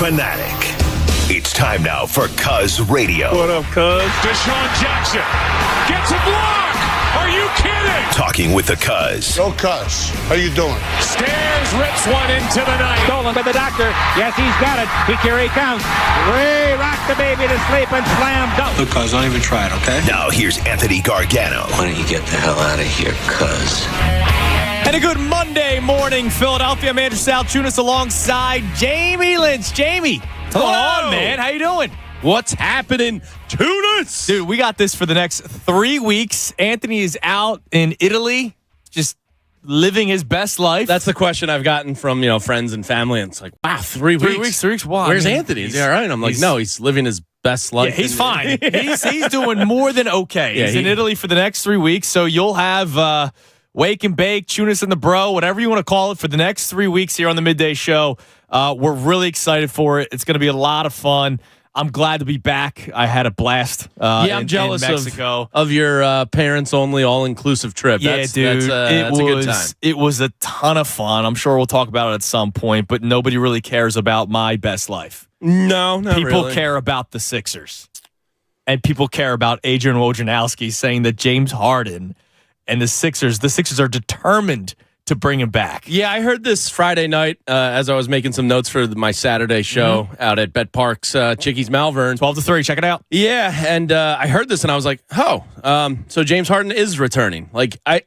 Fanatic. It's time now for Cuz Radio. What up, Cuz? Deshaun Jackson gets a block. Are you kidding? Talking with the Cuz. Go Cuz. How you doing? Stairs rips one into the night. Stolen by the doctor. Yes, he's got it. Here he comes. Ray rocked the baby to sleep and slam dunk. Look, Cuz, don't even try it, okay? Now here's Anthony Gargano. Why don't you get the hell out of here, Cuz? And a good Monday morning, Philadelphia. I'm Andrew Salchunas alongside Jamie Lynch. Jamie, what's going on, man? How you doing? What's happening, Tunis? Dude, we got this for the next 3 weeks. Anthony is out in Italy, just living his best life. That's the question I've gotten from friends and family. And it's like, wow, 3 weeks. 3 weeks. Why? Where's Anthony? Is he all right? I'm like, no, he's living his best life. Yeah, he's fine. He's doing more than okay. Yeah, he's in Italy for the next 3 weeks, so you'll have Wake and Bake, Tunis and the Bro, whatever you want to call it, for the next 3 weeks here on the Midday Show. We're really excited for it. It's going to be a lot of fun. I'm glad to be back. I had a blast. I'm jealous in Mexico. of your parents-only all-inclusive trip. Yeah, dude. That's a good time. It was a ton of fun. I'm sure we'll talk about it at some point, but nobody really cares about my best life. No, not People really. care about the Sixers. And people care about Adrian Wojnarowski saying that James Harden and the Sixers are determined to bring him back. Yeah, I heard this Friday night as I was making some notes for my Saturday show out at Bet Park's Chickies Malvern. 12-3, check it out. Yeah, and I heard this and I was like, so James Harden is returning. Like, I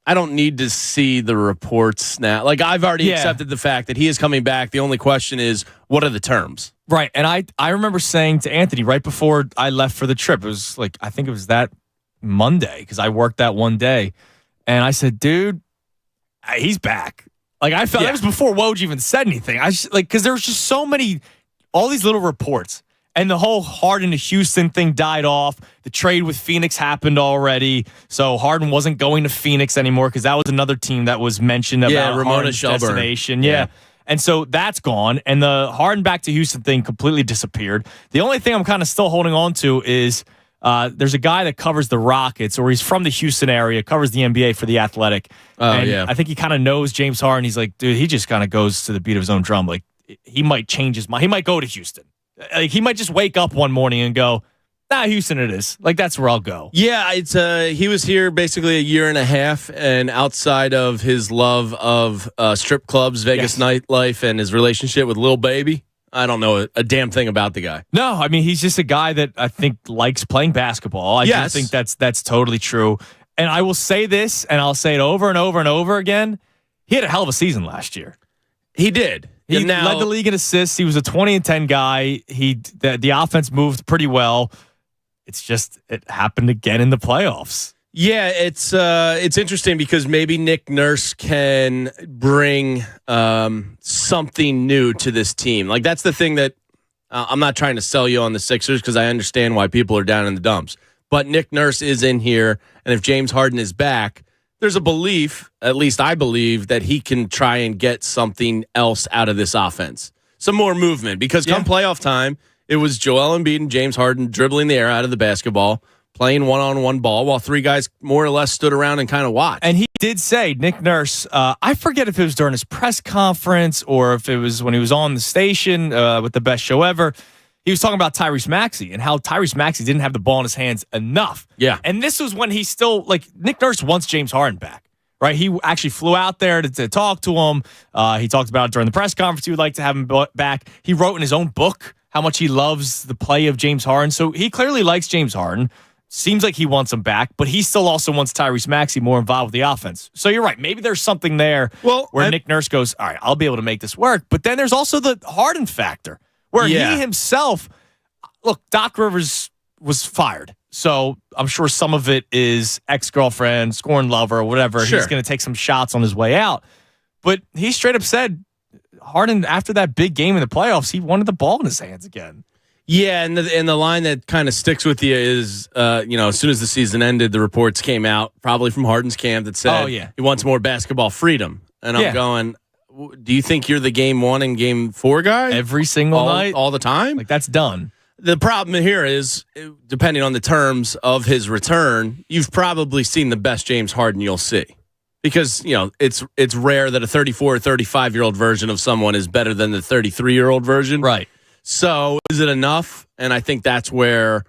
don't need to see the reports now. Like, I've already accepted the fact that he is coming back. The only question is, what are the terms? Right, and I remember saying to Anthony right before I left for the trip, it was like, I think it was that Monday, because I worked that one day, and I said, dude, he's back. Like, I felt that was before Woj even said anything. Because there was just so many, all these little reports, and the whole Harden to Houston thing died off. The trade with Phoenix happened already, so Harden wasn't going to Phoenix anymore because that was another team that was mentioned about Ramona Harden's Shelburne. destination. Yeah. And so that's gone, and the Harden back to Houston thing completely disappeared. The only thing I'm kind of still holding on to is there's a guy that covers the Rockets, or he's from the Houston area, covers the NBA for The Athletic. I think he kind of knows James Harden. He's like, dude, he just kind of goes to the beat of his own drum. Like, he might change his mind. He might go to Houston. Like, he might just wake up one morning and go, Houston it is. Like, that's where I'll go. Yeah, it's he was here basically a year and a half, and outside of his love of strip clubs, Vegas nightlife, and his relationship with Lil Baby, I don't know a damn thing about the guy. No, I mean, he's just a guy that I think likes playing basketball. I do think that's totally true. And I will say this, and I'll say it over and over and over again. He had a hell of a season last year. He did. He led the league in assists. He was a 20-10 guy. The offense moved pretty well. It's just it happened again in the playoffs. Yeah, it's interesting because maybe Nick Nurse can bring something new to this team. Like, that's the thing that I'm not trying to sell you on the Sixers, because I understand why people are down in the dumps. But Nick Nurse is in here, and if James Harden is back, there's a belief, at least I believe, that he can try and get something else out of this offense. Some more movement, because come playoff time, it was Joel Embiid and James Harden dribbling the air out of the basketball, playing one-on-one ball, while three guys more or less stood around and kind of watched. And he did say, Nick Nurse, I forget if it was during his press conference or if it was when he was on the station with the best show ever, he was talking about Tyrese Maxey and how Tyrese Maxey didn't have the ball in his hands enough. Yeah. And this was when he still, like, Nick Nurse wants James Harden back, right? He actually flew out there to talk to him. He talked about it during the press conference. He would like to have him back. He wrote in his own book how much he loves the play of James Harden. So he clearly likes James Harden. Seems like he wants him back, but he still also wants Tyrese Maxey more involved with the offense. So you're right. Maybe there's something there where Nick Nurse goes, all right, I'll be able to make this work. But then there's also the Harden factor where he himself, look, Doc Rivers was fired. So I'm sure some of it is ex-girlfriend, scorn lover, or whatever. Sure. He's going to take some shots on his way out. But he straight up said, Harden, after that big game in the playoffs, he wanted the ball in his hands again. Yeah, and the line that kind of sticks with you is, as soon as the season ended, the reports came out, probably from Harden's camp, that said he wants more basketball freedom. And I'm going, do you think you're the game 1 and game 4 guy? Every single night? All the time? Like, that's done. The problem here is, depending on the terms of his return, you've probably seen the best James Harden you'll see. because it's rare that a 34 or 35-year-old version of someone is better than the 33-year-old version. Right. So is it enough? And I think that's where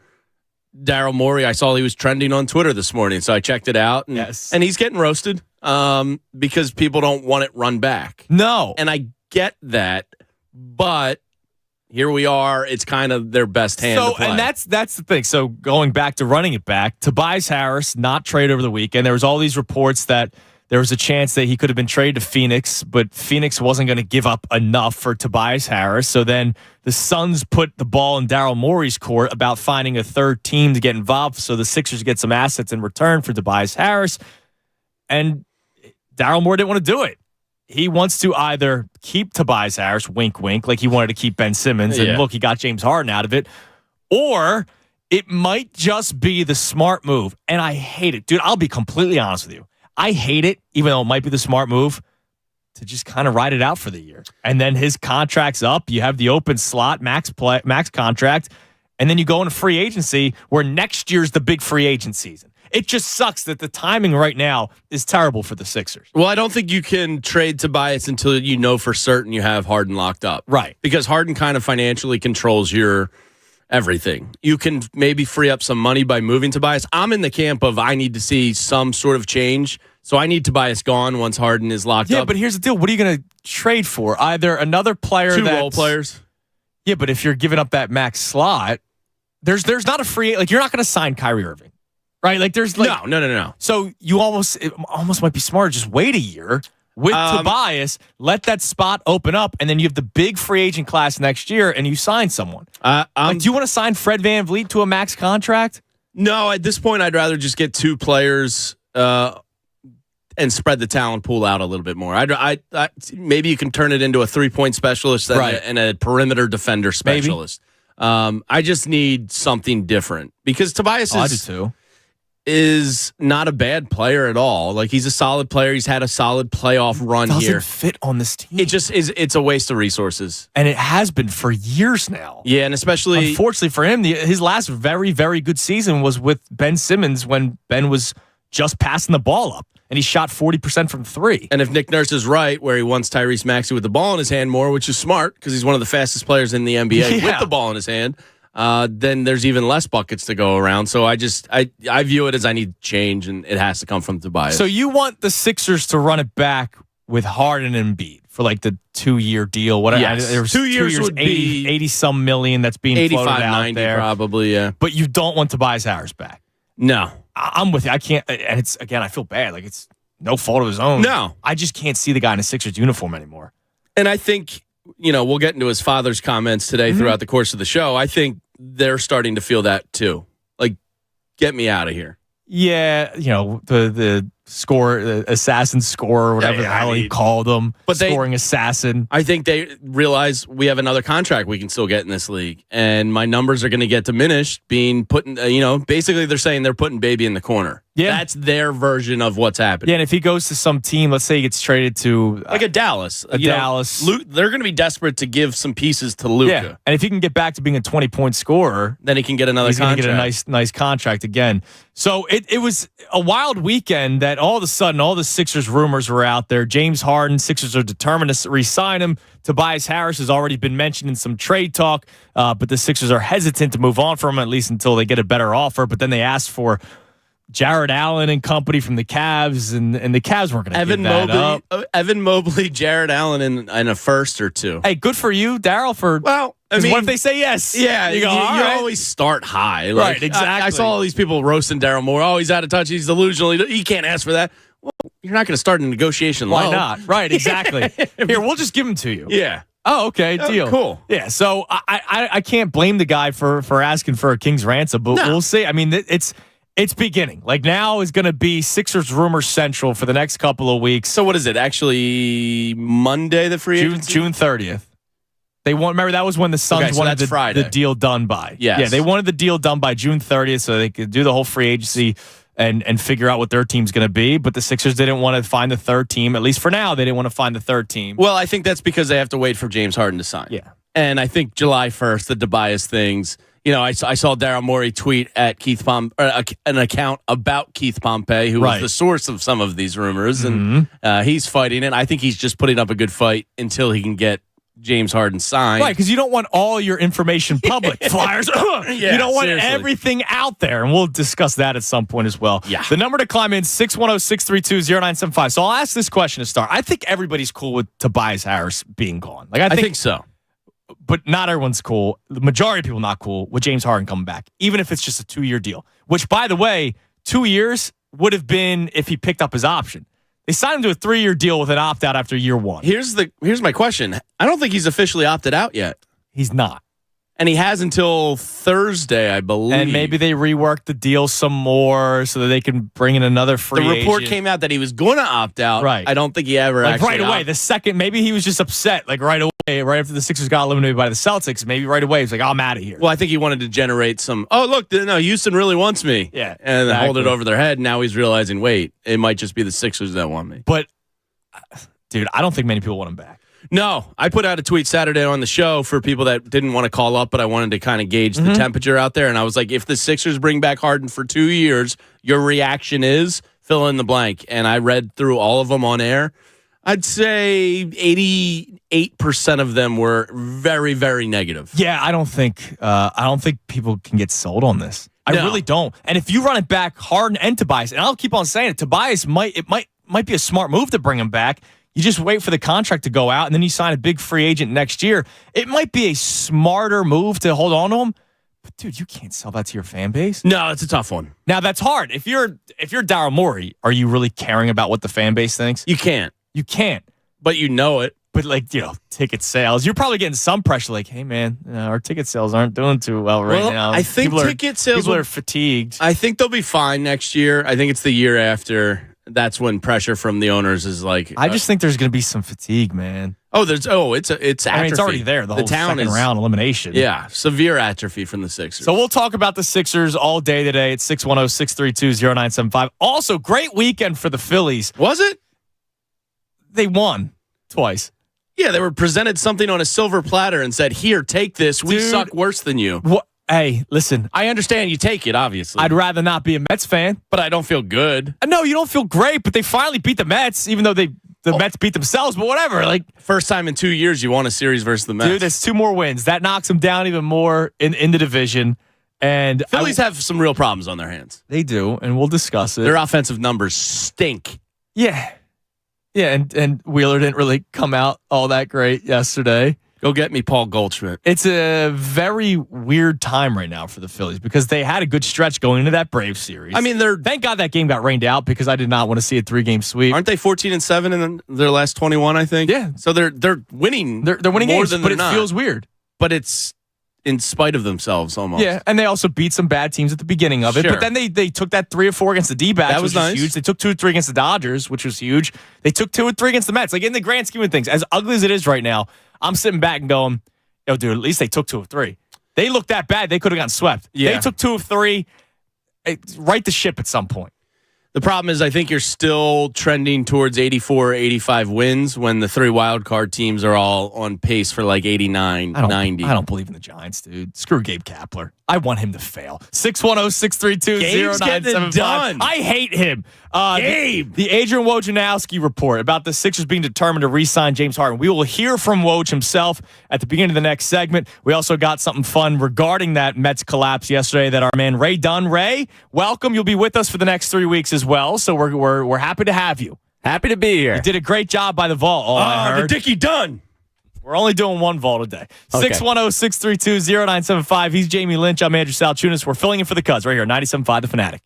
Daryl Morey, I saw he was trending on Twitter this morning, so I checked it out. And, Yes. And he's getting roasted because people don't want it run back. No. And I get that, but here we are. It's kind of their best hand to play. And that's the thing. So going back to running it back, Tobias Harris not trade over the weekend. There was all these reports that there was a chance that he could have been traded to Phoenix, but Phoenix wasn't going to give up enough for Tobias Harris. So then the Suns put the ball in Daryl Morey's court about finding a third team to get involved so the Sixers get some assets in return for Tobias Harris. And Daryl Morey didn't want to do it. He wants to either keep Tobias Harris, wink, wink, like he wanted to keep Ben Simmons, and look, he got James Harden out of it, or it might just be the smart move. And I hate it. Dude, I'll be completely honest with you. I hate it, even though it might be the smart move, to just kind of ride it out for the year. And then his contract's up. You have the open slot, max contract, and then you go into free agency where next year's the big free agent season. It just sucks that the timing right now is terrible for the Sixers. Well, I don't think you can trade Tobias until you know for certain you have Harden locked up. Right. Because Harden kind of financially controls your everything. You can maybe free up some money by moving Tobias. I'm in the camp of I need to see some sort of change. So I need Tobias gone once Harden is locked up. Yeah, but here's the deal. What are you going to trade for? Either another player Two role players. Yeah, but if you're giving up that max slot, there's not a free, like you're not going to sign Kyrie Irving. Right? Like there's like No. So it almost might be smarter just wait a year with Tobias, let that spot open up, and then you have the big free agent class next year, and you sign someone. Do you want to sign Fred VanVleet to a max contract? No, at this point, I'd rather just get two players and spread the talent pool out a little bit more. I maybe you can turn it into a 3-point specialist and a perimeter defender specialist. I just need something different because Tobias is not a bad player at all. Like he's a solid player. He's had a solid playoff run here. Doesn't fit on this team. It just is. It's a waste of resources, and it has been for years now. Yeah, and especially unfortunately for him, his last very, very good season was with Ben Simmons when Ben was just passing the ball up, and he shot 40% from three. And if Nick Nurse is right, where he wants Tyrese Maxey with the ball in his hand more, which is smart because he's one of the fastest players in the NBA with the ball in his hand. Then there's even less buckets to go around. So I view it as I need change, and it has to come from Tobias. So you want the Sixers to run it back with Harden and Embiid for like the 2-year deal? Whatever. Yes. There's 2 years would 80 some million that's being 85, floated out 90 there. Probably, yeah. But you don't want Tobias Harris back. No. I'm with you. I can't. And it's, again, I feel bad. Like it's no fault of his own. No. I just can't see the guy in a Sixers uniform anymore. And I think, we'll get into his father's comments today throughout the course of the show. I think they're starting to feel that too. Like, get me out of here. Yeah, the score, the assassin scorer, whatever the hell he called him, but scoring assassin. I think they realize we have another contract we can still get in this league, and my numbers are going to get diminished being put in, basically they're saying they're putting baby in the corner. Yeah. That's their version of what's happening. Yeah, and if he goes to some team, let's say he gets traded to like a Dallas. Dallas. They're going to be desperate to give some pieces to Luka. Yeah. And if he can get back to being a 20-point scorer, then he can get another contract. He's going to get a nice contract again. So it was a wild weekend that all of a sudden all the Sixers rumors were out there. James Harden, Sixers are determined to re-sign him. Tobias Harris has already been mentioned in some trade talk, but the Sixers are hesitant to move on from him, at least until they get a better offer. But then they asked for Jared Allen and company from the Cavs, and the Cavs weren't going to give that up. Evan Mobley, Jared Allen, in a first or two. Hey, good for you, Daryl. What if they say yes? Yeah, you go. You right. always start high, right? Exactly. I saw all these people roasting Daryl Moore. Oh, he's out of touch. He's delusional. He can't ask for that. Well, you're not going to start a negotiation. Why not? Right? Exactly. Here, we'll just give them to you. Yeah. Oh, okay, deal. Cool. Yeah, so I can't blame the guy for asking for a king's ransom, but we'll see. I mean, it's beginning. Like now is going to be Sixers rumor central for the next couple of weeks. So what is it? Actually, Monday the free agency? June 30th. Remember that was when the Suns wanted the deal done by. Yes. Yeah, they wanted the deal done by June 30th so they could do the whole free agency and figure out what their team's going to be. But the Sixers didn't want to find the third team. At least for now, they didn't want to find the third team. Well, I think that's because they have to wait for James Harden to sign. Yeah. And I think July 1st, the Tobias things, I saw Daryl Morey tweet at Keith an account about Keith Pompey, who was the source of some of these rumors, and he's fighting it. I think he's just putting up a good fight until he can get James Harden signed. Right, because you don't want all your information public. Flyers. You don't want everything out there, and we'll discuss that at some point as well. Yeah. The number to climb in, 610-632-0975. So I'll ask this question to start. I think everybody's cool with Tobias Harris being gone. Like I think so. But not everyone's cool. The majority of people not cool with James Harden coming back, even if it's just a 2-year deal. Which, by the way, 2 years would have been if he picked up his option. They signed him to a 3-year deal with an opt-out after year 1. Here's my question. I don't think he's officially opted out yet. He's not. And he has until Thursday, I believe. And maybe they reworked the deal some more so that they can bring in another free agent. The report came out that he was going to opt out. Right. I don't think he ever like actually right away. The second, maybe he was just upset, like right away, right after the Sixers got eliminated by the Celtics. Maybe right away, he's like, I'm out of here. Well, I think he wanted to generate some, look, no, Houston really wants me. Yeah. And then hold it over their head. Now he's realizing, wait, it might just be the Sixers that want me. But, dude, I don't think many people want him back. No, I put out a tweet Saturday on the show for people that didn't want to call up, but I wanted to kind of gauge the temperature out there. And I was like, if the Sixers bring back Harden for 2 years, your reaction is fill in the blank. And I read through all of them on air. I'd say 88% of them were very, very negative. Yeah, I don't think people can get sold on this. I really don't. And if you run it back, Harden and Tobias, and I'll keep on saying it, Tobias might be a smart move to bring him back. You just wait for the contract to go out, and then you sign a big free agent next year. It might be a smarter move to hold on to him, but dude, you can't sell that to your fan base. No, it's a tough one. Now that's hard. If you're Daryl Morey, are you really caring about what the fan base thinks? You can't. You can't. But you know it. But ticket sales, you're probably getting some pressure. Like, hey man, our ticket sales aren't doing too well right now. I think ticket sales people are fatigued. I think they'll be fine next year. I think it's the year after. That's when pressure from the owners is like. I just think there's going to be some fatigue, man. It's atrophy. I mean, it's already there. The whole second round elimination. Yeah, severe atrophy from the Sixers. So we'll talk about the Sixers all day today at 610-632-0975. Also, great weekend for the Phillies. Was it? They won twice. Yeah, they were presented something on a silver platter and said, "Here, take this. We suck worse than you." What? Hey, listen. I understand you take it, obviously. I'd rather not be a Mets fan. But I don't feel good. No, you don't feel great, but they finally beat the Mets, even though the Mets beat themselves, but whatever. Like, first time in 2 years you won a series versus the Mets. Dude, there's 2 more wins. That knocks them down even more in the division. And Phillies have some real problems on their hands. They do, and we'll discuss it. Their offensive numbers stink. Yeah. Yeah, and Wheeler didn't really come out all that great yesterday. Go get me Paul Goldschmidt. It's a very weird time right now for the Phillies because they had a good stretch going into that Braves series. I mean, thank God that game got rained out because I did not want to see a 3-game sweep. Aren't they 14-7 in their last 21? I think. Yeah. So they're winning. They're winning more games, than but it not. feels weird. But it's in spite of themselves almost. Yeah, and they also beat some bad teams at the beginning of it. Sure. But then they took that 3 or 4 against the D-backs, that was which nice. huge. They took 2 or 3 against the Dodgers, which was huge. They took 2 or 3 against the Mets. Like, in the grand scheme of things, as ugly as it is right now, I'm sitting back and going, yo, dude, at least they took 2 of 3. They looked that bad. They could have gotten swept. Yeah. They took 2 of 3. Right the ship at some point. The problem is I think you're still trending towards 84 or 85 wins when the 3 wild card teams are all on pace for like 89, 90. I don't believe in the Giants, dude. Screw Gabe Kapler. I want him to fail. 610-632-0975. I hate him. Gabe. The Adrian Wojnarowski report about the Sixers being determined to re-sign James Harden. We will hear from Woj himself at the beginning of the next segment. We also got something fun regarding that Mets collapse yesterday that our man Ray Dunn. Ray, welcome. You'll be with us for the next 3 weeks as well. So we're happy to have you. Happy to be here. You did a great job by the vault. I heard. The Dickie Dunn. We're only doing 1 vault a day. Okay. 610-632-0975. He's Jamie Lynch. I'm Andrew Salchunas. We're filling in for the Cuz right here, 97.5 The Fanatic.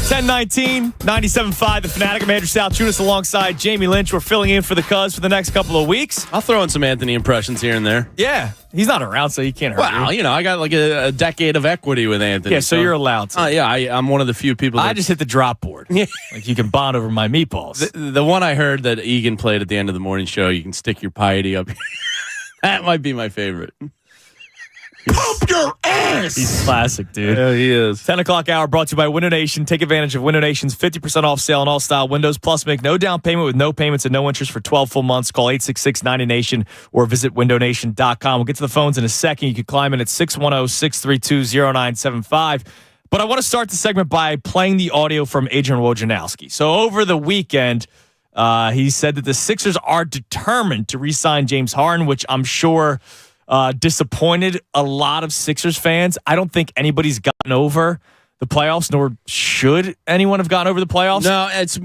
10:19, 97.5 The Fanatic. I'm Andrew South. Tune us alongside Jamie Lynch. We're filling in for the Cuz for the next couple of weeks. I'll throw in some Anthony impressions here and there. Yeah, he's not around, so he can't hurt Well, you. I got like a decade of equity with Anthony. Yeah, so you're allowed to. Yeah, I'm one of the few people. I just hit the drop board. Yeah. Like you can bond over my meatballs. The one I heard that Egan played at the end of the morning show, you can stick your piety up. That might be my favorite. Pump your ass! He's classic, dude. Yeah, he is. 10 o'clock hour brought to you by Window Nation. Take advantage of Window Nation's 50% off sale on all style windows. Plus, make no down payment with no payments and no interest for 12 full months. Call 866-90Nation or visit windownation.com. We'll get to the phones in a second. You can climb in at 610-632-0975. But I want to start the segment by playing the audio from Adrian Wojnarowski. So over the weekend, he said that the Sixers are determined to re-sign James Harden, which I'm sure disappointed a lot of Sixers fans. I don't think anybody's gotten over the playoffs, nor should anyone have gotten over the playoffs. No, it's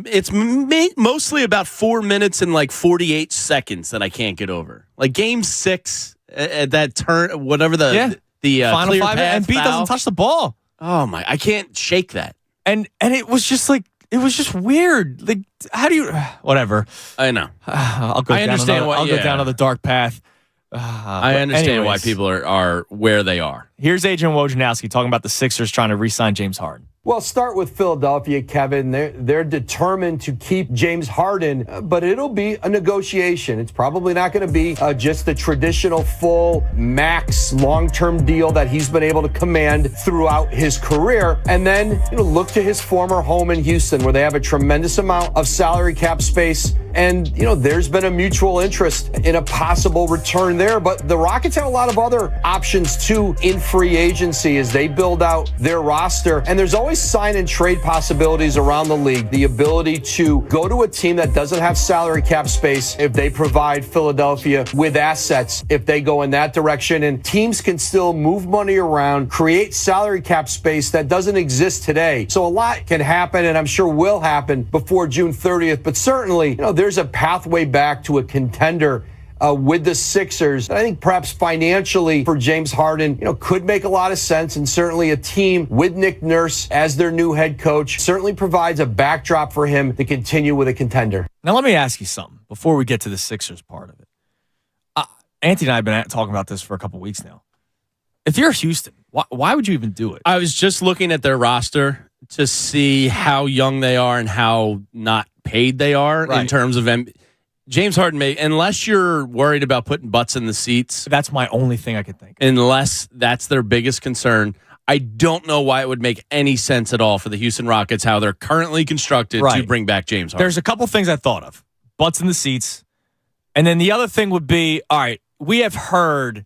mostly about 4 minutes and like 48 seconds that I can't get over. Like Game 6 at that turn, whatever the final clear 5, path Embiid foul. doesn't touch the ball. Oh my! I can't shake that. And it was just like it was just weird. Like how do you? Whatever. I know. I'll go. I understand I'll go down to the dark path. I understand why people are where they are. Here's Adrian Wojnarowski talking about the Sixers trying to re-sign James Harden. Well, start with Philadelphia, Kevin. They're determined to keep James Harden, but it'll be a negotiation. It's probably not going to be just the traditional full max long-term deal that he's been able to command throughout his career. And then, look to his former home in Houston, where they have a tremendous amount of salary cap space. And, there's been a mutual interest in a possible return there. But the Rockets have a lot of other options, too, in free agency as they build out their roster. And there's always sign and trade possibilities around the league. The ability to go to a team that doesn't have salary cap space if they provide Philadelphia with assets, if they go in that direction. And teams can still move money around, create salary cap space that doesn't exist today. So a lot can happen, and I'm sure will happen before June 30th. But certainly, there's a pathway back to a contender with the Sixers. I think perhaps financially for James Harden, could make a lot of sense. And certainly a team with Nick Nurse as their new head coach certainly provides a backdrop for him to continue with a contender. Now, let me ask you something before we get to the Sixers part of it. Anthony and I have been talking about this for a couple weeks now. If you're Houston, why would you even do it? I was just looking at their roster to see how young they are and how not paid they are in terms of James Harden unless you're worried about putting butts in the seats. That's my only thing I could think of. Unless that's their biggest concern. I don't know why it would make any sense at all for the Houston Rockets, how they're currently constructed to bring back James Harden. There's a couple things I thought of. Butts in the seats. And then the other thing would be, all right, we have heard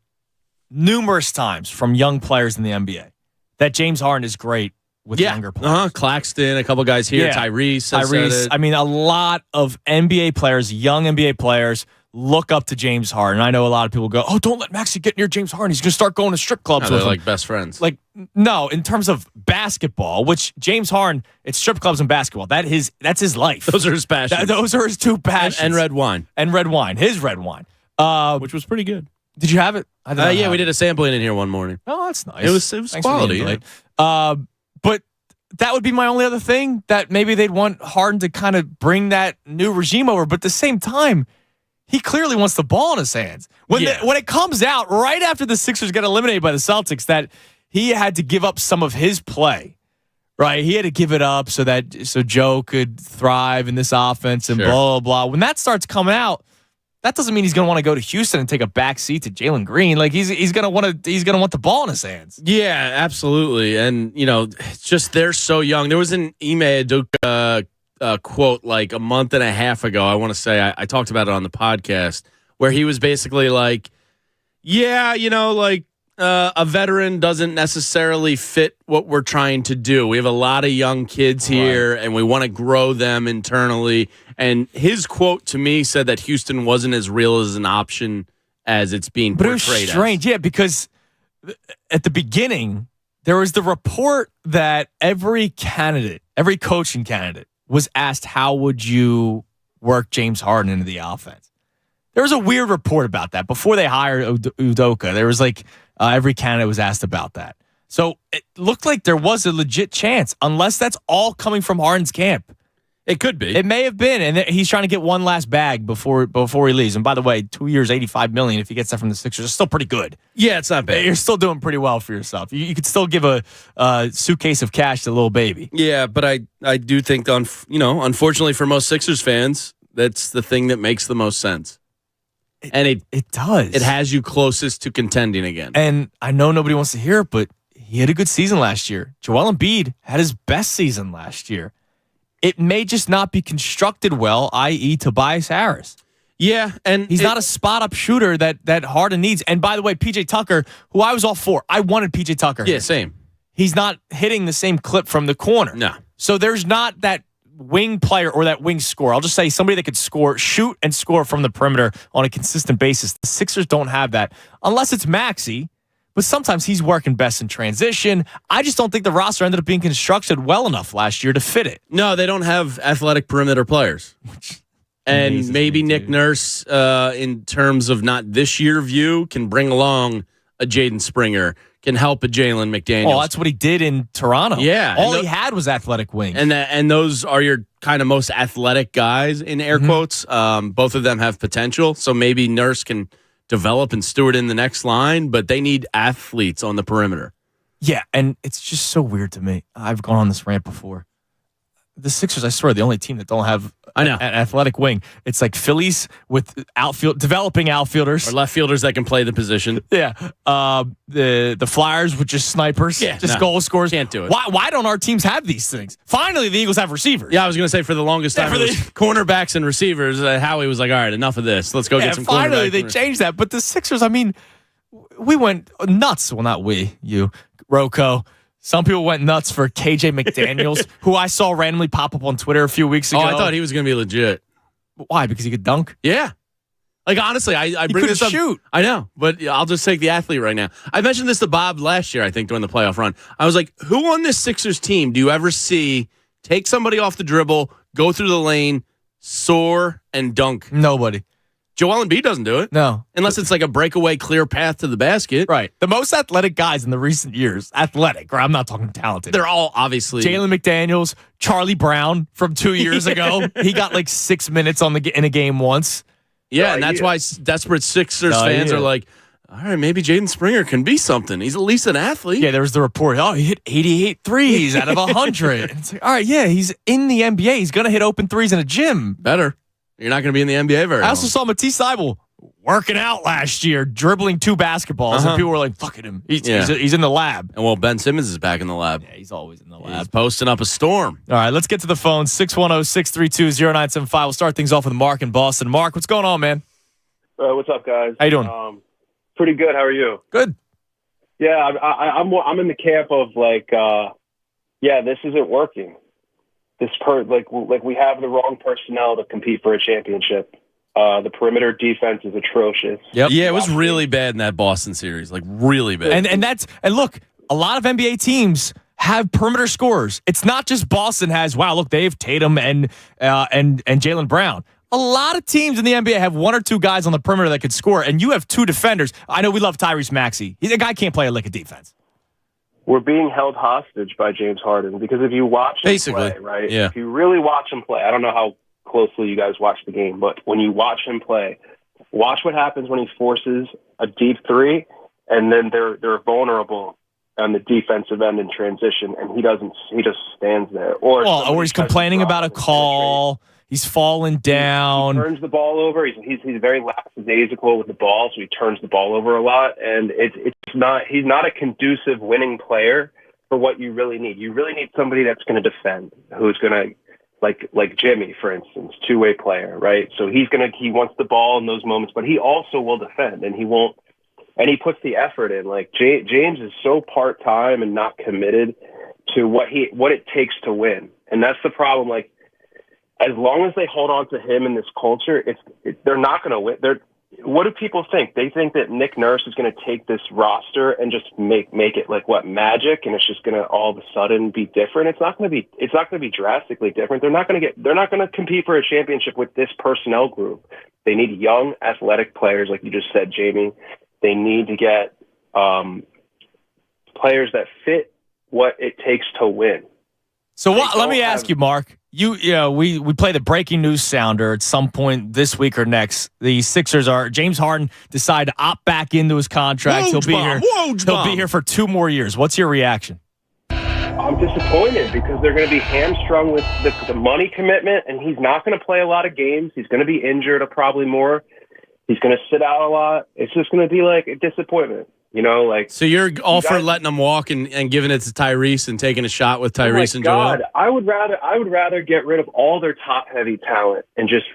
numerous times from young players in the NBA that James Harden is great with younger players. Claxton, a couple guys here, Tyrese. I mean, a lot of NBA players, young NBA players, look up to James Harden. I know a lot of people go, "Oh, don't let Maxey get near James Harden. He's going to start going to strip clubs with they're him." like best friends. Like, no, in terms of basketball, which James Harden, it's strip clubs and basketball. That's his life. Those are his passions. Those are his two passions. And red wine. And red wine. His red wine. Which was pretty good. Did you have it? Yeah, we did a sampling in here one morning. Oh, that's nice. It was Thanks quality. But that would be my only other thing, that maybe they'd want Harden to kind of bring that new regime over. But at the same time, he clearly wants the ball in his hands. When it comes out right after the Sixers get eliminated by the Celtics that he had to give up some of his play, right? He had to give it up so Joe could thrive in this offense and blah, blah, blah. When that starts coming out, that doesn't mean he's going to want to go to Houston and take a back seat to Jalen Green. Like he's going to want the ball in his hands. Yeah, absolutely. And it's just they're so young. There was an Ime Udoka quote like a month and a half ago. I want to say I talked about it on the podcast where he was basically like, "Yeah, a veteran doesn't necessarily fit what we're trying to do. We have a lot of young kids here, and we want to grow them internally." And his quote to me said that Houston wasn't as real as an option as it's being portrayed. But it was strange, because at the beginning, there was the report that every coaching candidate was asked, how would you work James Harden into the offense? There was a weird report about that. Before they hired Udoka, there was every candidate was asked about that. So it looked like there was a legit chance, unless that's all coming from Harden's camp. It could be. It may have been, and he's trying to get one last bag before he leaves. And by the way, 2 years, $85 million. If he gets that from the Sixers, it's still pretty good. Yeah, it's not bad. You're still doing pretty well for yourself. You could still give a suitcase of cash to little baby. Yeah, but I do think, unfortunately for most Sixers fans, that's the thing that makes the most sense. And it does. It has you closest to contending again. And I know nobody wants to hear it, but he had a good season last year. Joel Embiid had his best season last year. It may just not be constructed well, i.e. Tobias Harris. Yeah, and he's not a spot-up shooter that Harden needs. And by the way, P.J. Tucker, who I was all for, I wanted P.J. Tucker. Yeah, same. He's not hitting the same clip from the corner. No. So there's not that wing player or that wing scorer. I'll just say somebody that could shoot and score from the perimeter on a consistent basis. The Sixers don't have that unless it's Maxey. But sometimes he's working best in transition. I just don't think the roster ended up being constructed well enough last year to fit it. No, they don't have athletic perimeter players. And maybe Nick Nurse, in terms of not this year view, can bring along a Jaden Springer, can help a Jalen McDaniels. Oh, that's what he did in Toronto. Yeah. All he had was athletic wings. And those are your kind of most athletic guys, in air quotes. Both of them have potential. So maybe Nurse can develop and steward in the next line, but they need athletes on the perimeter. Yeah, and it's just so weird to me. I've gone on this rant before. The Sixers, I swear, are the only team that don't have an athletic wing. It's like Phillies with developing outfielders. Or left fielders that can play the position. Yeah. The Flyers with just snipers. Yeah, goal scorers. Can't do it. Why don't our teams have these things? Finally, the Eagles have receivers. Yeah, I was going to say for the longest time, it was cornerbacks and receivers. Howie was like, all right, enough of this. Let's go get some cornerbacks. Finally, they changed that. But the Sixers, I mean, we went nuts. Well, not we, you, Rocco. Some people went nuts for KJ McDaniels, who I saw randomly pop up on Twitter a few weeks ago. Oh, I thought he was going to be legit. Why? Because he could dunk? Yeah. Like, honestly, I bring this up. Shoot. I know, but I'll just take the athlete right now. I mentioned this to Bob last year, I think, during the playoff run. I was like, who on this Sixers team do you ever see take somebody off the dribble, go through the lane, soar, and dunk? Nobody. Joel Embiid doesn't do it. No. Unless it's like a breakaway clear path to the basket. Right. The most athletic guys in the recent years, athletic, or I'm not talking talented. They're all obviously. Jalen McDaniels, Charlie Brown from 2 years ago. He got like 6 minutes in a game once. Yeah, and that's why desperate Sixers fans are like, all right, maybe Jaden Springer can be something. He's at least an athlete. Yeah, there was the report, he hit 88 threes out of 100. It's like, all right, yeah, he's in the NBA. He's going to hit open threes in a gym. Better. You're not going to be in the NBA very long. I also saw Matisse Thybulle working out last year, dribbling 2 basketballs, and people were like, look at him. He's in the lab. And Ben Simmons is back in the lab. Yeah, he's always in the lab. He's posting up a storm. All right, let's get to the phone, 610-632-0975. We'll start things off with Mark in Boston. Mark, what's going on, man? What's up, guys? How you doing? Pretty good. How are you? Good. Yeah, I'm in the camp of like, this isn't working. We have the wrong personnel to compete for a championship. The perimeter defense is atrocious. Yep. Yeah, it was really bad in that Boston series, like really bad. And look, a lot of NBA teams have perimeter scorers. It's not just Boston has. Wow, look, they have Tatum and Jaylen Brown. A lot of teams in the NBA have 1 or 2 guys on the perimeter that could score, and you have 2 defenders. I know we love Tyrese Maxey. The guy can't play a lick of defense. We're being held hostage by James Harden because if you watch him play, right? Yeah. If you really watch him play, I don't know how closely you guys watch the game, but when you watch him play, watch what happens when he forces a deep 3, and then they're vulnerable on the defensive end in transition, and he just stands there. Or he's complaining about a call. He's falling down. He turns the ball over. He's very lackadaisical with the ball, so he turns the ball over a lot. And he's not a conducive winning player for what you really need. You really need somebody that's going to defend, who's going to like Jimmy, for instance, 2-way player, right? So he wants the ball in those moments, but he also will defend, and he puts the effort in. Like James is so part-time and not committed to what it takes to win, and that's the problem. Like, as long as they hold on to him in this culture, they're not going to win. What do people think? They think that Nick Nurse is going to take this roster and just make it like magic, and it's just going to all of a sudden be different. It's not going to be drastically different. They're not going to compete for a championship with this personnel group. They need young, athletic players, like you just said, Jamie. They need to get players that fit what it takes to win. So let me ask you, Mark. We play the breaking news sounder at some point this week or next. The Sixers James Harden decide to opt back into his contract. He'll be here for 2 more years. What's your reaction? I'm disappointed because they're going to be hamstrung with the money commitment, and he's not going to play a lot of games. He's going to be injured probably more. He's going to sit out a lot. It's just going to be like a disappointment. So you're all for letting him walk and giving it to Tyrese and taking a shot with Tyrese and Joel? I would rather get rid of all their top heavy talent and just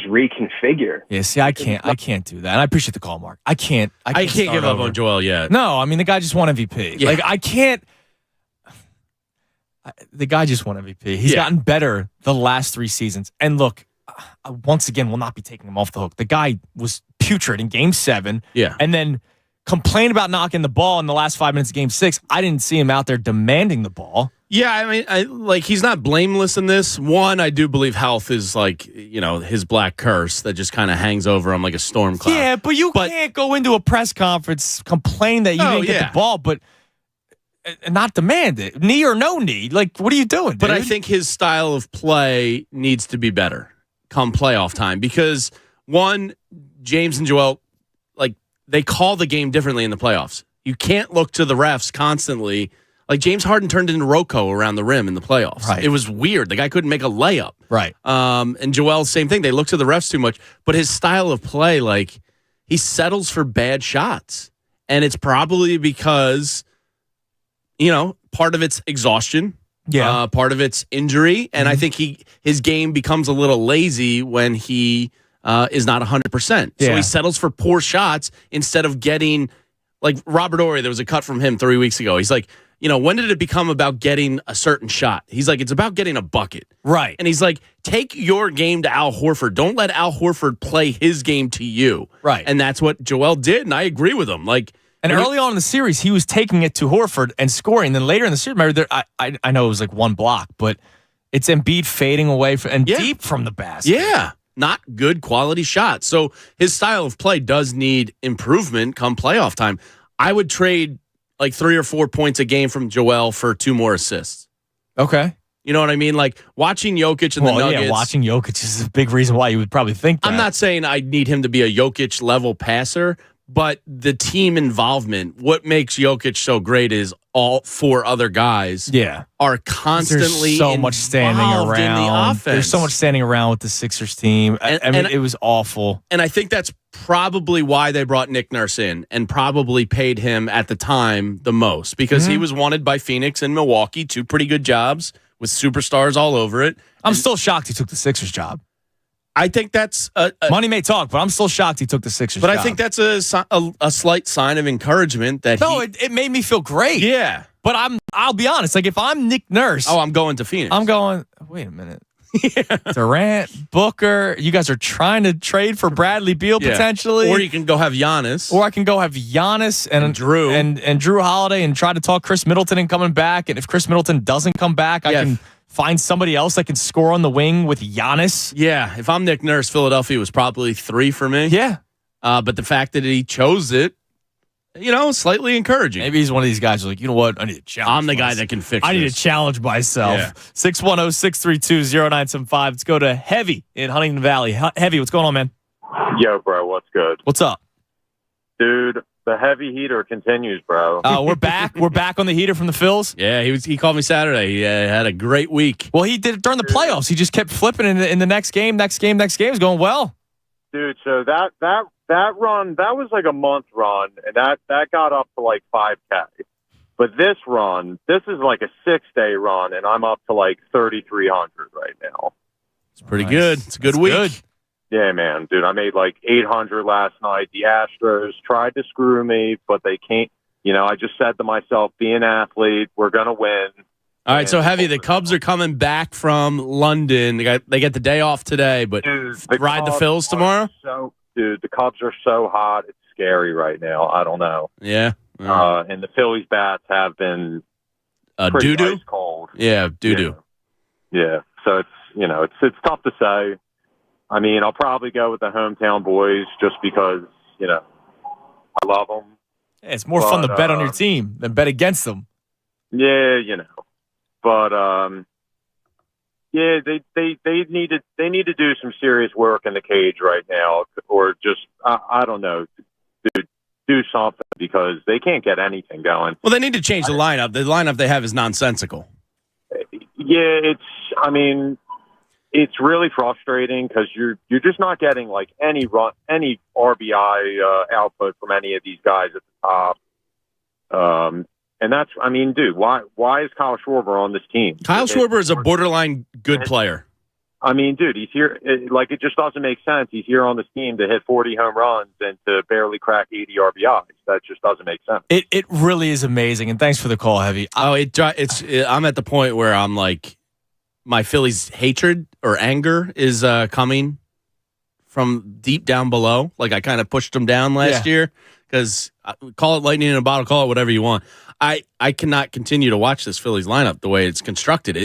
reconfigure. Yeah, see, I can't do that. And I appreciate the call, Mark. I can't give up on Joel yet. No, I mean the guy just won MVP. Yeah. Like I can't. The guy just won MVP. He's gotten better the last 3 seasons. And look, once again, we'll not be taking him off the hook. The guy was putrid in Game 7. Yeah, and then complained about knocking the ball in the last 5 minutes of Game 6. I didn't see him out there demanding the ball. Yeah, I mean, he's not blameless in this. One, I do believe health is his black curse that just kind of hangs over him like a storm cloud. Yeah, but you can't go into a press conference, complain that you didn't get the ball, but not demand it. Knee or no knee. Like, what are you doing, dude? But I think his style of play needs to be better come playoff time because, one, James and Joel, they call the game differently in the playoffs. You can't look to the refs constantly. Like James Harden turned into Rocco around the rim in the playoffs. Right. It was weird. The guy couldn't make a layup. Right. And Joel, same thing. They look to the refs too much. But his style of play, he settles for bad shots. And it's probably because, part of it's exhaustion. Yeah. Part of it's injury. And I think his game becomes a little lazy when he is not 100%. Yeah. So he settles for poor shots instead of getting, like Robert Horry, there was a cut from him 3 weeks ago. He's like, when did it become about getting a certain shot? He's like, it's about getting a bucket. Right. And he's like, take your game to Al Horford. Don't let Al Horford play his game to you. Right. And that's what Joel did, and I agree with him. And early on in the series, he was taking it to Horford and scoring. Then later in the series, remember, I know it was like one block, but it's Embiid fading away deep from the basket. Yeah. Not good quality shots. So his style of play does need improvement come playoff time. I would trade 3 or 4 points a game from Joel for 2 more assists. Okay. You know what I mean? Watching Jokic and the Nuggets. Yeah, watching Jokic is a big reason why you would probably think that. I'm not saying I need him to be a Jokic level passer, but the team involvement, what makes Jokic so great is all 4 other guys are constantly There's so much standing around. In the offense. There's so much standing around with the Sixers team. I mean, it was awful. And I think that's probably why they brought Nick Nurse in and probably paid him at the time the most because he was wanted by Phoenix and Milwaukee, 2 pretty good jobs with superstars all over it. I'm still shocked he took the Sixers job. I think that's money may talk, but I'm still shocked he took the Sixers job. But I think that's a slight sign of encouragement that it made me feel great. Yeah. But I'll be honest, if I'm Nick Nurse, I'm going to Phoenix. I'm going, wait a minute. Durant, Booker, you guys are trying to trade for Bradley Beal potentially. Or you can go have Giannis. Or I can go have Giannis and Drew. And Drew Holiday and try to talk Chris Middleton and coming back. And if Chris Middleton doesn't come back, I can find somebody else that can score on the wing with Giannis. Yeah, if I'm Nick Nurse, Philadelphia was probably 3 for me. Yeah. But the fact that he chose it, slightly encouraging. Maybe he's one of these guys who's like, you know what? I need to challenge. I'm the guy that can fix I need to challenge myself. 610-632-0975. Let's go to Heavy in Huntington Valley. Heavy, what's going on, man? Yo, bro, what's good? What's up? Dude, the heavy heater continues, bro. We're back. We're back on the heater from the Phils. Yeah, he called me Saturday. He had a great week. Well, he did it during the playoffs. He just kept flipping in the next game. Next game is going well. Dude, so that run, that was like a month run, and that got up to like 5K. But this run, this is like a 6-day run, and I'm up to like 3,300 right now. It's pretty good. It's a good week. Good. Yeah, man, dude, I made like 800 last night. The Astros tried to screw me, but they can't. I just said to myself, be an athlete. We're going to win. All right, so Heavy, the Cubs are coming back from London. They get the day off today, but ride the Phils tomorrow? Dude, the Cubs are so hot. It's scary right now. I don't know. Yeah. And the Phillies bats have been pretty ice cold. Yeah, doo-doo. Yeah. So it's tough to say. I mean, I'll probably go with the hometown boys just because, I love them. Yeah, it's more fun to bet on your team than bet against them. Yeah, but yeah, they need to do some serious work in the cage right now, or just I don't know, do something because they can't get anything going. Well, they need to change the lineup. The lineup they have is nonsensical. Yeah, it's really frustrating because you're just not getting like any RBI output from any of these guys at the top. And that's, dude, why is Kyle Schwarber on this team? Kyle Schwarber is a borderline good player. Dude, he's here. It just doesn't make sense. He's here on this team to hit 40 home runs and to barely crack 80 RBIs. That just doesn't make sense. It really is amazing. And thanks for the call, Heavy. I'm at the point where I'm like, my Phillies hatred or anger is coming from deep down below. Like I kind of pushed them down last year because call it lightning in a bottle, call it whatever you want. I cannot continue to watch this Phillies lineup the way it's constructed.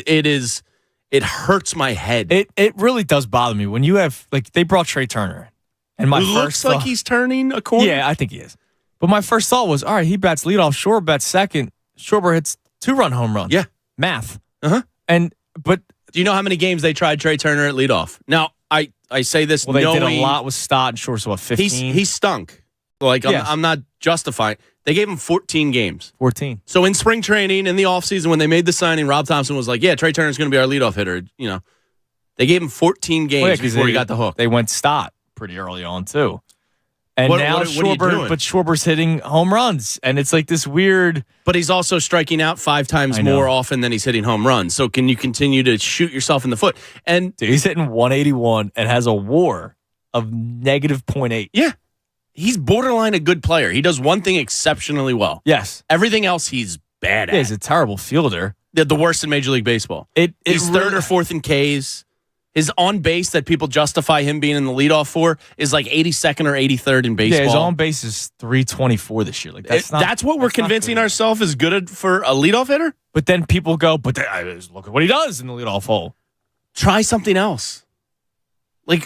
It hurts my head. It really does bother me when you have they brought Trey Turner, and my looks like he's turning a corner. Yeah, I think he is. But my first thought was, all right, he bats leadoff. Schwarber bats second. Schwarber hits 2-run home runs. Yeah, math. But do you know how many games they tried Trey Turner at leadoff? Now I say this. Well, they did a lot with Stott and Schwarber. So what, 15? He stunk. I'm not justifying. They gave him 14 games. 14. So in spring training, in the offseason, when they made the signing, Rob Thompson was like, yeah, Trey Turner's going to be our leadoff hitter. They gave him 14 games before he got the hook. They went Stott pretty early on, too. And now Schwarber's hitting home runs. And it's like this weird... But he's also striking out 5 times more often than he's hitting home runs. So can you continue to shoot yourself in the foot? And dude, he's hitting 181 and has a WAR of negative 0.8. Yeah. He's borderline a good player. He does one thing exceptionally well. Yes. Everything else he's bad at. Yeah, he's a terrible fielder. The worst in Major League Baseball. He's third or fourth in Ks. His on base that people justify him being in the leadoff for is like 82nd or 83rd in baseball. Yeah, his on base is 324 this year. That's what we're convincing ourselves is good for a leadoff hitter? But then people go, look at what he does in the leadoff hole. Try something else.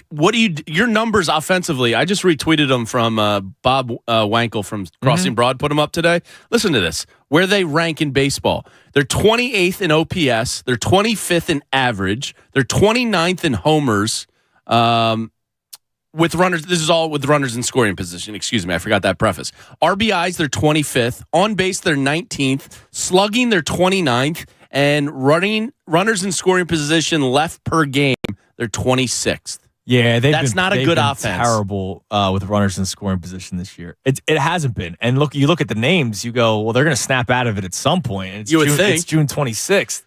What do your numbers offensively? I just retweeted them from Bob Wankel from Crossing Broad, put them up today. Listen to this. Where they rank in baseball. They're 28th in OPS. They're 25th in average. They're 29th in homers with runners. This is all with runners in scoring position. Excuse me. I forgot that preface. RBIs, they're 25th. On base, they're 19th. Slugging, they're 29th. And runners in scoring position left per game, they're 26th. Yeah, that's not a good offense. Terrible with runners in scoring position this year. It hasn't been. And you look at the names, you go, well, they're going to snap out of it at some point. And you would think it's June 26th.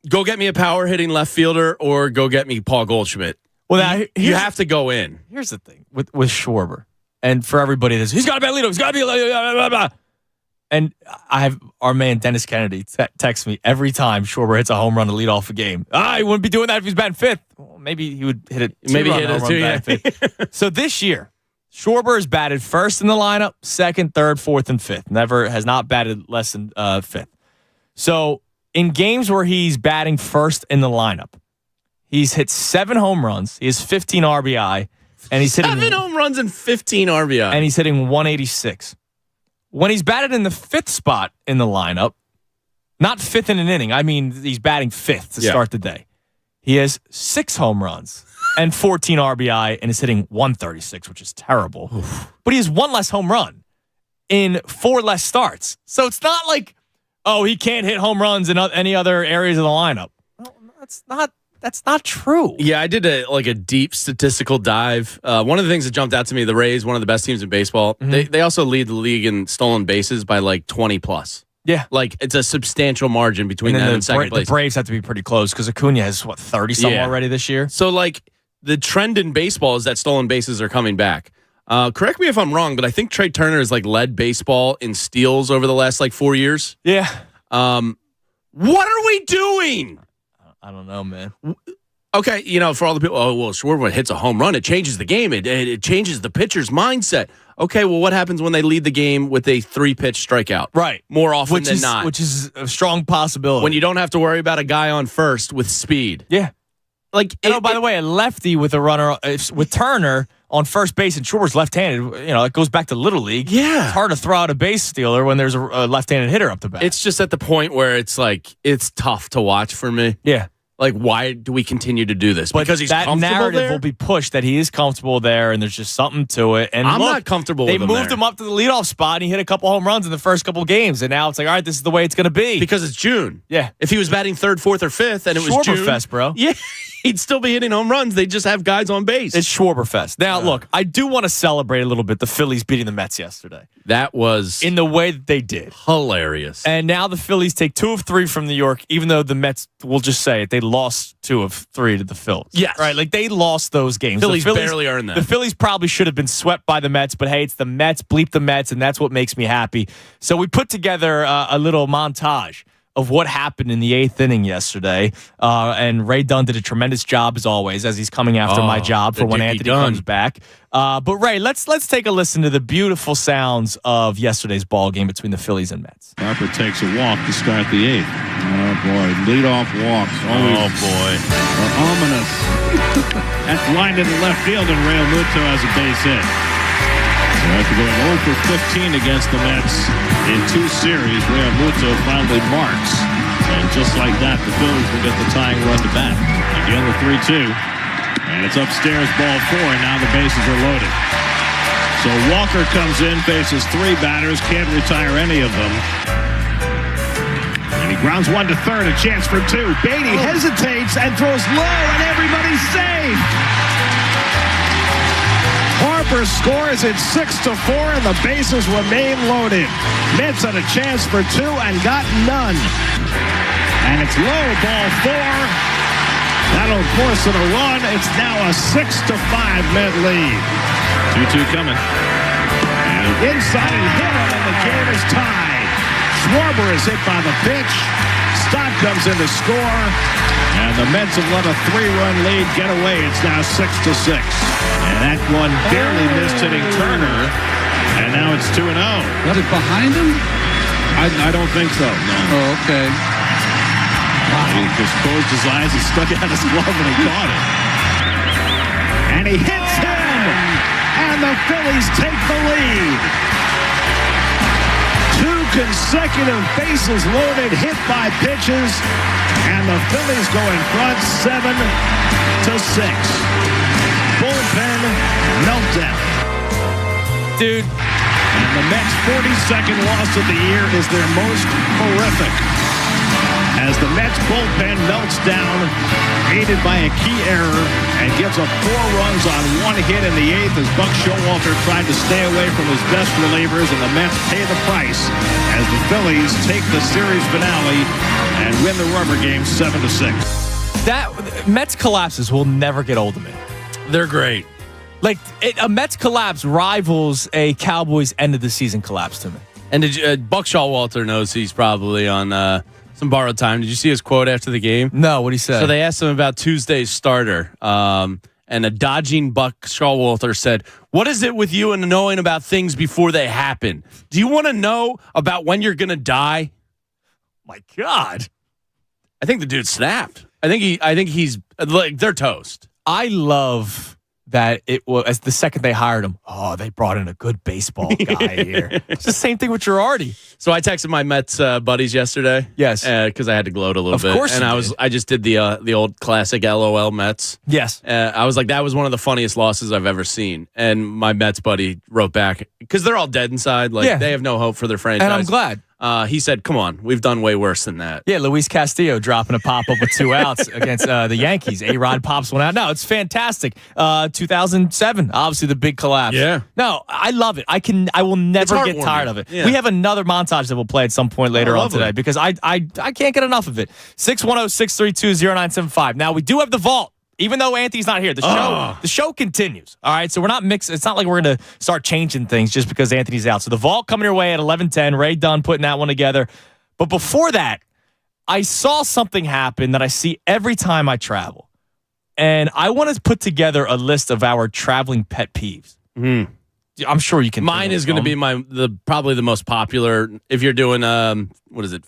Go get me a power hitting left fielder, or go get me Paul Goldschmidt. Well, now you have to go in. Here's the thing with Schwarber, and for everybody that's he's got to be a leader. He's got to be a leader. Blah, blah, blah. And I have our man Dennis Kennedy text me every time Schwarber hits a home run to lead off a game. He wouldn't be doing that if he's batting fifth. Well, maybe he would hit it. Maybe hit it too. Yeah. So this year, Schwarber has batted first in the lineup, second, third, fourth, and fifth. Never has not batted less than fifth. So in games where he's batting first in the lineup, he's hit 7 home runs. He has 15 RBI, and he's hitting 7 home runs and 15 RBI, and he's hitting 186. When he's batted in the fifth spot in the lineup, not fifth in an inning, I mean he's batting fifth to start the day. He has 6 home runs and 14 RBI and is hitting 136, which is terrible. Oof. But he has 1 less home run in 4 less starts. So it's not like, he can't hit home runs in any other areas of the lineup. Well, that's not true. Yeah, I did a deep statistical dive. One of the things that jumped out to me, the Rays, one of the best teams in baseball, they also lead the league in stolen bases by 20 plus. Yeah. It's a substantial margin between them and second place. The Braves have to be pretty close because Acuna has, 30-something already this year? So, the trend in baseball is that stolen bases are coming back. Correct me if I'm wrong, but I think Trey Turner has, led baseball in steals over the last, 4 years. Yeah. What are we doing? I don't know, man. Okay, for all the people, Schwarber hits a home run. It changes the game. It changes the pitcher's mindset. Okay, well, what happens when they lead the game with a 3-pitch strikeout? Right. More often than not. Which is a strong possibility. When you don't have to worry about a guy on first with speed. Yeah. By the way, a lefty with a runner, with Turner on first base and Schwarber's left-handed. It goes back to Little League. Yeah. It's hard to throw out a base stealer when there's a left-handed hitter up the bat. It's just at the point where it's like, it's tough to watch for me. Yeah. Like, why do we continue to do this? But because he's that comfortable narrative there? will be pushed that he is comfortable there, and there's just something to it. And I'm look, not comfortable they with him moved there. him up to the leadoff spot, and he hit a couple home runs in the first couple games, and now it's like, all right, this is the way it's going to be. Because it's June. Yeah. If he was batting third, fourth, or fifth, and it was June. Schwarberfest, bro. Yeah. He'd still be hitting home runs. They just have guys on base. It's Schwarberfest. Now, look, I do want to celebrate a little bit the Phillies beating the Mets yesterday. That was in the way that they did. Hilarious. And now the Phillies take 2 of 3 from New York, even though the Mets, we'll just say it, they lost 2 of 3 to the Phillies. Yes. Right? Like, they lost those games. Phillies barely earned that. The Phillies probably should have been swept by the Mets, but hey, it's the Mets, bleep the Mets, and that's what makes me happy. So we put together a little montage of what happened in the 8th inning yesterday. And Ray Dunn did a tremendous job, as always, as he's coming after my job for when Anthony comes back. But Ray, let's take a listen to the beautiful sounds of yesterday's ball game between the Phillies and Mets. Harper takes a walk to start the 8th. Oh, boy. Leadoff walks. Always are ominous. That's lined into left field, and Real Muto has a base hit. So after going 0 for 15 against the Mets in 2 series, Real Muto finally marks. And just like that, the Phillies will get the tying run to bat. Again, the 3-2. And it's upstairs, ball 4, and now the bases are loaded. So Walker comes in, faces 3 batters, can't retire any of them. And he grounds 1 to third, a chance for 2. Beatty hesitates and throws low, and everybody's safe. Harper scores at 6-4, and the bases remain loaded. Mets had a chance for 2 and got none. And it's low, ball 4. That'll force it a run. It's now a 6-5 Met lead. 2-2 coming. And inside and hit him, and the game is tied. Schwarber is hit by the pitch. Stott comes in to score. And the Mets have let a 3-run lead get away. It's now 6-6. And that one barely missed hitting Turner. And now it's 2-0. Was it behind him? I don't think so, no. Oh, okay. He just closed his eyes and stuck out his glove and he caught it. And he hits him! And the Phillies take the lead. 2 consecutive bases loaded, hit by pitches, and the Phillies go in front 7-6. Bullpen meltdown. Dude. And the Mets' 42nd loss of the year is their most horrific. As the Mets bullpen melts down, aided by a key error, and gives up 4 runs on 1 hit in the 8th as Buck Showalter tried to stay away from his best relievers, and the Mets pay the price as the Phillies take the series finale and win the rubber game 7-6. That Mets collapses will never get old to me. They're great. Like, a Mets collapse rivals a Cowboys end of the season collapse to me. And Buck Showalter knows he's probably on some borrowed time. Did you see his quote after the game? No, what did he say? So they asked him about Tuesday's starter, and a dodging Buck Showalter said, "What is it with you and knowing about things before they happen? Do you want to know about when you're going to die?" My God. I think the dude snapped. I think he's like, they're toast. I love that it was as the second they hired him. Oh, they brought in a good baseball guy here. It's the same thing with Girardi. So I texted my Mets buddies yesterday. Yes, because I had to gloat a little bit. Of course, and I just did the old classic LOL Mets. Yes, I was like, that was one of the funniest losses I've ever seen. And my Mets buddy wrote back because they're all dead inside. Like they have no hope for their franchise. And I'm glad. He said, "Come on, we've done way worse than that." Yeah, Luis Castillo dropping a pop-up with 2 outs against the Yankees. A-Rod pops one out. No, it's fantastic. 2007, obviously the big collapse. Yeah. No, I love it. I will never get tired of it. Yeah. We have another montage that we'll play at some point later on today because I can't get enough of it. 610-632-0975. Now, we do have the vault. Even though Anthony's not here, the show continues. All right, so we're not mixed. It's not like we're going to start changing things just because Anthony's out. So the vault coming your way at 11:10. Ray Dunn putting that one together. But before that, I saw something happen that I see every time I travel, and I want to put together a list of our traveling pet peeves. Mm. I'm sure you can. Mine is going to be probably the most popular. If you're doing what is it?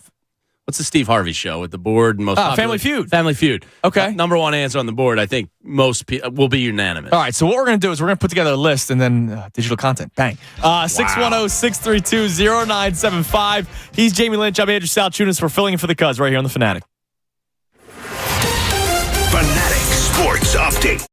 What's the Steve Harvey show with the board? Most popular? Family Feud. Family Feud. Okay. Number one answer on the board. I think most people will be unanimous. All right, so what we're going to do is we're going to put together a list and then digital content. Bang. 610-632-0975. He's Jamie Lynch. I'm Andrew Salchunas. We're filling in for the Cuz right here on The Fanatic. Fanatic Sports Update.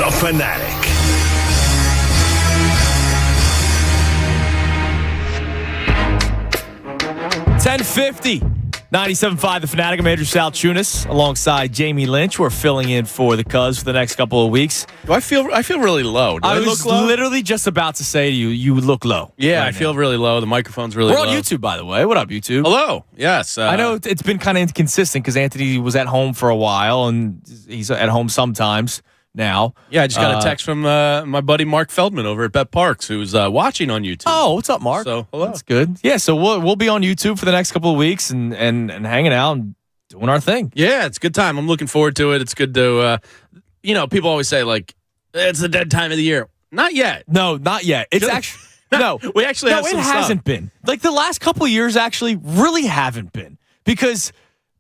The Fanatic. $10.50. 97.5 The Fanatic. I'm Andrew Salchunas alongside Jamie Lynch. We're filling in for the Cuz for the next couple of weeks. I feel really low. Do I was look low? literally just about to say to you, you look low. Yeah, right I feel really low. The microphone's really low. We're on YouTube, by the way. What up, YouTube? Hello. Yes. I know it's been kind of inconsistent because Anthony was at home for a while, and he's at home sometimes now. Yeah, I just got a text from my buddy Mark Feldman over at Bet Parks, who's watching on YouTube. Oh, what's up, Mark? So, hello. That's good. Yeah, so we'll be on YouTube for the next couple of weeks and hanging out and doing our thing. Yeah, it's a good time. I'm looking forward to it. It's good to, people always say, like, it's the dead time of the year. Not yet. No, not yet. It's actually, no. We actually have some it hasn't been. Like, the last couple of years actually really haven't been because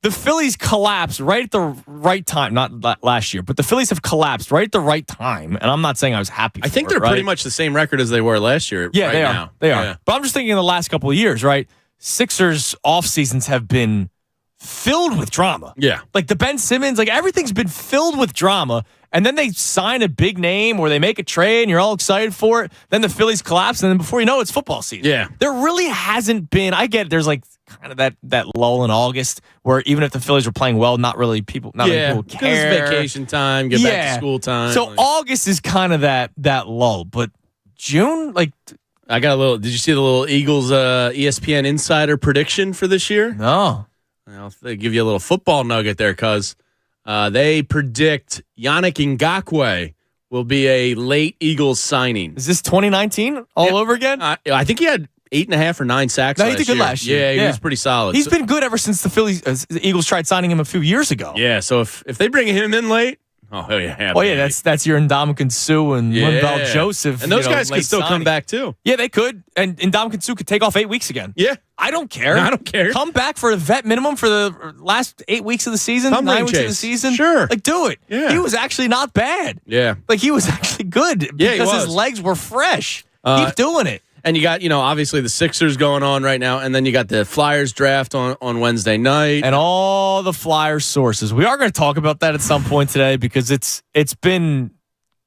the Phillies collapsed right at the right time. Not last year, but the Phillies have collapsed right at the right time. And I'm not saying I was happy for I think they're pretty much the same record as they were last year. Yeah, right they are. now. They are. Yeah. But I'm just thinking in the last couple of years, right? Sixers off seasons have been filled with drama. Yeah. Like the Ben Simmons, like everything's been filled with drama. And then they sign a big name or they make a trade and you're all excited for it. Then the Phillies collapse. And then before you know it, it's football season. Yeah. There really hasn't been, I get it, there's like kind of that lull in August where even if the Phillies were playing well, not many people care. It's vacation time, get back to school time. So August is kind of that lull. But June, like, I got a little, did you see the little Eagles ESPN insider prediction for this year? No. Well, they give you a little football nugget there, cuz they predict Yannick Ngakoue will be a late Eagles signing. Is this 2019 all over again? I think he had 8.5 or 9 sacks. No, he did good last year. Yeah, he was pretty solid. He's been good ever since the Eagles tried signing him a few years ago. Yeah, so if they bring him in late, oh hell yeah. Oh yeah, that's your Ndamukong Suh and Linval Joseph. And those guys could still come back too. Yeah, they could. And Ndamukong Suh could take off 8 weeks again. Yeah. I don't care. No, I don't care. Come back for a vet minimum for the last 8 weeks of the season, 9 weeks of the season. Sure. Like, do it. Yeah. He was actually not bad. Yeah. Like, he was actually good Yeah, because he was. his legs were fresh. Keep doing it. And you got, obviously the Sixers going on right now, and then you got the Flyers draft on Wednesday night. And all the Flyers sources. We are going to talk about that at some point today because it's been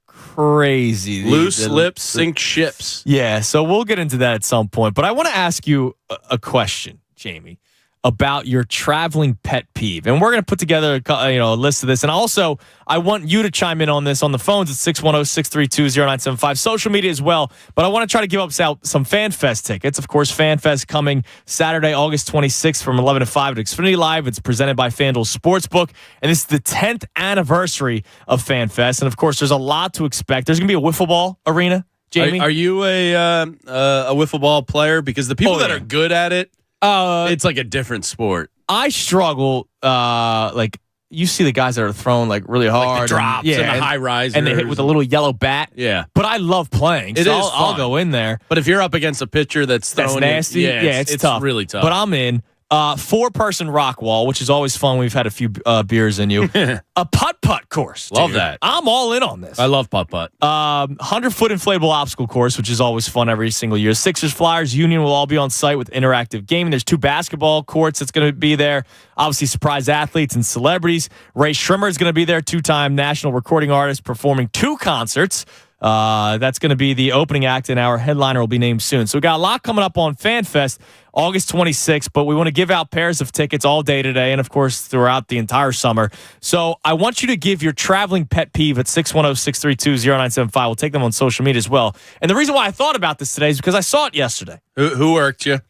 crazy. Loose lips sink ships. Yeah, so we'll get into that at some point. But I want to ask you a question, Jamie, about your traveling pet peeve. And we're going to put together a list of this. And also, I want you to chime in on this on the phones at 610-632-0975. Social media as well. But I want to try to give up some FanFest tickets. Of course, FanFest coming Saturday, August 26th from 11 to 5 at Xfinity Live. It's presented by FanDuel Sportsbook. And this is the 10th anniversary of FanFest. And, of course, there's a lot to expect. There's going to be a wiffle ball arena, Jamie. Are you a wiffle ball player? Because the people that are good at it, it's like a different sport. I struggle. Like you see the guys that are throwing like really hard, like the drops and the high risers, and they hit with a little yellow bat. Yeah, but I love playing. So I'll go in there. But if you're up against a pitcher that's nasty, it's tough. Really tough. But I'm in. 4-person rock wall, which is always fun. We've had a few beers in you. A putt-putt course. Love that. I'm all in on this. I love putt-putt. 100-foot inflatable obstacle course, which is always fun every single year. Sixers, Flyers, Union will all be on site with interactive gaming. There's 2 basketball courts that's going to be there. Obviously, surprise athletes and celebrities. Ray Shrimmer is going to be there, 2-time national recording artist, performing 2 concerts. That's going to be the opening act, and our headliner will be named soon. So we got a lot coming up on FanFest, August 26th, but we want to give out pairs of tickets all day today and, of course, throughout the entire summer. So I want you to give your traveling pet peeve at 610-632-0975. We'll take them on social media as well. And the reason why I thought about this today is because I saw it yesterday. Who worked you?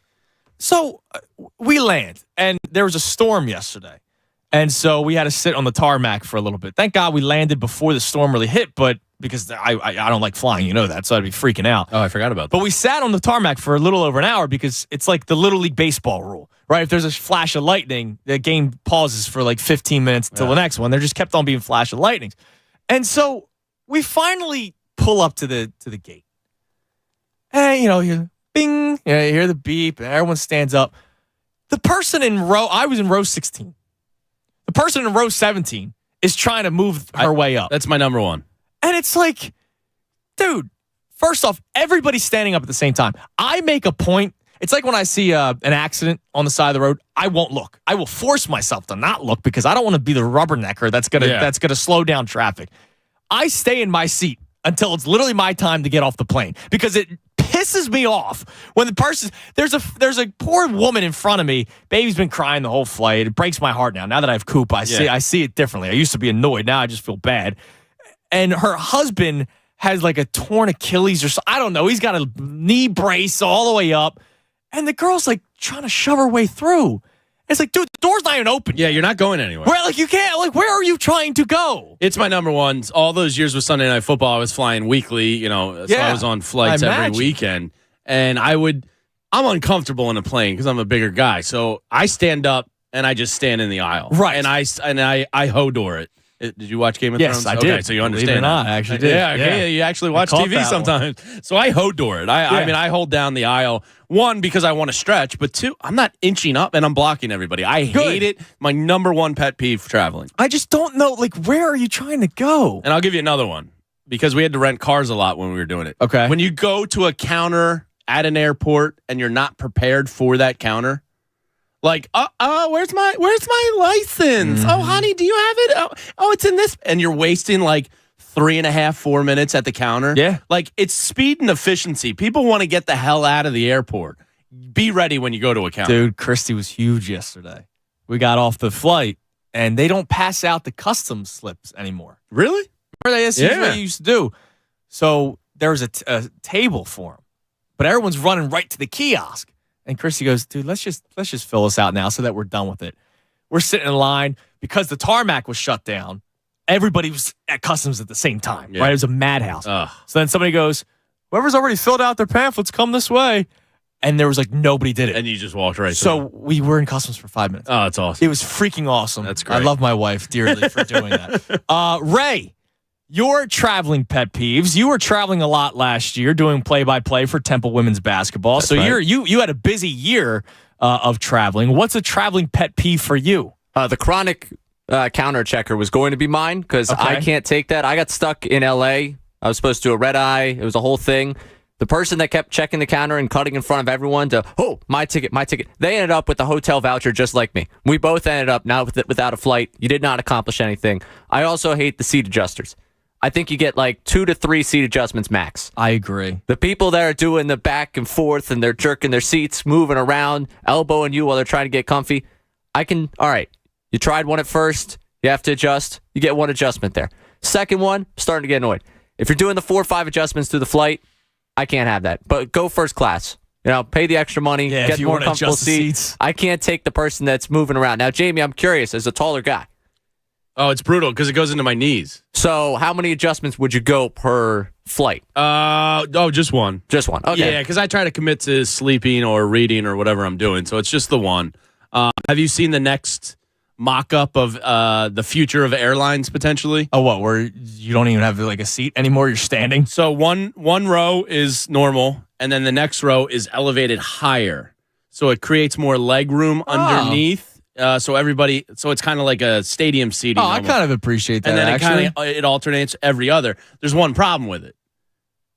So we land, and there was a storm yesterday. And so we had to sit on the tarmac for a little bit. Thank God we landed before the storm really hit, but because I don't like flying, you know that, so I'd be freaking out. Oh, I forgot about that. But we sat on the tarmac for a little over an hour because it's like the Little League baseball rule, right? If there's a flash of lightning, the game pauses for like 15 minutes until the next one. There just kept on being flash of lightnings. And so we finally pull up to the gate. And, you bing, you hear the beep, and everyone stands up. The person I was in row 16. The person in row 17 is trying to move her way up. That's my number one. And it's like, dude, first off, everybody's standing up at the same time. I make a point. It's like when I see an accident on the side of the road, I won't look. I will force myself to not look because I don't want to be the rubbernecker that's gonna slow down traffic. I stay in my seat until it's literally my time to get off the plane because it pisses me off when the person there's a poor woman in front of me. Baby's been crying the whole flight. It breaks my heart now. Now that I have Coop, I see it differently. I used to be annoyed. Now I just feel bad. And her husband has like a torn Achilles or so. I don't know. He's got a knee brace all the way up, and the girl's like trying to shove her way through. It's like, dude, the door's not even open. Yeah, you're not going anywhere. Where, like, you can't, like, where are you trying to go? It's my number one. All those years with Sunday Night Football, I was flying weekly, so I was on flights every weekend. And I'm uncomfortable in a plane because I'm a bigger guy. So I stand up and I just stand in the aisle. Right. And I hodor it. Did you watch Game of Thrones? Yes, I did. Okay, so you understand. Believe it or not, I actually did. Yeah, you actually watch TV sometimes. So I hodor it. I hold down the aisle. One, because I want to stretch, but two, I'm not inching up and I'm blocking everybody. I hate it. My number one pet peeve traveling. I just don't know, like, where are you trying to go? And I'll give you another one because we had to rent cars a lot when we were doing it. Okay. When you go to a counter at an airport and you're not prepared for that counter, like, where's my license? Mm-hmm. Oh, honey, do you have it? Oh, it's in this. And you're wasting like 3.5, 4 minutes at the counter. Yeah. Like, it's speed and efficiency. People want to get the hell out of the airport. Be ready when you go to a counter. Dude, Christy was huge yesterday. We got off the flight, and they don't pass out the customs slips anymore. Really? Remember that's what they used to do. So there was a table for them, but everyone's running right to the kiosk. And Christy goes, dude, let's just fill this out now so that we're done with it. We're sitting in line because the tarmac was shut down. Everybody was at customs at the same time, right? It was a madhouse. So then somebody goes, whoever's already filled out their pamphlets, come this way. And there was like nobody did it. And you just walked right So we were in customs for 5 minutes. Oh, that's awesome. It was freaking awesome. That's great. I love my wife dearly for doing that. Ray, your traveling pet peeves. You were traveling a lot last year doing play-by-play for Temple women's basketball. That's so right. you had a busy year of traveling. What's a traveling pet peeve for you? The chronic counter checker was going to be mine because I can't take that. I got stuck in L.A. I was supposed to do a red eye. It was a whole thing. The person that kept checking the counter and cutting in front of everyone to, my ticket. They ended up with a hotel voucher just like me. We both ended up now without a flight. You did not accomplish anything. I also hate the seat adjusters. I think you get like 2 to 3 seat adjustments max. I agree. The people that are doing the back and forth and they're jerking their seats, moving around, elbowing you while they're trying to get comfy. All right, you tried one at first. You have to adjust. You get one adjustment there. Second one, starting to get annoyed. If you're doing the 4 or 5 adjustments through the flight, I can't have that. But go first class. Pay the extra money, get more comfortable seats. I can't take the person that's moving around. Now, Jamie, I'm curious, as a taller guy. Oh, it's brutal because it goes into my knees. So how many adjustments would you go per flight? Just one. Just one. Okay. Yeah, because I try to commit to sleeping or reading or whatever I'm doing. So it's just the one. Have you seen the next mock-up of the future of airlines potentially? Oh, what? Where you don't even have like a seat anymore? You're standing? So one row is normal, and then the next row is elevated higher. So it creates more leg room underneath. So it's kind of like a stadium seating. I kind of appreciate that. And then it alternates every other. There's one problem with it.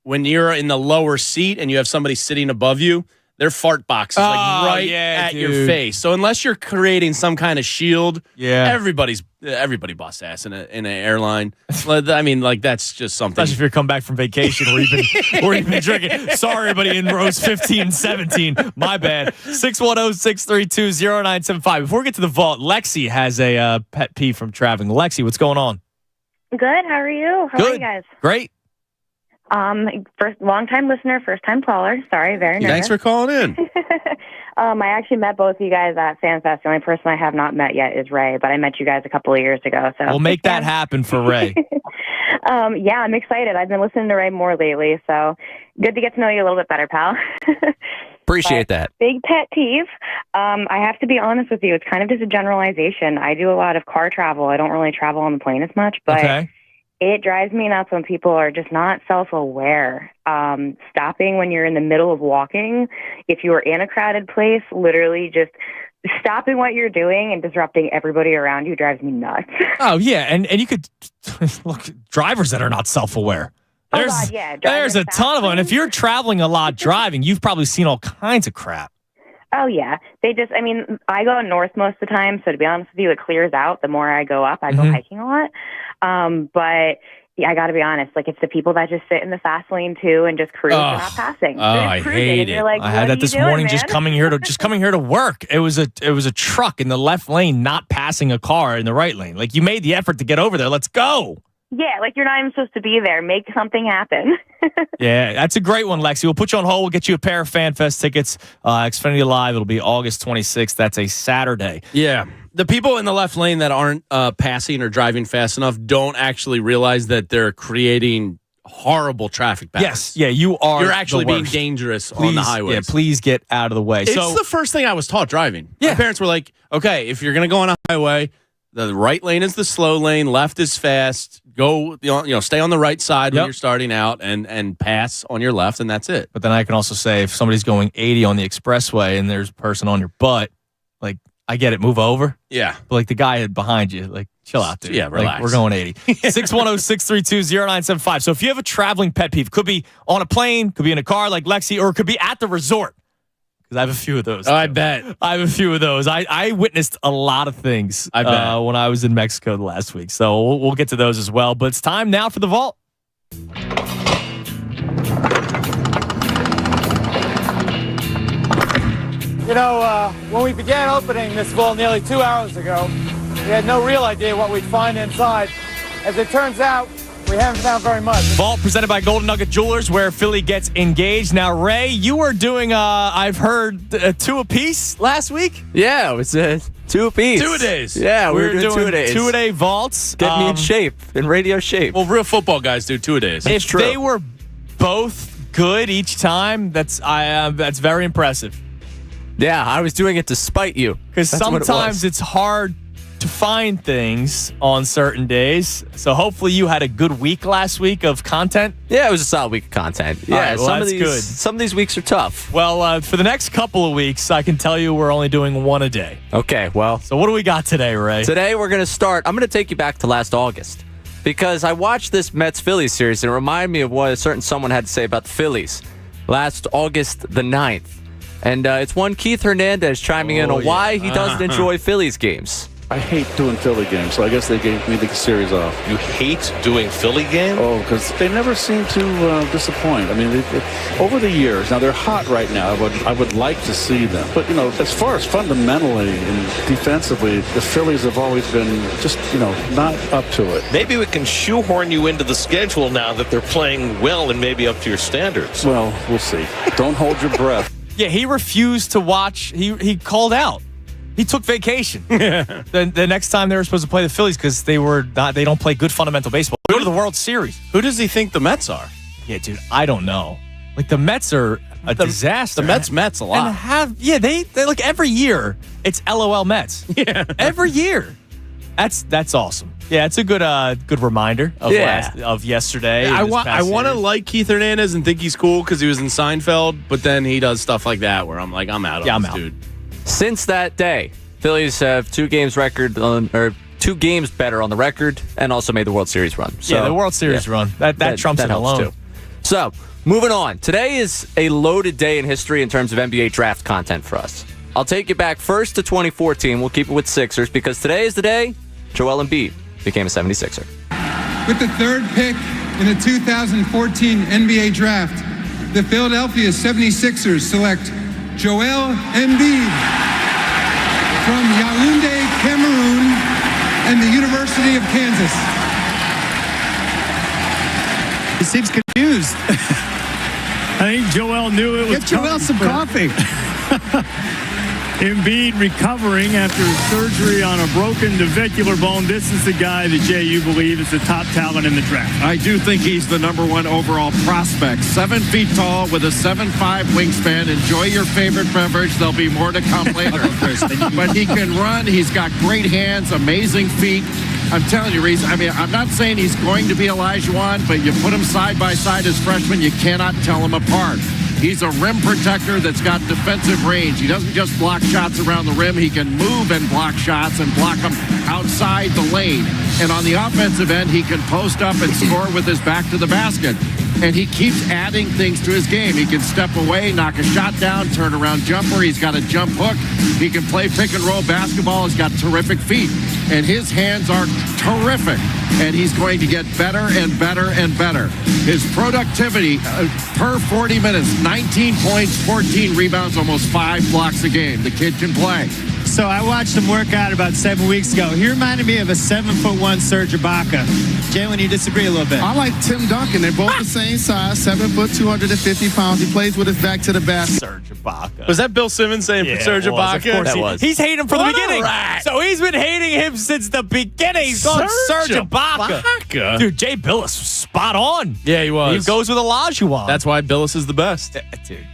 When you're in the lower seat and you have somebody sitting above you, their fart box is at your face. So unless you're creating some kind of shield, everybody busts ass in an airline. I mean, like that's just something. Especially if you're come back from vacation or you've been drinking. Sorry, everybody in rows 15 and 17. My bad. 610-632-0975. Before we get to the vault, Lexi has a pet peeve from traveling. Lexi, what's going on? Good. How are you? How are you guys? Great. First long-time listener, first-time caller. Sorry, very nervous. Thanks for calling in. I actually met both of you guys at FanFest. The only person I have not met yet is Ray, but I met you guys a couple of years ago. So we'll make that happen for Ray. Yeah, I'm excited. I've been listening to Ray more lately, so good to get to know you a little bit better, pal. Appreciate that. Big pet peeve. I have to be honest with you. It's kind of just a generalization. I do a lot of car travel. I don't really travel on the plane as much, but it drives me nuts when people are just not self-aware. Stopping when you're in the middle of walking, if you are in a crowded place, literally just stopping what you're doing and disrupting everybody around you drives me nuts. Oh, yeah. And you could look, drivers that are not self-aware. There's a ton of them. And if you're traveling a lot driving, you've probably seen all kinds of crap. Oh, yeah. I go north most of the time, so to be honest with you, it clears out. The more I go up, I go hiking a lot. But I got to be honest. Like, it's the people that just sit in the fast lane too and just cruise. They're not passing. I hate it. Like, I had that this morning. Man? Just coming here to work. It was a truck in the left lane not passing a car in the right lane. Like, you made the effort to get over there. Let's go. Yeah, like, you're not even supposed to be there. Make something happen. Yeah, that's a great one, Lexi. We'll put you on hold. We'll get you a pair of FanFest tickets. Xfinity Live. It'll be August 26th. That's a Saturday. Yeah. The people in the left lane that aren't passing or driving fast enough don't actually realize that they're creating horrible traffic patterns. Yes. Yeah, you're actually being dangerous on the highways. Yeah, please get out of the way. It's the first thing I was taught driving. Yeah. My parents were like, okay, if you're going to go on a highway, the right lane is the slow lane, left is fast. Go, stay on the right side when you're starting out and pass on your left, and that's it. But then I can also say if somebody's going 80 on the expressway and there's a person on your butt, like, I get it, move over. Yeah. But like the guy behind you, like, chill out, dude. Yeah, relax. Like, we're going 80. 610-632-0975. So if you have a traveling pet peeve, could be on a plane, could be in a car like Lexi, or it could be at the resort. Because I have a few of those. Oh, I bet. I have a few of those. I witnessed a lot of things I bet. When I was in Mexico last week. So we'll get to those as well. But it's time now for the vault. You know, when we began opening this vault nearly 2 hours ago, we had no real idea what we'd find inside. As it turns out, we haven't found very much. Vault presented by Golden Nugget Jewelers, where Philly gets engaged. Now, Ray, you were doing, I've heard, 2 apiece last week? Yeah, it was 2 apiece. 2-a-days. Yeah, we were doing 2-a-days. 2-a-day vaults. Get me in shape, in radio shape. Well, real football guys do 2-a-days. If they were both good each time, that's very impressive. Yeah, I was doing it to spite you. Because sometimes it's hard to find things on certain days. So hopefully you had a good week last week of content. Yeah, it was a solid week of content. Yeah, right, well, that's good. Some of these weeks are tough. Well, for the next couple of weeks, I can tell you we're only doing 1 a day. Okay, well. So what do we got today, Ray? Today we're going to start. I'm going to take you back to last August. Because I watched this Mets-Phillies series and it reminded me of what a certain someone had to say about the Phillies last August the 9th. And it's one Keith Hernandez chiming in on why he doesn't enjoy Phillies games. I hate doing Philly games, so I guess they gave me the series off. You hate doing Philly games? Oh, because they never seem to disappoint. I mean, over the years, now they're hot right now. I would like to see them. But, as far as fundamentally and defensively, the Phillies have always been just, not up to it. Maybe we can shoehorn you into the schedule now that they're playing well and maybe up to your standards. Well, we'll see. Don't hold your breath. Yeah, he refused to watch. He called out. He took vacation. The next time they were supposed to play the Phillies because they don't play good fundamental baseball. Go to the World Series. Who does he think the Mets are? Yeah, dude, I don't know. Like, the Mets are a disaster. The Mets a lot. And they like every year it's LOL Mets. Yeah. Every year. That's awesome. Yeah, it's a good reminder of yesterday. I want to like Keith Hernandez and think he's cool because he was in Seinfeld, but then he does stuff like that where I'm like, I'm out on this dude. Since that day, Phillies have 2 games better on the record and also made the World Series run. So, yeah, the World Series run. That trumps it alone. Too. So, moving on. Today is a loaded day in history in terms of NBA draft content for us. I'll take you back first to 2014. We'll keep it with Sixers because today is the day Joel Embiid became a 76er. With the 3rd pick in the 2014 NBA draft, the Philadelphia 76ers select Joel Embiid from Yaoundé, Cameroon, and the University of Kansas. He seems confused. I think Joel knew it was Get Joel some coffee. Embiid recovering after surgery on a broken navicular bone. This is the guy that, Jay, you believe is the top talent in the draft. I do think he's the #1 overall prospect. 7 feet tall with a 7'5" wingspan. Enjoy your favorite beverage. There'll be more to come later. But he can run. He's got great hands, amazing feet. I'm telling you, Reese, I'm not saying he's going to be Olajuwon, but you put him side by side as freshmen, you cannot tell them apart. He's a rim protector that's got defensive range. He doesn't just block shots around the rim. He can move and block shots and block them outside the lane. And on the offensive end, he can post up and score with his back to the basket. and he keeps adding things to his game. He can step away, knock a shot down, turn around jumper. He's got a jump hook. He can play pick and roll basketball. He's got terrific feet, and his hands are terrific. And he's going to get better and better and better. His productivity per 40 minutes, 19 points, 14 rebounds, almost 5 blocks a game. The kid can play. So I watched him work out about 7 weeks ago. He reminded me of a 7'1" Serge Ibaka. Jalen, you disagree a little bit. I like Tim Duncan. They're both the same size, 7 foot, 250 pounds. He plays with his back to the basket. Serge Ibaka. Was that Bill Simmons saying Serge Ibaka? That was. He's hating him from the beginning. So he's been hating him since the beginning. He's called Serge Ibaka. Dude, Jay Billis was spot on. Yeah, he was. He goes with Olajuwon. That's why Billis is the best. Dude.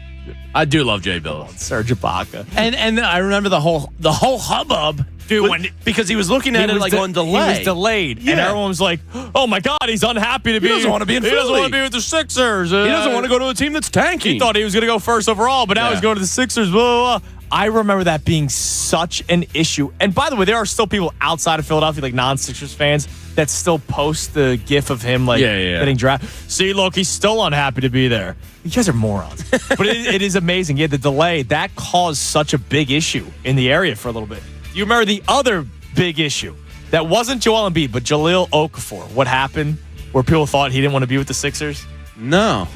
I do love Jay Billis. Serge Ibaka. And I remember the whole hubbub. Dude, because he was looking at it like on delay. He was delayed. Yeah. And everyone was like, oh my God, he's unhappy to be. He doesn't want to be in Philly. He doesn't want to be with the Sixers. He doesn't want to go to a team that's tanking. He thought he was going to go first overall, but now he's going to the Sixers. Blah, blah, blah. I remember that being such an issue. And by the way, there are still people outside of Philadelphia, like non-Sixers fans, that still post the gif of him getting drafted. See, look, he's still unhappy to be there. You guys are morons. But it is amazing. Yeah, the delay, that caused such a big issue in the area for a little bit. You remember the other big issue that wasn't Joel Embiid, but Jahlil Okafor. What happened where people thought he didn't want to be with the Sixers? No.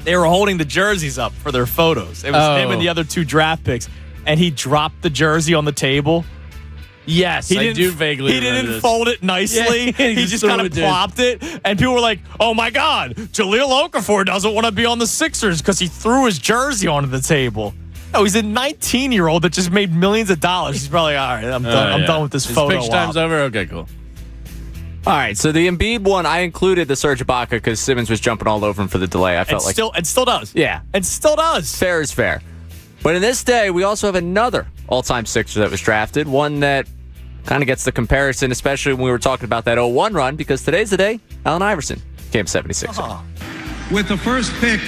They were holding the jerseys up for their photos. It was him and the other 2 draft picks, and he dropped the jersey on the table. Yes, I do vaguely remember He didn't this. fold it nicely. Yeah, he just kind of plopped it, and people were like, oh my God, Jahlil Okafor doesn't want to be on the Sixers because he threw his jersey onto the table. No, he's a 19-year-old that just made millions of dollars. He's probably, all right, I'm done with this His photo pitch time's over? Okay, cool. All right, so the Embiid one, I included the Serge Ibaka because Simmons was jumping all over him for the delay. I felt it still does. Yeah. It still does. Fair is fair. But in this day, we also have another all-time Sixer that was drafted, one that kind of gets the comparison, especially when we were talking about that 0-1 run, because today's the day Allen Iverson came 76. With the first pick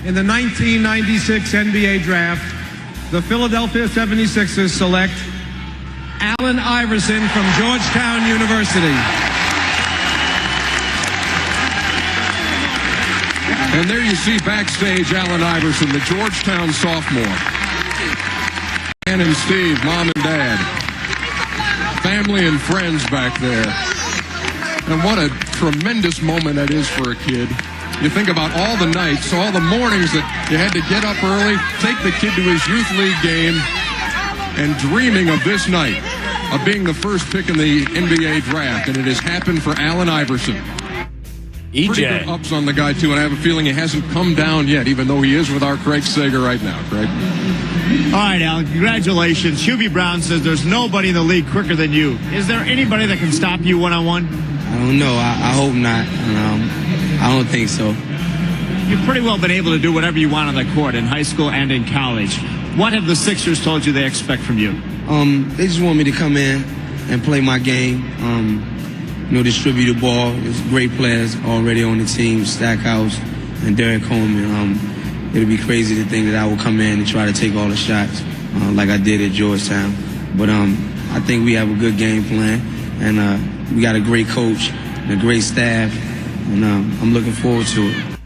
in the 1996 NBA Draft, the Philadelphia 76ers select Allen Iverson from Georgetown University. And there you see backstage Allen Iverson, the Georgetown sophomore. Ann and Steve, mom and dad. Family and friends back there. And what a tremendous moment that is for a kid. You think about all the nights, all the mornings that you had to get up early, take the kid to his youth league game, and dreaming of this night, of being the first pick in the NBA draft. And it has happened for Allen Iverson. EJ. Pretty good ups on the guy, too, and I have a feeling he hasn't come down yet, even though he is with our Craig Sager right now. Craig? All right, Al, congratulations. Hubie Brown says there's nobody in the league quicker than you. Is there anybody that can stop you one-on-one? I don't know. I hope not. I don't think so. You've pretty well been able to do whatever you want on the court in high school and in college. What have the Sixers told you they expect from you? They just want me to come in and play my game. Distribute the ball. There's great players already on the team, Stackhouse and Derek Coleman. It'll be crazy to think that I will come in and try to take all the shots like I did at Georgetown. But I think we have a good game plan, and we got a great coach and a great staff, and I'm looking forward to it. Man,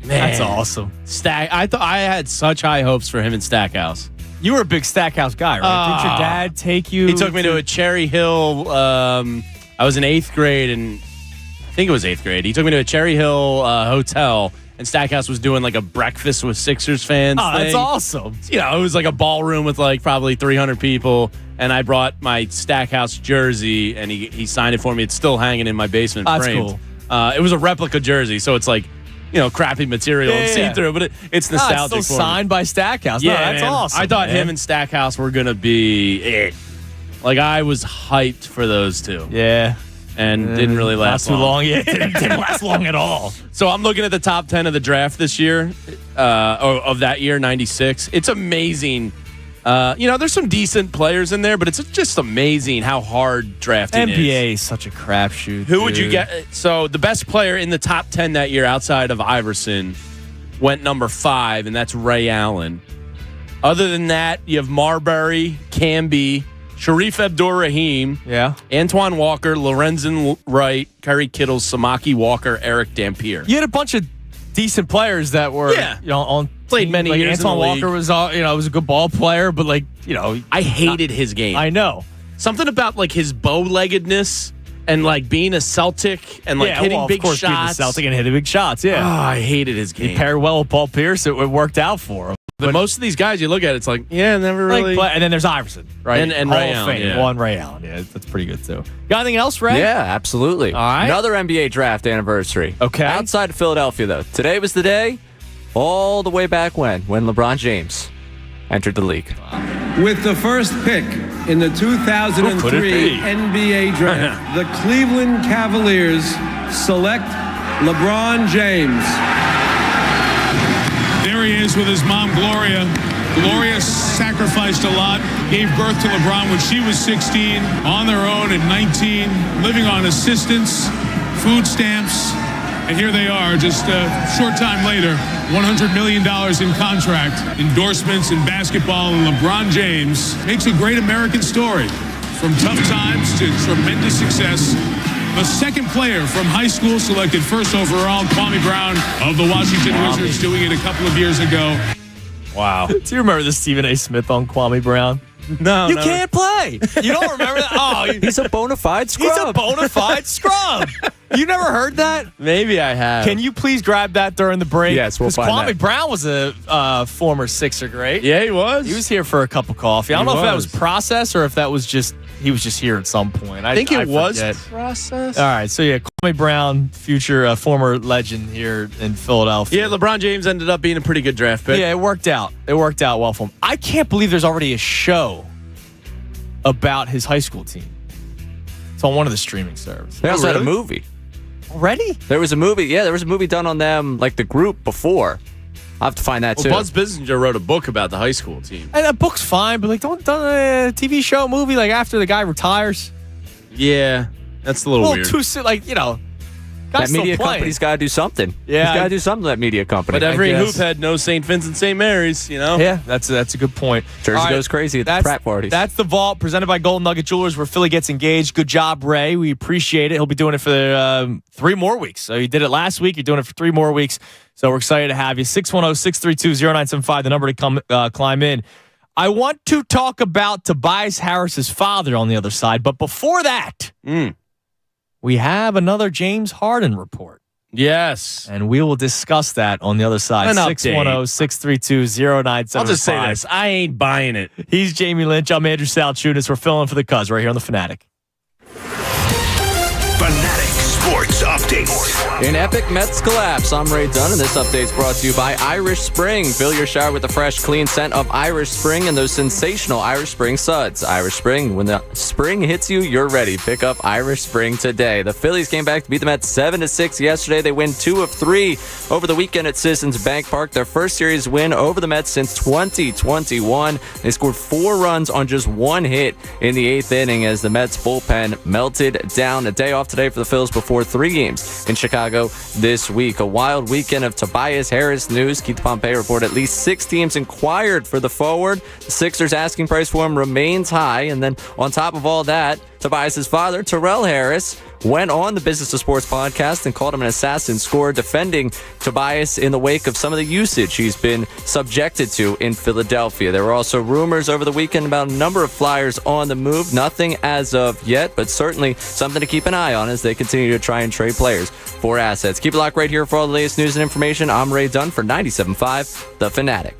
that's awesome. I thought I had such high hopes for him in Stackhouse. You were a big Stackhouse guy, right? Didn't your dad take you? He took me to a Cherry Hill. I was in 8th grade, and I think it was 8th grade. He took me to a Cherry Hill hotel, and Stackhouse was doing like a breakfast with Sixers fans thing. That's awesome. It was like a ballroom with like probably 300 people, and I brought my Stackhouse jersey, and he signed it for me. It's still hanging in my basement framed. Cool. It was a replica jersey, so it's like, crappy material and see-through, but it's nostalgic. It's still signed by Stackhouse. Yeah, that's awesome. I thought him and Stackhouse were going to be it. Like, I was hyped for those two. Yeah. And didn't really last long. Not too long. Yeah, it didn't last long at all. So I'm looking at the top 10 of the draft this year, of that year, 96. It's amazing. There's some decent players in there, but it's just amazing how hard drafting is. NBA is such a crapshoot. Who would you get? So the best player in the top 10 that year outside of Iverson went number 5, and that's Ray Allen. Other than that, you have Marbury, Camby, Sharif Abdur-Rahim, Antoine Walker, Lorenzen Wright, Kerry Kittles, Samaki Walker, Eric Dampier. You had a bunch of decent players that were, on played many like years. Antoine in the Walker league. was a good ball player, but I hated his game. I know Something about like his bow-leggedness and like being a Celtic and like hitting big shots. Being a Celtic and hitting big shots. Yeah, I hated his game. He paired well with Paul Pierce. It worked out for him. But most of these guys, you look at it, it's like, never really. And then there's Iverson, right? And Hall Ray of Allen. Fame. Yeah. One Ray Allen. Yeah, that's pretty good too. Got anything else, Ray? Yeah, absolutely. All right. Another NBA draft anniversary. Okay. Outside of Philadelphia, though. Today was the day, all the way back when LeBron James entered the league. With the first pick in the 2003 NBA draft, the Cleveland Cavaliers select LeBron James. There he is with his mom, Gloria. Gloria sacrificed a lot, gave birth to LeBron when she was 16, on their own at 19, living on assistance, food stamps, and here they are just a short time later, $100 million in contract, endorsements in basketball, and LeBron James makes a great American story. From tough times to tremendous success. The second player from high school selected first overall, Kwame Brown of the Washington Wizards, doing it a couple of years ago. Wow. Do you remember the Stephen A. Smith on Kwame Brown? No, You can't play. You don't remember that? Oh, He's a bona fide scrub. He's a bona fide scrub. You never heard that? Maybe I have. Can you please grab that during the break? Yes, we'll find Kwame that. Brown was a former Sixer great. Yeah, he was. He was here for a cup of coffee. I don't know if that was process or if that was just he was just here at some point. I think it was forget. process. All right, so Kwame Brown, future former legend here in Philadelphia. Yeah, LeBron James ended up being a pretty good draft pick. Yeah, it worked out. It worked out well for him. I can't believe there's already a show about his high school team. It's on one of the streaming services. They also had a movie. Already? There was a movie. Yeah, there was a movie done on them, like the group before. I'll have to find that too. Buzz Bissinger wrote a book about the high school team. And that book's fine, but don't a TV show, movie like after the guy retires. Yeah, that's a little weird. Too soon, That media company's got to do something. Yeah, he's got to do something. That media company. But every hoophead knows St. Vincent St. Mary's. Yeah, that's a good point. Jersey goes crazy at the frat parties. That's the Vault presented by Golden Nugget Jewelers, where Philly gets engaged. Good job, Ray. We appreciate it. He'll be doing it for 3 more weeks. So you did it last week. You're doing it for 3 more weeks. So we're excited to have you. 610-632-0975, the number to come climb in. I want to talk about Tobias Harris's father on the other side, but before that, we have another James Harden report. Yes. And we will discuss that on the other side. 610-632-0975. I'll just say this. I ain't buying it. He's Jamie Lynch. I'm Andrew Salchunas. We're filling for the Cuz right here on The Fanatic. Fanatic Sports Update. In epic Mets collapse, I'm Ray Dunn, and this update is brought to you by Irish Spring. Fill your shower with the fresh, clean scent of Irish Spring and those sensational Irish Spring suds. Irish Spring, when the spring hits you, you're ready. Pick up Irish Spring today. The Phillies came back to beat the Mets 7-6 yesterday. They win 2 of 3 over the weekend at Citizens Bank Park. Their first series win over the Mets since 2021. They scored 4 runs on just 1 hit in the 8th inning as the Mets bullpen melted down. A day off today for the Phillies before 3 games in Chicago this week. A wild weekend of Tobias Harris news. Keith Pompey reported at least 6 teams inquired for the forward. The Sixers' asking price for him remains high. And then on top of all that, Tobias' father, Terrell Harris, went on the Business of Sports podcast and called him an assassin scorer, defending Tobias in the wake of some of the usage he's been subjected to in Philadelphia. There were also rumors over the weekend about a number of Flyers on the move. Nothing as of yet, but certainly something to keep an eye on as they continue to try and trade players for assets. Keep it locked right here for all the latest news and information. I'm Ray Dunn for 97.5 The Fanatic.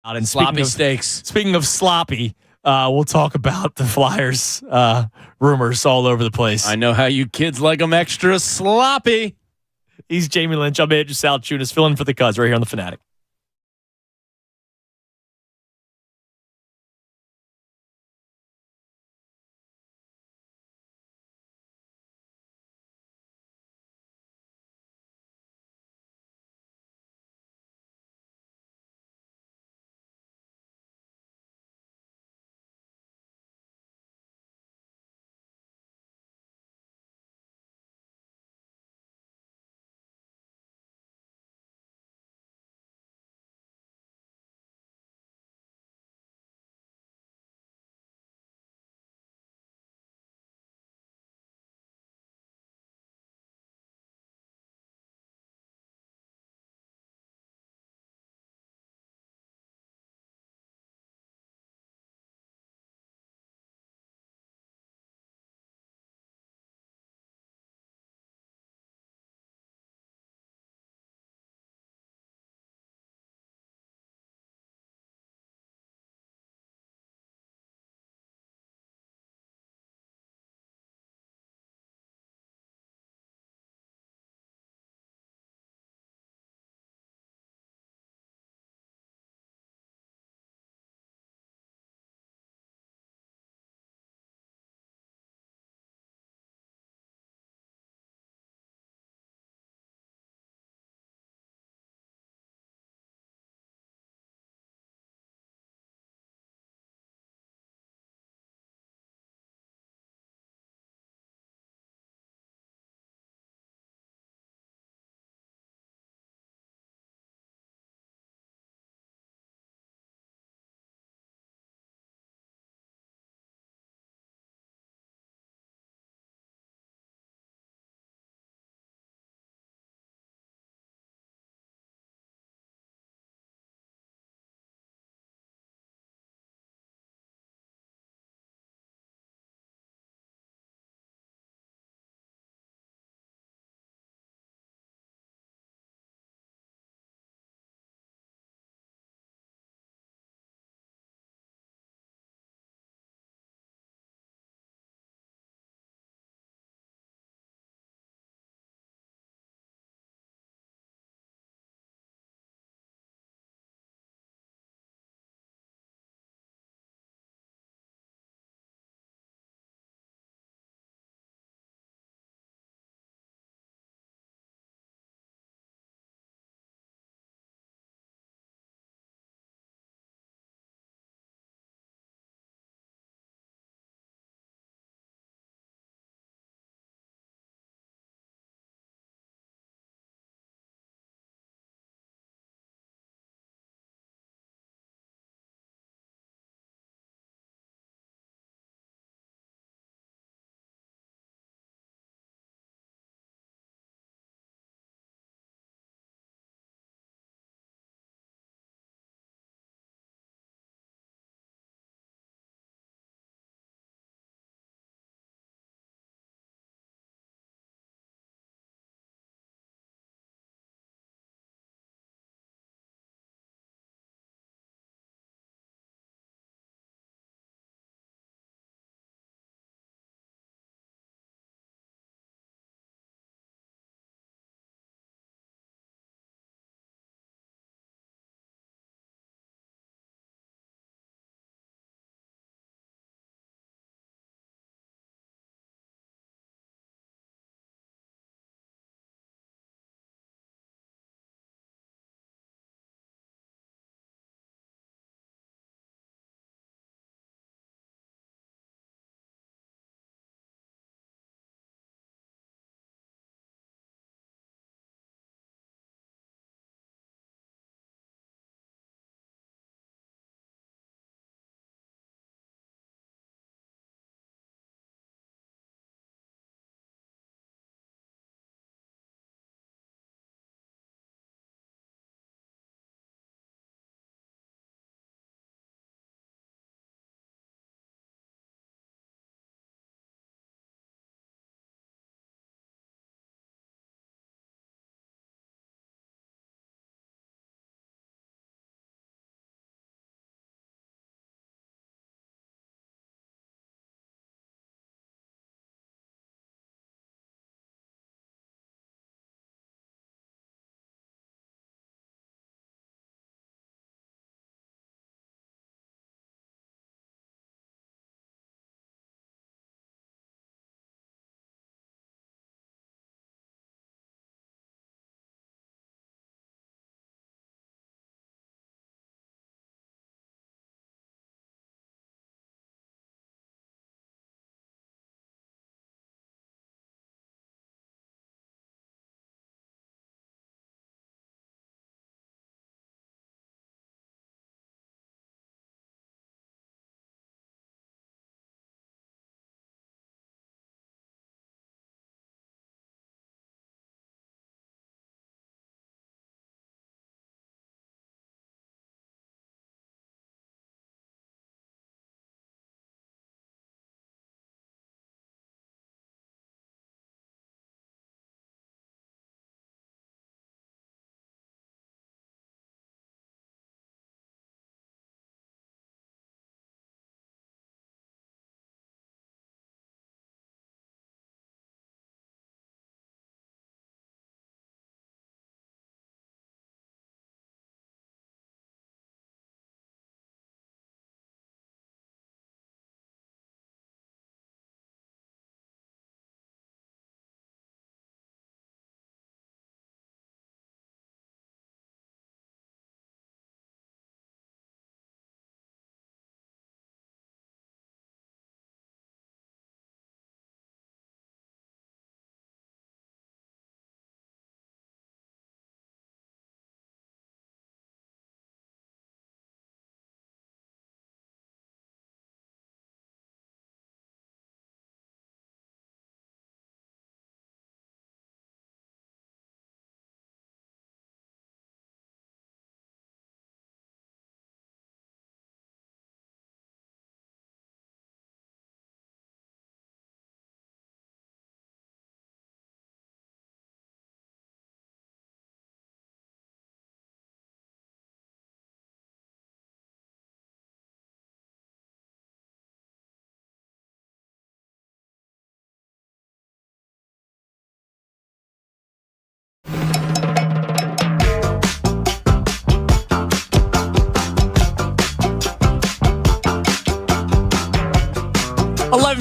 And Sloppy steaks. Speaking of sloppy, we'll talk about the Flyers rumors all over the place. I know how you kids like them extra sloppy. He's Jamie Lynch. I'm Andrew Salchunas, filling in for the Cuz right here on The Fanatic.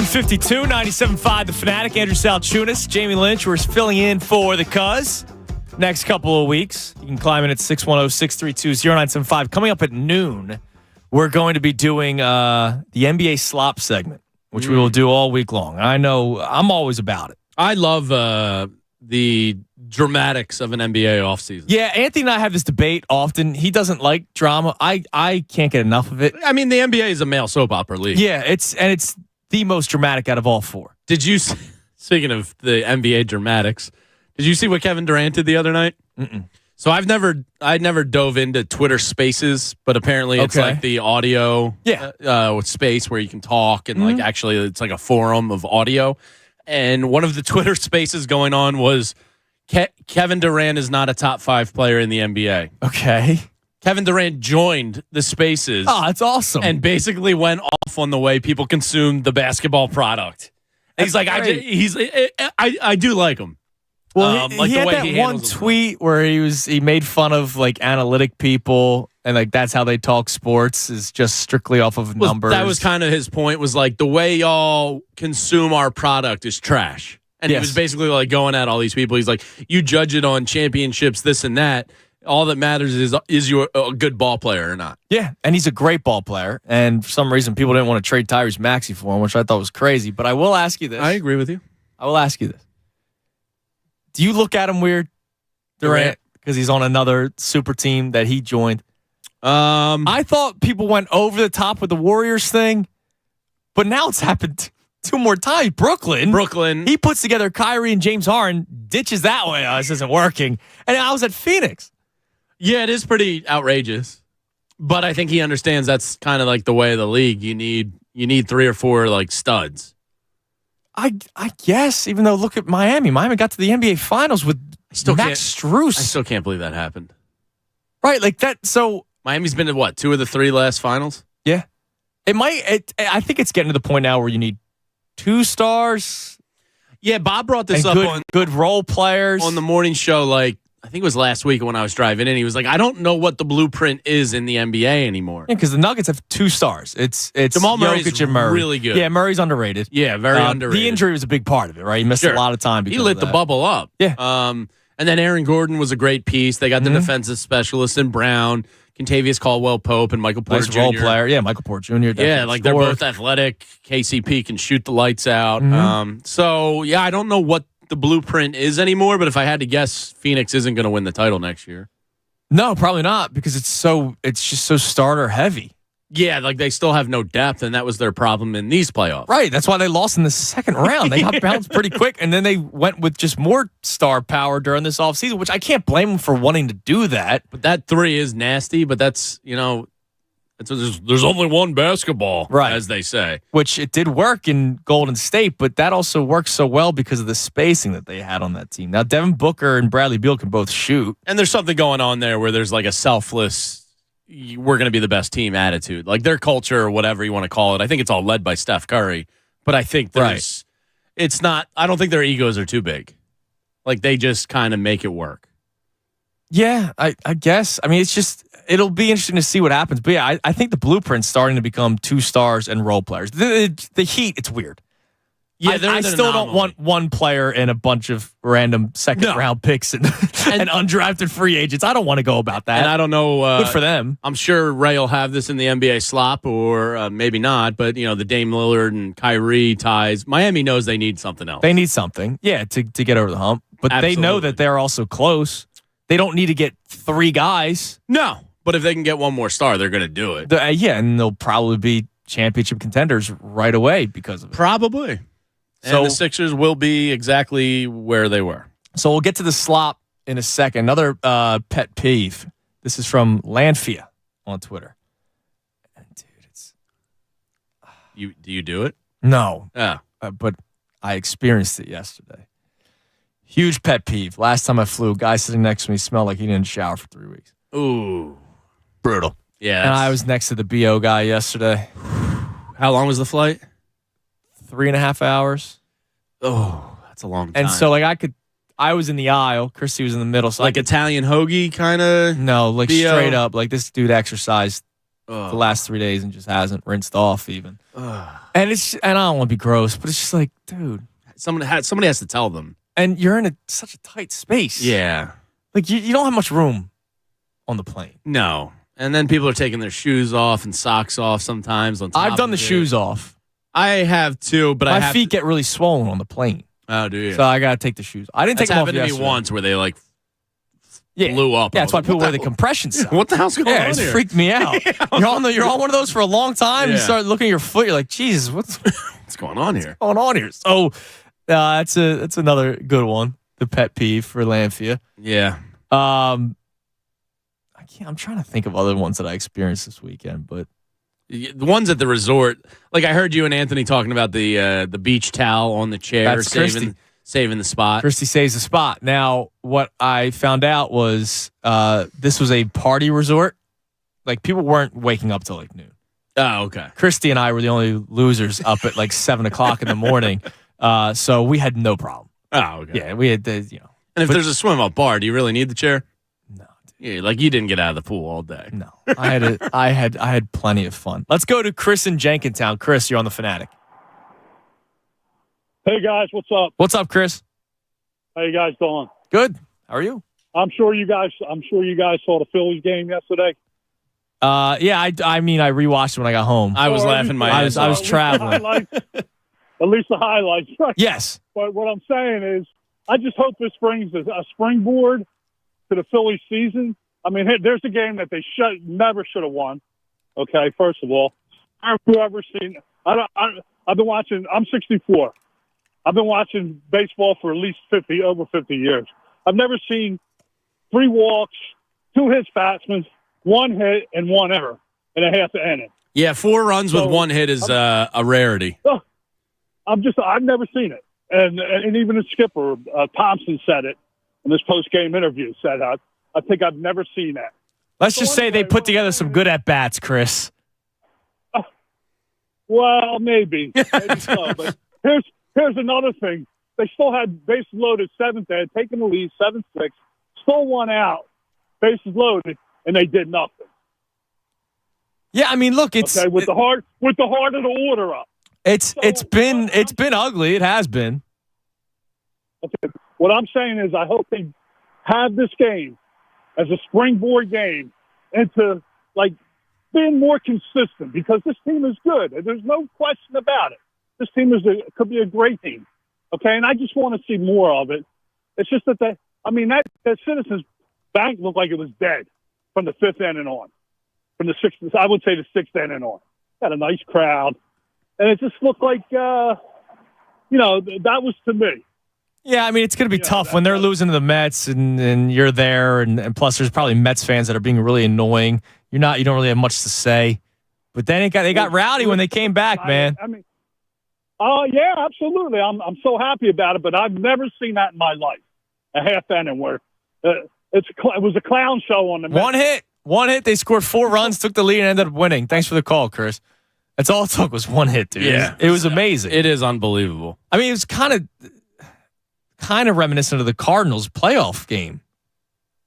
7:52, 97.5 The Fanatic. Andrew Salchunas, Jamie Lynch. We're filling in for the Cuz. Next couple of weeks, you can climb in at 610-632-0975. Coming up at noon, we're going to be doing the NBA slop segment, which we will do all week long. I know I'm always about it. I love the dramatics of an NBA offseason. Yeah, Anthony and I have this debate often. He doesn't like drama. I can't get enough of it. I mean, the NBA is a male soap opera league. Yeah, it's the most dramatic out of all four. Did you, speaking of the NBA dramatics, did you see what Kevin Durant did the other night? Mm-mm. So I'd never dove into Twitter Spaces, but apparently it's like the audio space where you can talk and like actually it's like a forum of audio. And one of the Twitter Spaces going on was Kevin Durant is not a top 5 player in the NBA. Okay. Kevin Durant joined the Spaces. Oh, that's awesome. And basically went off on the way people consume the basketball product. And he's like, I do like him. Well, like he the had way that he one tweet where he made fun of like analytic people and like that's how they talk sports is just strictly off of numbers. That was kind of his point, was like the way y'all consume our product is trash. And he was basically like going at all these people. He's like, you judge it on championships, this and that. All that matters is you a good ball player or not. Yeah, and he's a great ball player. And for some reason, people didn't want to trade Tyrese Maxey for him, which I thought was crazy. But I will ask you this. I agree with you. I will ask you this. Do you look at him weird, Durant, because he's on another super team that he joined? I thought people went over the top with the Warriors thing, but now it's happened 2 more times. Brooklyn. He puts together Kyrie and James Harden, ditches that way. This isn't working. And I was at Phoenix. Yeah, it is pretty outrageous. But I think he understands that's kind of like the way of the league. You need 3 or 4 like studs. I guess, even though look at Miami. Miami got to the NBA Finals with Max Strus. I still can't believe that happened. Right, like that. So Miami's been to what, 2 of the 3 last finals? Yeah. I think it's getting to the point now where you need 2 stars. Yeah, Bob brought this up on good role players on the morning show. Like I think it was last week when I was driving in. He was like, I don't know what the blueprint is in the NBA anymore. Yeah, because the Nuggets have 2 stars. It's Jamal Murray's Jokic and Murray. Really good. Yeah, Murray's underrated. Yeah, very underrated. The injury was a big part of it, right? He missed a lot of time. He lit the bubble up. Yeah. And then Aaron Gordon was a great piece. They got the defensive specialist in Brown, Kentavious Caldwell-Pope, and Michael Porter Jr. Role player. Yeah, Michael Porter Jr. Yeah, like they're both athletic. KCP can shoot the lights out. So, yeah, I don't know what the blueprint is anymore, but if I had to guess, Phoenix isn't going to win the title next year. No, probably not, because it's just so starter heavy. Yeah, like they still have no depth, and that was their problem in these playoffs. Right, that's why they lost in the second round. They got bounced pretty quick, and then they went with just more star power during this offseason, which I can't blame them for wanting to do that. But that 3 is nasty, but that's, there's only one basketball, right, as they say. Which it did work in Golden State, but that also works so well because of the spacing that they had on that team. Now, Devin Booker and Bradley Beal can both shoot. And there's something going on there where there's like a selfless, we're going to be the best team attitude. Like their culture or whatever you want to call it. I think it's all led by Steph Curry. But I think it's not, I don't think their egos are too big. Like they just kind of make it work. Yeah, I guess. I mean, it's just, it'll be interesting to see what happens. But yeah, I think the blueprint's starting to become 2 stars and role players. The Heat, it's weird. Yeah, I still don't want one player and a bunch of random second-round picks and undrafted free agents. I don't want to go about that. And I don't know. Good for them. I'm sure Ray will have this in the NBA slop, or maybe not. But, the Dame Lillard and Kyrie ties. Miami knows they need something else. They need something, to get over the hump. But Absolutely. They know that they're also close. They don't need to get 3 guys. No, but if they can get one more star, they're going to do it. And they'll probably be championship contenders right away because of it. Probably. So the Sixers will be exactly where they were. So we'll get to the slop in a second. Another pet peeve. This is from Lanfia on Twitter. And dude, it's do you do it? No. Yeah. But I experienced it yesterday. Huge pet peeve. Last time I flew, a guy sitting next to me smelled like he didn't shower for 3 weeks. Ooh. Brutal. Yeah. And I was next to the BO guy yesterday. How long was the flight? 3.5 hours. Oh, that's a long time. And so I was in the aisle. Christy was in the middle. So like Italian hoagie kind of? No, like BO? straight up. Like this dude exercised the last 3 days and just hasn't rinsed off even. And I don't want to be gross, but it's just like, dude, somebody has to tell them. And you're in such a tight space. Yeah. Like you don't have much room on the plane. No. And then people are taking their shoes off and socks off sometimes. I've done the shoes off. I have too, but my feet get really swollen on the plane. Oh, do you? So I gotta take the shoes. I didn't take them off yesterday. Happened to me once where they blew up. Yeah, that's why people wear the compression stuff. What the hell's going on here? here? It freaked me out. You're on one of those for a long time. You start looking at your foot. You're like, Jesus, what's going on here? What's going on here? So that's another good one. The pet peeve for Lanphia. Yeah. I'm trying to think of other ones that I experienced this weekend, but the ones at the resort, like I heard you and Anthony talking about the beach towel on the chair, saving the spot. Christy saves the spot. Now, what I found out was this was a party resort. Like, people weren't waking up till like noon. Oh, okay. Christy and I were the only losers up at like 7 o'clock in the morning, so we had no problem. Oh, okay. Yeah, we had And if there's a swim up bar, do you really need the chair? No. Yeah, like you didn't get out of the pool all day. No, I had plenty of fun. Let's go to Chris in Jenkintown. Chris, you're on the Fanatic. Hey guys, what's up? What's up, Chris? How you guys doing? Good. How are you? I'm sure you guys saw the Phillies game yesterday. Yeah, I mean, I rewatched it when I got home. I was laughing my ass off. I was traveling. At least the highlights. Yes. But what I'm saying is, I just hope this brings a springboard to the Phillies season. I mean, there's a game that they never should have won. Okay, first of all, I've ever seen. I've been watching. I'm 64. I've been watching baseball for at least over 50 years. I've never seen 3 walks, 2 hits batsmen, 1 hit, and 1 error in a half inning. Yeah, 4 runs with 1 hit is a rarity. I've never seen it. And even the skipper, Thompson, said it in this post-game interview, said, I think I've never seen that. Let's just say they put together some good at-bats, Chris. Well, maybe so. But here's another thing. They still had bases loaded 7th. They had taken the lead 7-6, still 1 out, bases loaded, and they did nothing. Yeah, I mean, look, it's with the heart of the order up. It's been ugly. It has been. Okay. What I'm saying is, I hope they have this game as a springboard game into being more consistent, because this team is good. There's no question about it. This team could be a great team. Okay, and I just want to see more of it. It's just that that Citizens Bank looked like it was dead from the 5th inning on, from the 6th. I would say the 6th inning on. Got a nice crowd. And it just looked like, that was to me. Yeah, I mean, it's going to be tough when they're losing to the Mets and you're there. And plus, there's probably Mets fans that are being really annoying. You don't really have much to say. But then they got rowdy when they came back, man. Yeah, absolutely. I'm so happy about it, but I've never seen that in my life. A half inning where it was a clown show on the Mets. One hit. They scored 4 runs, took the lead, and ended up winning. Thanks for the call, Chris. That's all it took was 1 hit, dude. Yeah. It was amazing. It is unbelievable. I mean, it was kind of reminiscent of the Cardinals playoff game.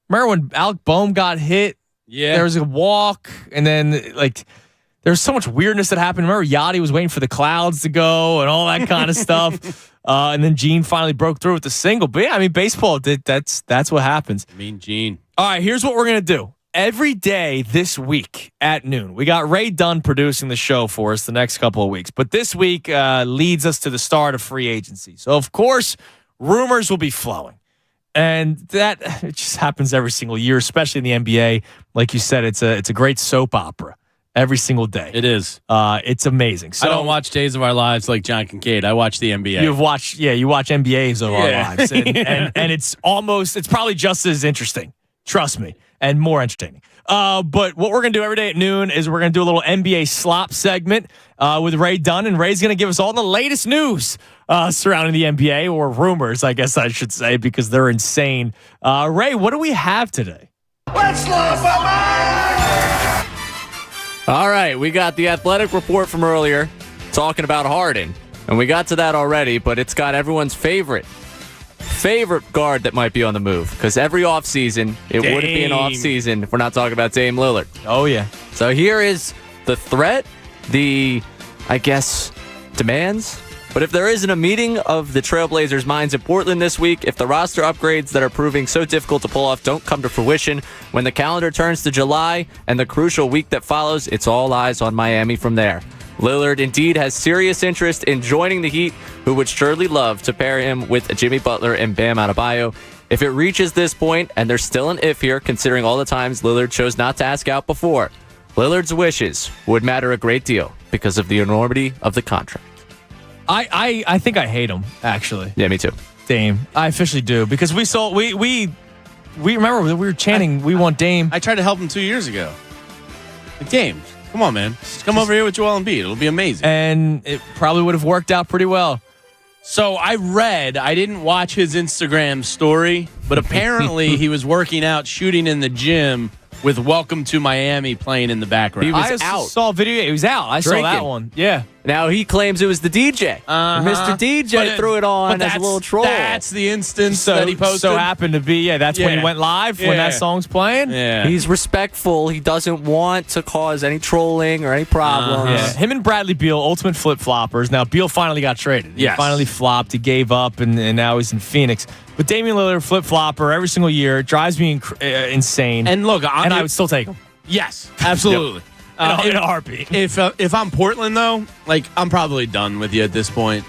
Remember when Alec Boehm got hit? Yeah. There was a walk, and then there was so much weirdness that happened. Remember Yachty was waiting for the clouds to go and all that kind of stuff. And then Gene finally broke through with the single. But yeah, I mean, baseball, that's what happens. Mean Gene. All right, here's what we're going to do. Every day this week at noon, we got Ray Dunn producing the show for us the next couple of weeks. But this week leads us to the start of free agency. So, of course, rumors will be flowing. And it just happens every single year, especially in the NBA. Like you said, it's a great soap opera every single day. It is. It's amazing. So, I don't watch Days of Our Lives like John Kincaid. I watch the NBA. You watch NBAs of our lives. And it's probably just as interesting. Trust me. And more entertaining. But what we're going to do every day at noon is we're going to do a little NBA slop segment with Ray Dunn. And Ray's going to give us all the latest news surrounding the NBA, or rumors, I guess I should say, because they're insane. Ray, what do we have today? Let's slop All right, we got the athletic report from earlier talking about Harden. And we got to that already, but it's got everyone's favorite favorite guard that might be on the move, because every offseason, it wouldn't be an offseason if we're not talking about Dame Lillard. Oh, yeah. So here is the threat, I guess, demands. But if there isn't a meeting of the Trailblazers' minds in Portland this week, if the roster upgrades that are proving so difficult to pull off don't come to fruition, when the calendar turns to July and the crucial week that follows, it's all eyes on Miami from there. Lillard indeed has serious interest in joining the Heat, who would surely love to pair him with Jimmy Butler and Bam Adebayo. If it reaches this point, and there's still an if here, considering all the times Lillard chose not to ask out before, Lillard's wishes would matter a great deal because of the enormity of the contract. I think I hate him, actually. Yeah, me too. Dame. I officially do, because we remember we were chanting, we want Dame. I tried to help him 2 years ago. Like, Dame, come on, man. Just come over here with Joel Embiid. It'll be amazing. And it probably would have worked out pretty well. So I didn't watch his Instagram story, but apparently he was working out, shooting in the gym with Welcome to Miami playing in the background. He was I out. saw a video. He was out. I Drinking. saw that one. Yeah. Now he claims it was the DJ. Mr. DJ threw it on as a little troll. That's the instance that he posted. So happened to be, that's when he went live, when that song's playing. Yeah. He's respectful. He doesn't want to cause any trolling or any problems. Yeah. Him and Bradley Beal, ultimate flip-floppers. Now, Beal finally got traded. Yes. He finally flopped. He gave up, and now he's in Phoenix. But Damian Lillard, flip-flopper every single year. It drives me insane. And look, I would still take him. Yes, absolutely. In a heartbeat. If I'm Portland, though, I'm probably done with you at this point.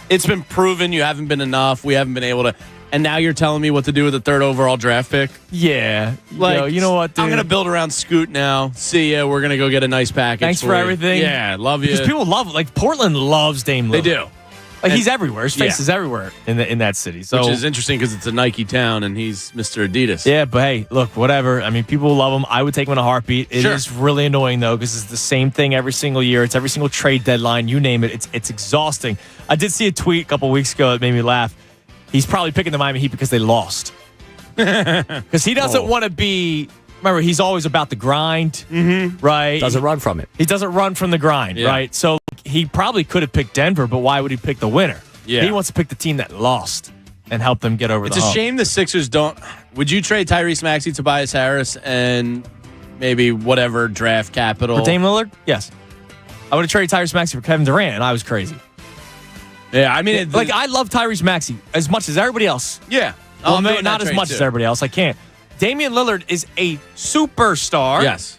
It's been proven you haven't been enough. We haven't been able to. And now you're telling me what to do with the 3rd overall draft pick? Yeah. You know what, dude? I'm going to build around Scoot now. See ya. We're going to go get a nice package. Thanks for everything. Yeah, love you. Because people love it. Portland loves Dame Lillard. They do. He's everywhere. His face is everywhere in that city. So, which is interesting because it's a Nike town and he's Mr. Adidas. Yeah, but hey, look, whatever. I mean, people love him. I would take him in a heartbeat. It Sure. is really annoying, though, because it's the same thing every single year. It's every single trade deadline. You name it. It's exhausting. I did see a tweet a couple weeks ago that made me laugh. He's probably picking the Miami Heat because they lost. Because he doesn't want to be... Remember, he's always about the grind, right? Doesn't run from it. He doesn't run from the grind, right? So he probably could have picked Denver, but why would he pick the winner? Yeah. He wants to pick the team that lost and help them get over It's the a hump. shame the Sixers don't. Would you trade Tyrese Maxey, Tobias Harris, and maybe whatever draft capital? For Dame Lillard? Yes. I would have traded Tyrese Maxey for Kevin Durant, and I was crazy. Yeah, I mean... I love Tyrese Maxey as much as everybody else. Yeah. Well, not as much as everybody else. I can't. Damian Lillard is a superstar. Yes.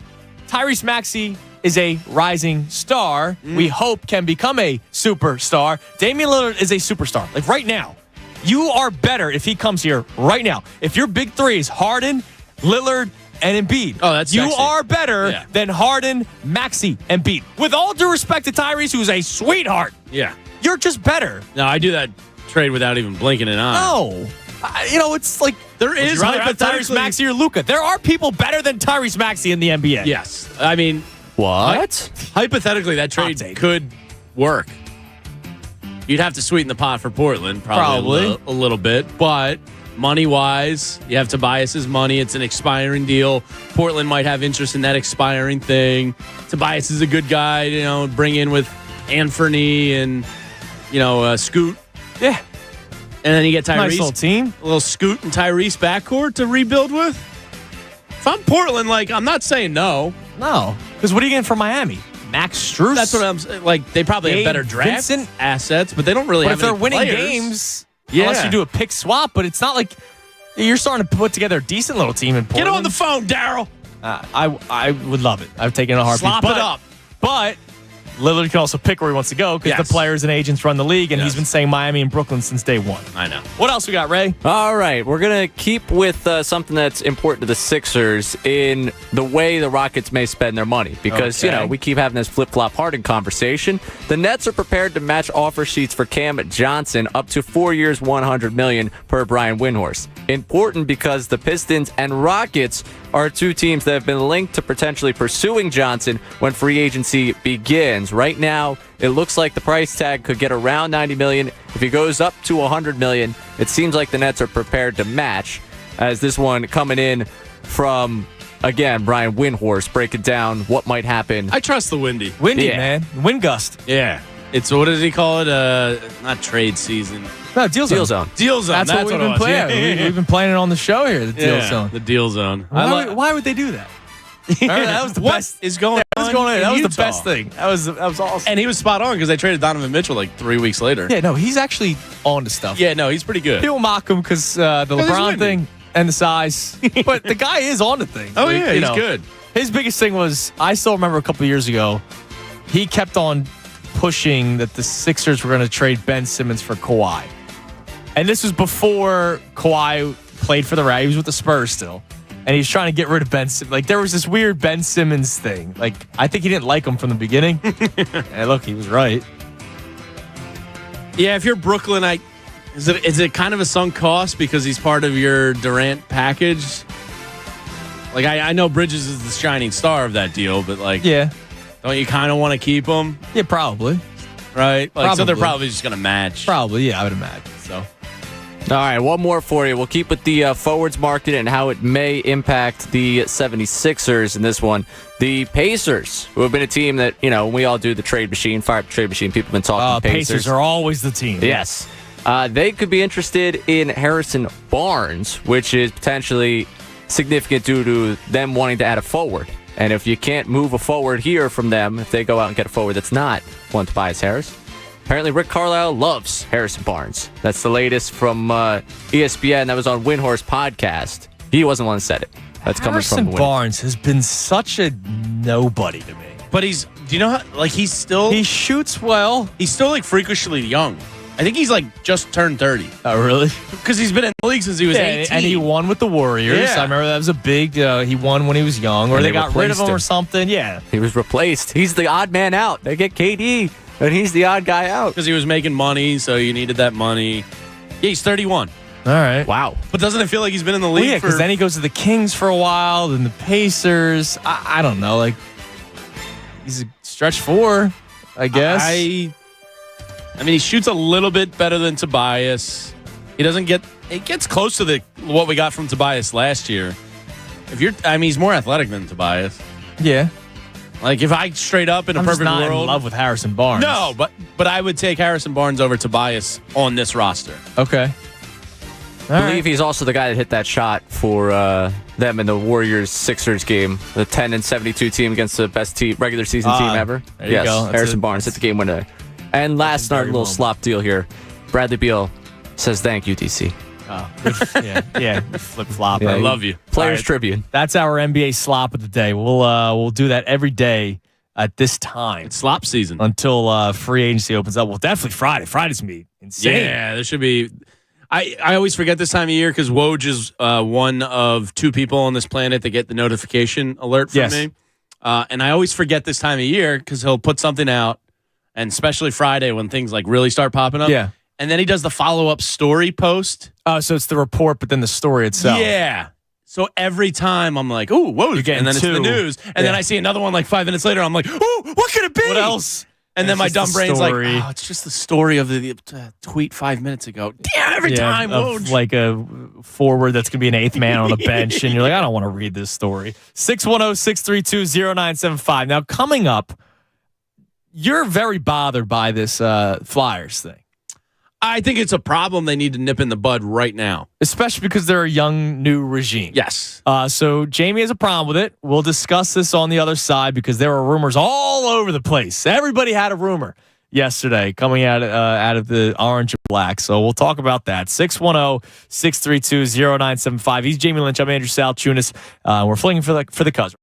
Tyrese Maxey is a rising star. We hope can become a superstar. Damian Lillard is a superstar. Right now, you are better if he comes here right now. If your big three is Harden, Lillard, and Embiid. Oh, that's you sexy. are better than Harden, Maxey, and Embiid. With all due respect to Tyrese, who's a sweetheart. Yeah. You're just better. No, I do that trade without even blinking an eye. No. It's like there is Tyrese Maxey or Luka. There are people better than Tyrese Maxey in the NBA. Yes. I mean... What? Hypothetically, that trade could work. You'd have to sweeten the pot for Portland, probably. A little bit. But money-wise, you have Tobias's money. It's an expiring deal. Portland might have interest in that expiring thing. Tobias is a good guy, bring in with Anthony and, Scoot. Yeah. And then you get Tyrese. Nice little team. A little Scoot and Tyrese backcourt to rebuild with. If I'm Portland, I'm not saying no. No. Because what are you getting from Miami? Max Strus? That's what I'm saying. They probably have better draft assets, but they don't really have if they're any winning players. Games, unless you do a pick swap, but it's not like you're starting to put together a decent little team in Portland. Get on the phone, Daryl. I would love it. I've taken a heartbeat. Slop it up. But Lillard can also pick where he wants to go because the players and agents run the league, and he's been saying Miami and Brooklyn since day one. I know. What else we got, Ray? All right, we're going to keep with something that's important to the Sixers in the way the Rockets may spend their money because, we keep having this flip-flop Harden conversation. The Nets are prepared to match offer sheets for Cam Johnson up to 4 years, $100 million per Brian Windhorst. Important because the Pistons and Rockets are two teams that have been linked to potentially pursuing Johnson when free agency begins. Right now, it looks like the price tag could get around $90 million. If he goes up to $100 million, it seems like the Nets are prepared to match. As this one coming in from, again, Brian Windhorst breaking down what might happen. I trust the Windy. Windy, man. Wind gust. Yeah. It's what does he call it? Not trade season. No, deal zone. Deal zone. That's what we've been playing. Yeah. We've been playing it on the show here. The deal zone. The deal zone. Why would they do that? Remember, that was the best. Is going on? That was the best thing. That was awesome. And he was spot on because they traded Donovan Mitchell like 3 weeks later. Yeah, no, he's actually on to stuff. Yeah, no, he's pretty good. People mock him because the LeBron thing and the size, but the guy is on to things. Oh yeah, he's good. His biggest thing was, I still remember a couple of years ago, he kept on pushing that the Sixers were going to trade Ben Simmons for Kawhi. And this was before Kawhi played for the Raptors. He was with the Spurs still. And he's trying to get rid of Ben Simmons. Like, there was this weird Ben Simmons thing. Like, I think he didn't like him from the beginning. And look, he was right. Yeah, if you're Brooklyn, is it kind of a sunk cost because he's part of your Durant package? Like, I know Bridges is the shining star of that deal, but like, yeah, don't you kind of want to keep him? Yeah, probably. Right? Like, probably. So they're probably just going to match. Probably, yeah, I would imagine. So, all right, one more for you. We'll keep with the forwards market and how it may impact the 76ers in this one. The Pacers, who have been a team that, when we all do the trade machine, fire up the trade machine, people have been talking Pacers are always the team. Yes. They could be interested in Harrison Barnes, which is potentially significant due to them wanting to add a forward. And if you can't move a forward here from them, if they go out and get a forward that's not one Tobias Harris, apparently Rick Carlisle loves Harrison Barnes. That's the latest from ESPN. That was on Windhorse podcast. He wasn't the one that said it. That's coming from Harrison Barnes has been such a nobody to me. But do you know how, like, he shoots well. He's still like freakishly young. I think he's like just turned 30. Oh, really? Because he's been in the league since he was 18. And he won with the Warriors. Yeah. I remember that was a big, he won when he was young, or they got rid of him or something. Yeah. He was replaced. He's the odd man out. They get KD, and he's the odd guy out. Because he was making money, so you needed that money. Yeah, he's 31. All right. Wow. But doesn't it feel like he's been in the league because then he goes to the Kings for a while, then the Pacers. I don't know. Like, he's a stretch four, I guess. I mean, he shoots a little bit better than Tobias. He gets close to what we got from Tobias last year. He's more athletic than Tobias. Yeah. Like, if I straight up in a I'm perfect just not world, in love with Harrison Barnes. No, but I would take Harrison Barnes over Tobias on this roster. Okay. I believe he's also the guy that hit that shot for them in the Warriors-Sixers game, the 10-72 team against the best regular season team ever. There you go. Harrison Barnes hit the game winner. And last, our little slop deal here. Bradley Beal says thank you, DC. Oh, yeah, flip-flop. Yeah, I love you. Players Tribune. That's our NBA slop of the day. We'll do that every day at this time. It's slop season. Until free agency opens up. Well, definitely Friday. Friday's going to be insane. Yeah, there should be. I always forget this time of year because Woj is one of two people on this planet that get the notification alert from me. And I always forget this time of year because he'll put something out, and especially Friday when things like really start popping up. Yeah. And then he does the follow-up story post. Oh, so it's the report, but then the story itself. Yeah. So every time I'm like, ooh, whoa, and then it's the news. And then I see another one like 5 minutes later. I'm like, ooh, what could it be? What else? And then my dumb brain's like, story. oh, it's just the story of the tweet 5 minutes ago. Damn, every time. Of like a forward that's going to be an eighth man on the bench. And you're like, I don't want to read this story. 610-632-0975. Now, coming up, you're very bothered by this Flyers thing. I think it's a problem they need to nip in the bud right now. Especially because they're a young, new regime. Yes. So Jamie has a problem with it. We'll discuss this on the other side because there were rumors all over the place. Everybody had a rumor yesterday coming out of the orange and black. So we'll talk about that. 610-632-0975. He's Jamie Lynch. I'm Andrew Salchunas. We're flinging for the Cuz.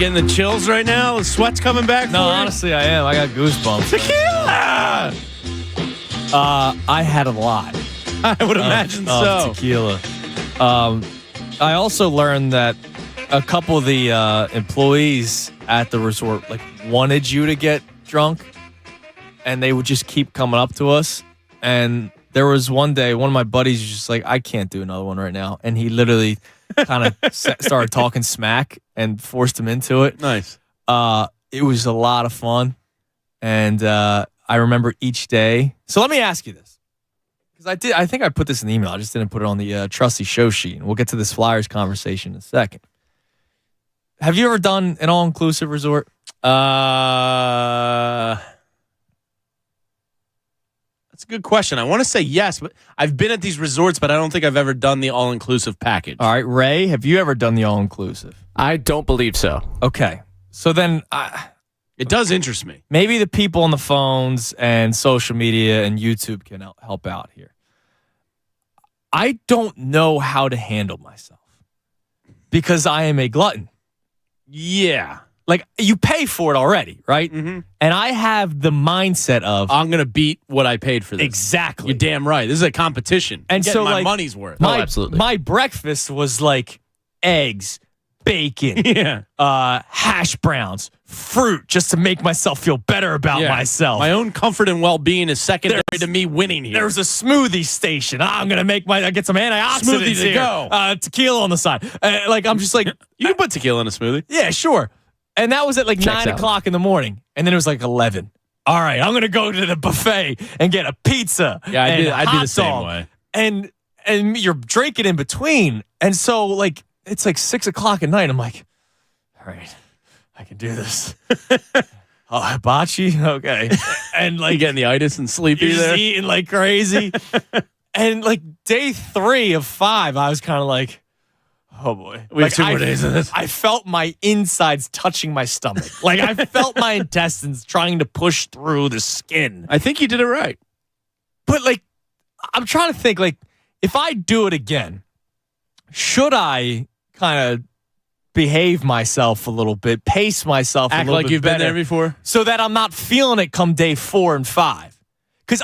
getting the chills right now? The sweat's coming back? No, honestly, I am. I got goosebumps. Tequila! I had a lot. I would imagine so. Tequila. I also learned that a couple of the employees at the resort wanted you to get drunk, and they would just keep coming up to us. And there was one day, one of my buddies was just like, I can't do another one right now. And he literally kind of started talking smack and forced him into it. Nice. It was a lot of fun. And I remember each day. So let me ask you this. Because I think I put this in the email. I just didn't put it on the trusty show sheet. And we'll get to this Flyers conversation in a second. Have you ever done an all-inclusive resort? That's a good question. I want to say yes, but I've been at these resorts, but I don't think I've ever done the all-inclusive package. All right, Ray, have you ever done the all-inclusive? I don't believe so. Okay. So then it does interest me. Maybe the people on the phones and social media and YouTube can help out here. I don't know how to handle myself because I am a glutton. Yeah. Like, you pay for it already, right? Mm-hmm. And I have the mindset of, I'm going to beat what I paid for this. Exactly. You're damn right. This is a competition. And Getting so, my like, money's worth. Absolutely. My breakfast was like eggs, bacon, hash browns, fruit, just to make myself feel better about myself. My own comfort and well-being is secondary to me winning here. There's a smoothie station. I'm going to get some antioxidants Smoothie to here. go. Tequila on the side. I'm just like... You can put tequila in a smoothie. Yeah, sure. And that was at like 9 o'clock in the morning. And then it was like 11. All right, I'm going to go to the buffet and get a pizza. Yeah, I'd do the same dog. way. And you're drinking in between. And so, like, it's like 6 o'clock at night. I'm like, all right, I can do this. Oh, hibachi? Okay. And like, you getting the itis and sleepy you're there? just eating like crazy. And like day 3 of 5, I was kind of like, oh boy. We have 2 more days of this. I felt my insides touching my stomach. Like, I felt my intestines trying to push through the skin. I think you did it right. But like, I'm trying to think, like, if I do it again, should I kind of behave myself a little bit, pace myself a Act little like bit you've been better there before? so that I'm not feeling it come day 4 and 5. Because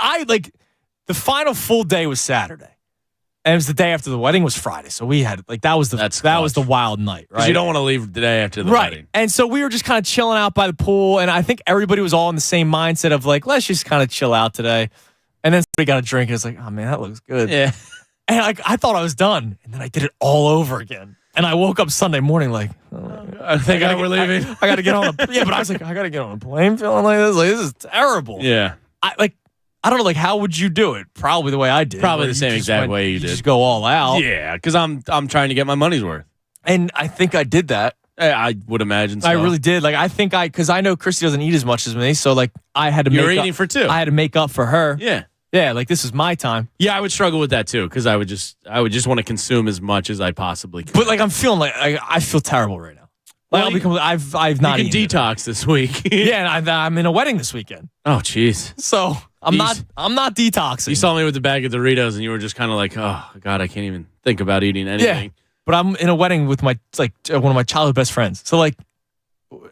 the final full day was Saturday. And it was the day after the wedding was Friday. So we had, like, that was the wild night, right? Because you don't want to leave the day after the wedding. And so we were just kind of chilling out by the pool. And I think everybody was all in the same mindset of like, let's just kind of chill out today. And then somebody got a drink and it's like, oh man, that looks good. Yeah. And I thought I was done. And then I did it all over again. And I woke up Sunday morning like, I think we're leaving. I got to get on but I was like, I got to get on a plane feeling like this. Like, this is terrible. Yeah. I don't know, like, how would you do it? Probably the way I did. Probably the same exact way you did. Just go all out. Yeah, because I'm trying to get my money's worth. And I think I did that. I would imagine so. I really did. Like, I think because I know Christy doesn't eat as much as me, so like I had to You're make eating up for 2. I had to make up for her. Yeah. Yeah, like this is my time. Yeah, I would struggle with that too, because I would just want to consume as much as I possibly could. But like I'm feeling like I feel terrible right now. Like, I've not you can eaten detox this week. Yeah, and I'm in a wedding this weekend. Oh, jeez. So I'm not detoxing. You saw me with the bag of Doritos, and you were just kind of like, oh God, I can't even think about eating anything. Yeah, but I'm in a wedding with my one of my childhood best friends. So like,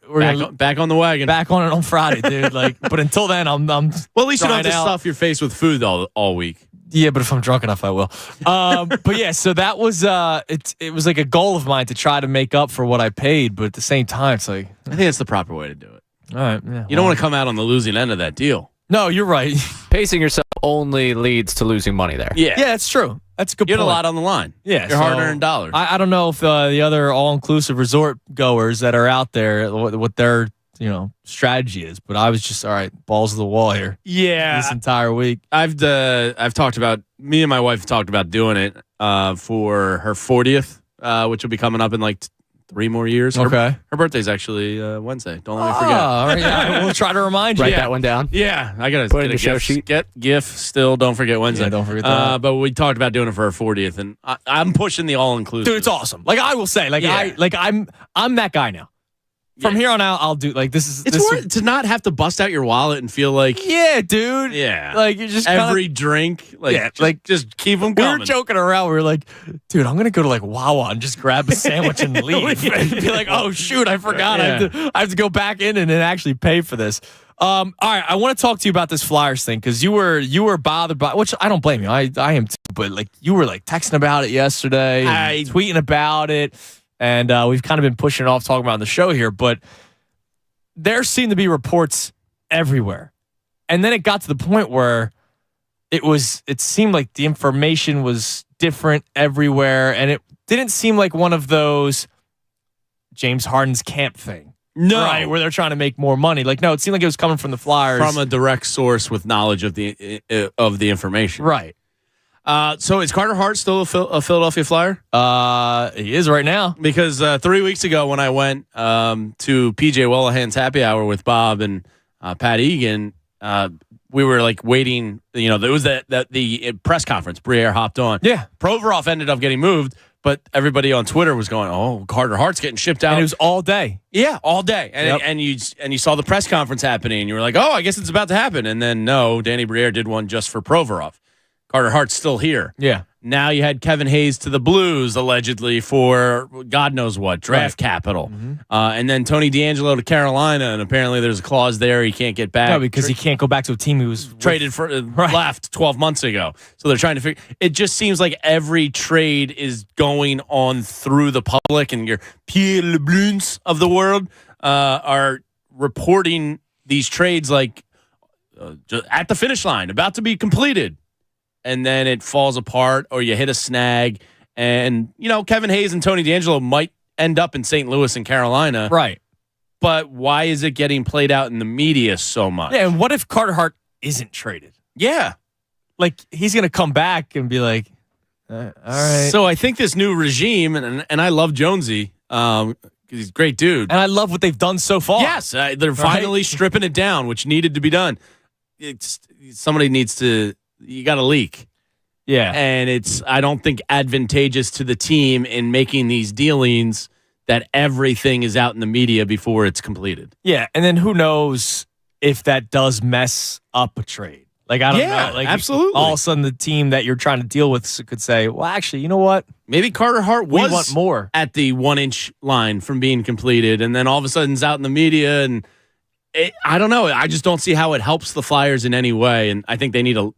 we're back on the wagon. Back on it on Friday, dude. Like, but until then, I'm well, at least you don't have to stuff your face with food all week. Yeah, but if I'm drunk enough, I will. But yeah, so that was it was like a goal of mine to try to make up for what I paid, but at the same time, it's like I think that's the proper way to do it. All right, yeah. You don't want to come out on the losing end of that deal. No, you're right. Pacing yourself only leads to losing money there. Yeah, that's true. That's a good You point. had a lot on the line. Yeah, your hard-earned dollars. I don't know if the other all-inclusive resort goers that are out there, what their strategy is, but I was just all right, balls to the wall here. Yeah, this entire week. I've talked about, me and my wife talked about doing it for her 40th, which will be coming up in like 3 more years. Okay. Her birthday's actually Wednesday. Don't let me forget. All right, yeah, we'll try to remind you. Write that one down. Yeah, I gotta put it get in a the show GIF, sheet. Get GIF still. Don't forget Wednesday. Yeah, don't forget that. But we talked about doing it for her 40th, and I'm pushing the all inclusive. Dude, it's awesome. Like I will say, I'm that guy now. From here on out, I'll do It's worth to not have to bust out your wallet and feel like, yeah, dude. Yeah. Like you just every drink. Just keep them coming. We were joking around. We were like, dude, I'm going to go to Wawa and just grab a sandwich and leave. And be like, oh, shoot, I forgot. I have to go back in and then actually pay for this. All right, I want to talk to you about this Flyers thing because you were bothered by, which I don't blame you. I am too, but you were texting about it yesterday, tweeting about it, and we've kind of been pushing it off, talking about it on the show here. But there seemed to be reports everywhere, and then it got to the point where it seemed like the information was different everywhere, and it didn't seem like one of those James Harden's camp thing. No. Right, where they're trying to make more money. No, it seemed like it was coming from the Flyers. From a direct source with knowledge of the information. Right. So is Carter Hart still a Philadelphia Flyer? He is right now. Because 3 weeks ago when I went to PJ Wellahann's happy hour with Bob and Pat Egan, we were waiting. There was the press conference. Briere hopped on. Yeah. Provorov ended up getting moved. But everybody on Twitter was going, "Oh, Carter Hart's getting shipped out." And it was all day. Yeah, all day. And you saw the press conference happening, and you were like, "Oh, I guess it's about to happen." And then no, Danny Briere did one just for Provorov. Carter Hart's still here. Yeah. Now you had Kevin Hayes to the Blues, allegedly for God knows what, draft capital. Mm-hmm. And then Tony DeAngelo to Carolina, and apparently there's a clause there he can't get back. No, because he can't go back to a team he was traded for left 12 months ago. So they're trying to figure. It just seems like every trade is going on through the public, and your Pierre Lebruns of the world are reporting these trades just at the finish line, about to be completed. And then it falls apart, or you hit a snag. And, Kevin Hayes and Tony DeAngelo might end up in St. Louis and Carolina. Right. But why is it getting played out in the media so much? Yeah, and what if Carter Hart isn't traded? Yeah. He's going to come back and be like, all right. So I think this new regime, and I love Jonesy, because he's a great dude. And I love what they've done so far. Yes, they're finally stripping it down, which needed to be done. Somebody needs to... You got to leak. Yeah. And I don't think, advantageous to the team in making these dealings that everything is out in the media before it's completed. Yeah. And then who knows if that does mess up a trade. I don't know. Absolutely. All of a sudden, the team that you're trying to deal with could say, well, actually, you know what? Maybe Carter Hart we want more at the 1 inch line from being completed. And then all of a sudden it's out in the media and I don't know. I just don't see how it helps the Flyers in any way, and I think they need to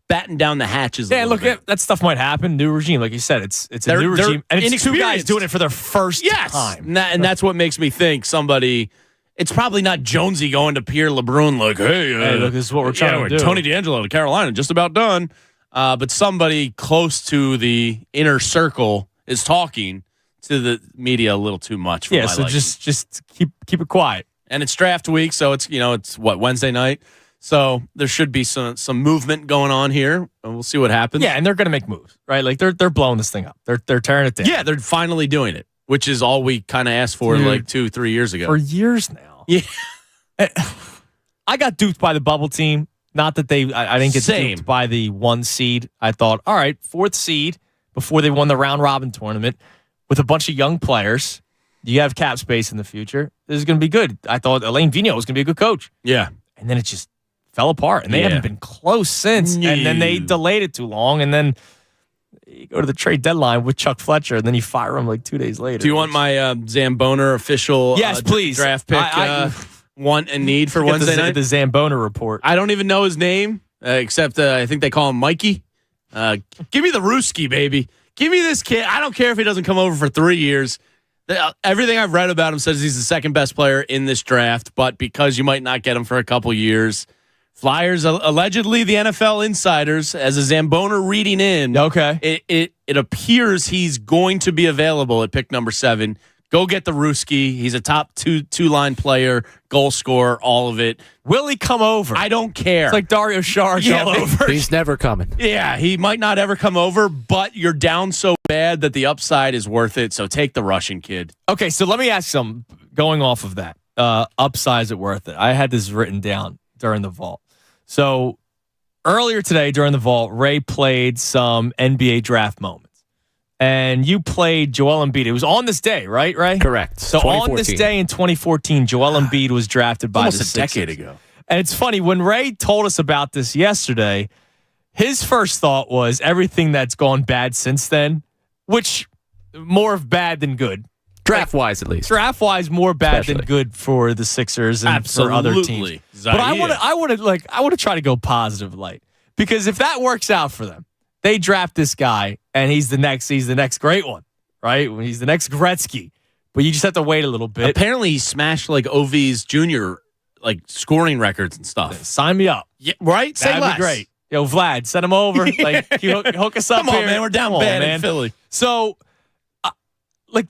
batten down the hatches. Yeah, look, that stuff might happen. New regime, like you said, it's a new regime, and it's two guys doing it for their first time. And that's what makes me think somebody. It's probably not Jonesy going to Pierre LeBrun like, hey, look, this is what we're trying to do. Tony DeAngelo to Carolina, just about done. But somebody close to the inner circle is talking to the media a little too much. For my liking. just keep it quiet. And it's draft week, so it's Wednesday night. So there should be some movement going on here, and we'll see what happens. Yeah, and they're going to make moves, right? They're blowing this thing up. They're tearing it down. Yeah, they're finally doing it, which is all we kind of asked for 2-3 years ago. For years now. Yeah. I got duped by the bubble team. Not that I didn't get duped by the 1 seed. I thought, all right, 4th seed before they won the round robin tournament with a bunch of young players. You have cap space in the future. This is going to be good. I thought Alain Vigneault was going to be a good coach. Yeah. And then it just fell apart. And they haven't been close since. No. And then they delayed it too long. And then you go to the trade deadline with Chuck Fletcher, and then you fire him 2 days later. Do you want my Zamboner official please. Draft pick want and need for Wednesday night? The Zamboner report. I don't even know his name, except I think they call him Mikey. Give me the Ruski, baby. Give me this kid. I don't care if he doesn't come over for 3 years. Everything I've read about him says he's the second best player in this draft, but because you might not get him for a couple years, Flyers, allegedly the NFL insiders, as a Zamboner reading in, it appears he's going to be available at pick number 7. Go get the Ruski. He's a top two-line player, goal scorer, all of it. Will he come over? I don't care. It's like Dario Saric all over. He's never coming. Yeah, he might not ever come over, but you're down so bad that the upside is worth it, so take the Russian kid. Okay, so let me ask some, going off of that. Upside, is it worth it? I had this written down during the vault. So earlier today during the vault, Ray played some NBA draft moments. and you played Joel Embiid. It was on this day, right? Correct. So on this day in 2014, Joel Embiid was drafted by the almost a Sixers. decade ago. And it's funny, when Ray told us about this yesterday, his first thought was everything that's gone bad since then, which more of bad than good. Draft-wise, at least. Draft-wise, more bad than good for the Sixers and for other teams. But I want to try to go positive light, because if that works out for them, they draft this guy and he's the next great one, right? He's the next Gretzky. But you just have to wait a little bit. Apparently, he smashed like OV's junior scoring records and stuff. Sign me up. Yeah, right? Say That'd less. be great. Yo, Vlad, send him over. Hook us up. Come on, here. man. We're down bad in Philly. So,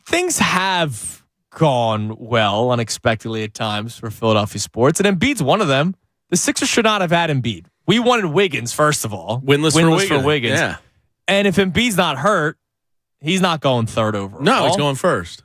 things have gone well unexpectedly at times for Philadelphia sports, and Embiid's one of them. The Sixers should not have had Embiid. We wanted Wiggins, first of all. Winless for Wiggins. Yeah. And if Embiid's not hurt, he's not going third overall. No, he's going first.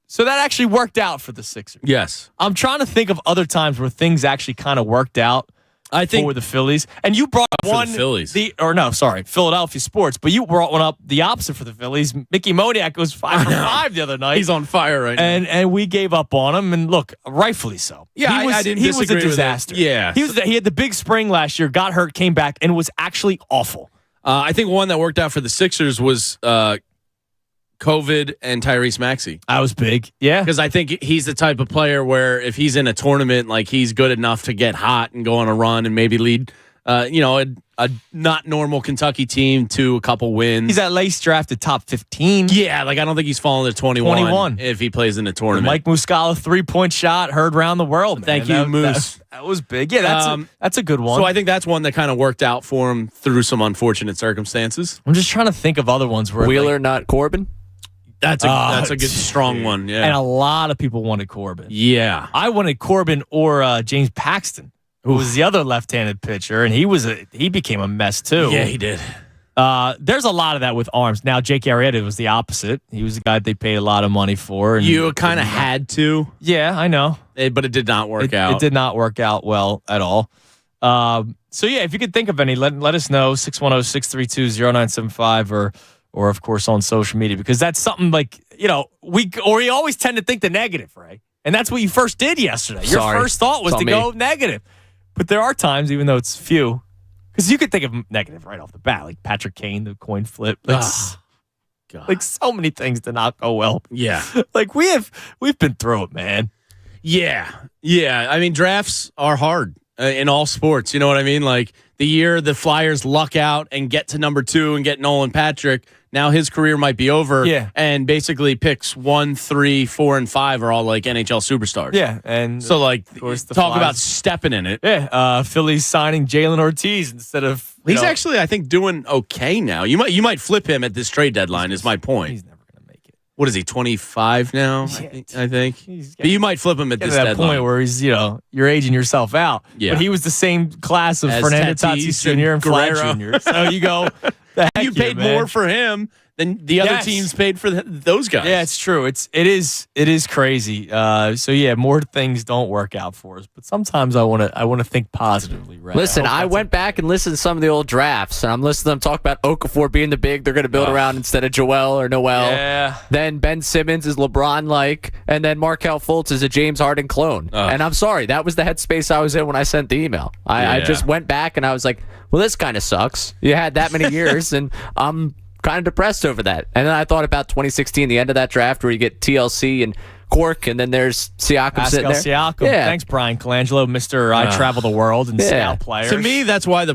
So that actually worked out for the Sixers. Yes. I'm trying to think of other times where things actually kind of worked out. I think for the Phillies, and you brought one the Phillies. Philadelphia sports, but you brought one up the opposite for the Phillies. Mickey Moniak was 5 for 5 the other night. He's on fire right now, and we gave up on him. And look, rightfully so. Yeah, I didn't disagree was a disaster. With it. Yeah, he had the big spring last year, got hurt, came back, and was actually awful. I think one that worked out for the Sixers was COVID and Tyrese Maxey. I was big, yeah, because I think he's the type of player where if he's in a tournament, he's good enough to get hot and go on a run and maybe lead, a not normal Kentucky team to a couple wins. He's at least drafted top 15. Yeah, I don't think he's falling to 21 if he plays in a tournament. Mike Muscala 3-point shot heard around the world. Man. Thank you, Moose. That was big. Yeah, that's a good one. So I think that's one that kind of worked out for him through some unfortunate circumstances. I'm just trying to think of other ones where Wheeler, not Corbin. That's a good strong one, yeah. And a lot of people wanted Corbin. Yeah. I wanted Corbin or James Paxton, who was the other left-handed pitcher, and he became a mess too. Yeah, he did. There's a lot of that with arms. Now, Jake Arrieta was the opposite. He was the guy they paid a lot of money for. And you kind of had to. Yeah, I know. But it did not work out. It did not work out well at all. So, yeah, if you could think of any, let us know, 610-632-0975 or of course on social media, because that's something we always tend to think the negative, right? And that's what you first did yesterday. Your first thought was to go negative. But there are times, even though it's few, because you could think of negative right off the bat, like Patrick Kane, the coin flip. So many things did not go well. Yeah. We've been through it, man. Yeah. Yeah. I mean, drafts are hard in all sports. You know what I mean? The year the Flyers luck out and get to number 2 and get Nolan Patrick, now his career might be over. Yeah. And basically picks 1, 3, 4, and 5 are all NHL superstars. Yeah. And so of course the talk Flyers, about stepping in it. Yeah. Phillies signing Jalen Ortiz instead of he's actually, I think, doing okay now. You might flip him at this trade deadline is my point. He's never gonna make it. What is he, 25 now? I think. But you might flip him at this deadline. Point where he's, you're aging yourself out. Yeah. But he was the same class of Fernando Tatis Jr. and Vlad Jr. So you go, you paid more for him than the other teams paid for those guys. Yeah, it's true. It is crazy. So yeah, more things don't work out for us, but sometimes I want to think positively. Right? Listen, I went back and listened to some of the old drafts, and I'm listening to them talk about Okafor being the big they're going to build around instead of Joel or Noel. Yeah. Then Ben Simmons is LeBron-like, and then Markelle Fultz is a James Harden clone. And I'm sorry, that was the headspace I was in when I sent the email. I just went back and I was like, well, this kind of sucks. You had that many years, and I'm kind of depressed over that. And then I thought about 2016, the end of that draft where you get TLC and Cork, and then there's Siakam sitting there. Siakam. Yeah. Thanks, Brian Colangelo, Mr. I travel the world and scout players. To me, that's why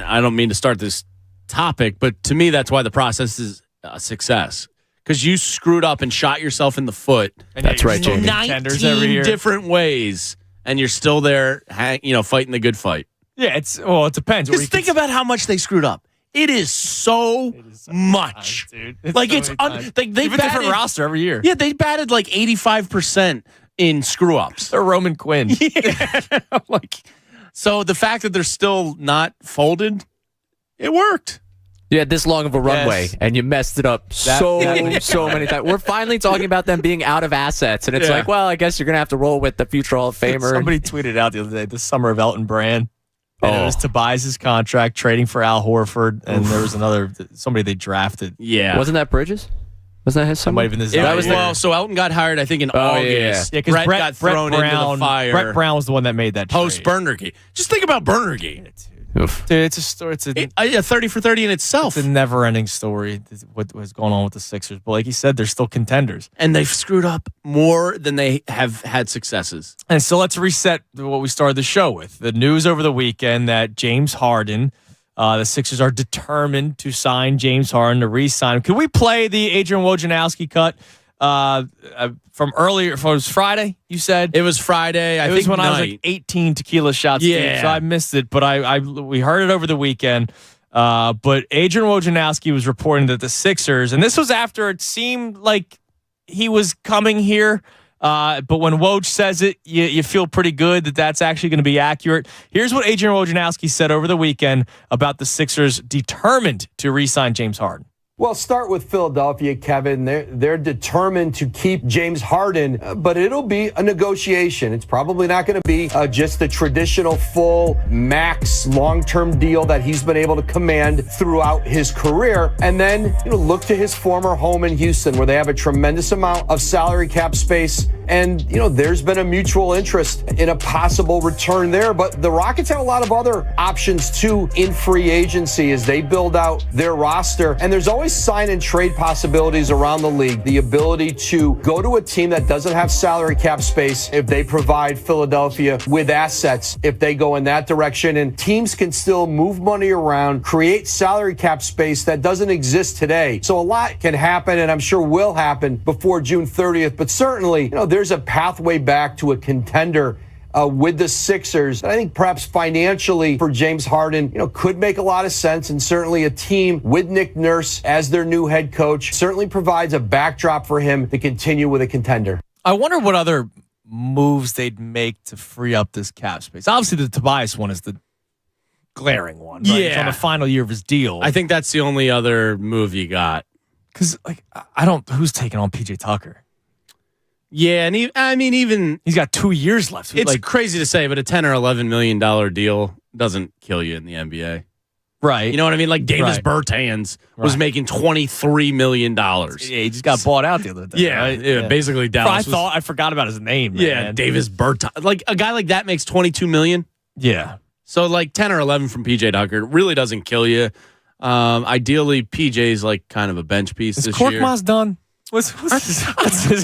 I don't mean to start this topic, but to me, that's why the process is a success. Because you screwed up and shot yourself in the foot. And that's right, Jamie. 19 different ways, and you're still there, fighting the good fight. Yeah, it depends. Just think about how much they screwed up. It is so much, dude. They batted different roster every year. Yeah, they batted 85% in screw ups. They're Roman Quinn. Yeah. So the fact that they're still not folded, it worked. You had this long of a runway, and you messed it up so many times. We're finally talking about them being out of assets, and it's I guess you're going to have to roll with the future Hall of Famer. Somebody tweeted out the other day, the summer of Elton Brand. And it was Tobias' contract, trading for Al Horford, and there was somebody they drafted. Yeah. Wasn't that Bridges? Wasn't that his son? Might have been his so Elton got hired, I think, in August. Yeah, because Brett got thrown into the fire. Brett Brown was the one that made that post Bernergy. Just think about Bernergy. Dude, it's a story. It's a 30 for 30 in itself. It's a never-ending story. What was going on with the Sixers? But like you said, they're still contenders, and they've screwed up more than they have had successes. And so let's reset what we started the show with: the news over the weekend that James Harden, the Sixers are determined to sign James Harden to re-sign him. Could we play the Adrian Wojnarowski cut from earlier? It was Friday. You said it was Friday. I think when I was like 18 tequila shots deep, so I missed it. But we heard it over the weekend. But Adrian Wojnarowski was reporting that the Sixers, and this was after it seemed like he was coming here. But when Woj says it, you feel pretty good that that's actually going to be accurate. Here's what Adrian Wojnarowski said over the weekend about the Sixers determined to re-sign James Harden. Well, start with Philadelphia, Kevin. They're determined to keep James Harden, but it'll be a negotiation. It's probably not going to be just the traditional full max long-term deal that he's been able to command throughout his career. And then, look to his former home in Houston, where they have a tremendous amount of salary cap space. And, there's been a mutual interest in a possible return there. But the Rockets have a lot of other options, too, in free agency as they build out their roster. And there's always sign and trade possibilities around the league. The ability to go to a team that doesn't have salary cap space if they provide Philadelphia with assets, if they go in that direction. And teams can still move money around, create salary cap space that doesn't exist today. So a lot can happen, and I'm sure will happen before June 30th. But certainly, there's a pathway back to a contender with the Sixers. I think perhaps financially for James Harden, could make a lot of sense. And certainly a team with Nick Nurse as their new head coach certainly provides a backdrop for him to continue with a contender. I wonder what other moves they'd make to free up this cap space. Obviously, the Tobias one is the glaring one. Right? Yeah. It's on the final year of his deal. I think that's the only other move you got. Because, who's taking on PJ Tucker? Yeah, and he's got 2 years left. It's crazy to say, but a $10 or $11 million deal doesn't kill you in the NBA. Right. You know what I mean? Like Davis Bertans was making $23 million. Yeah, he just got bought out the other day. Yeah, right? yeah, basically Dallas. I forgot about his name. Yeah, man. Like Davis Bertans. A guy like that makes $22 million. Yeah. So 10 or 11 from PJ Tucker really doesn't kill you. Ideally, PJ's kind of a bench piece this year. Is Korkmaz done? What's his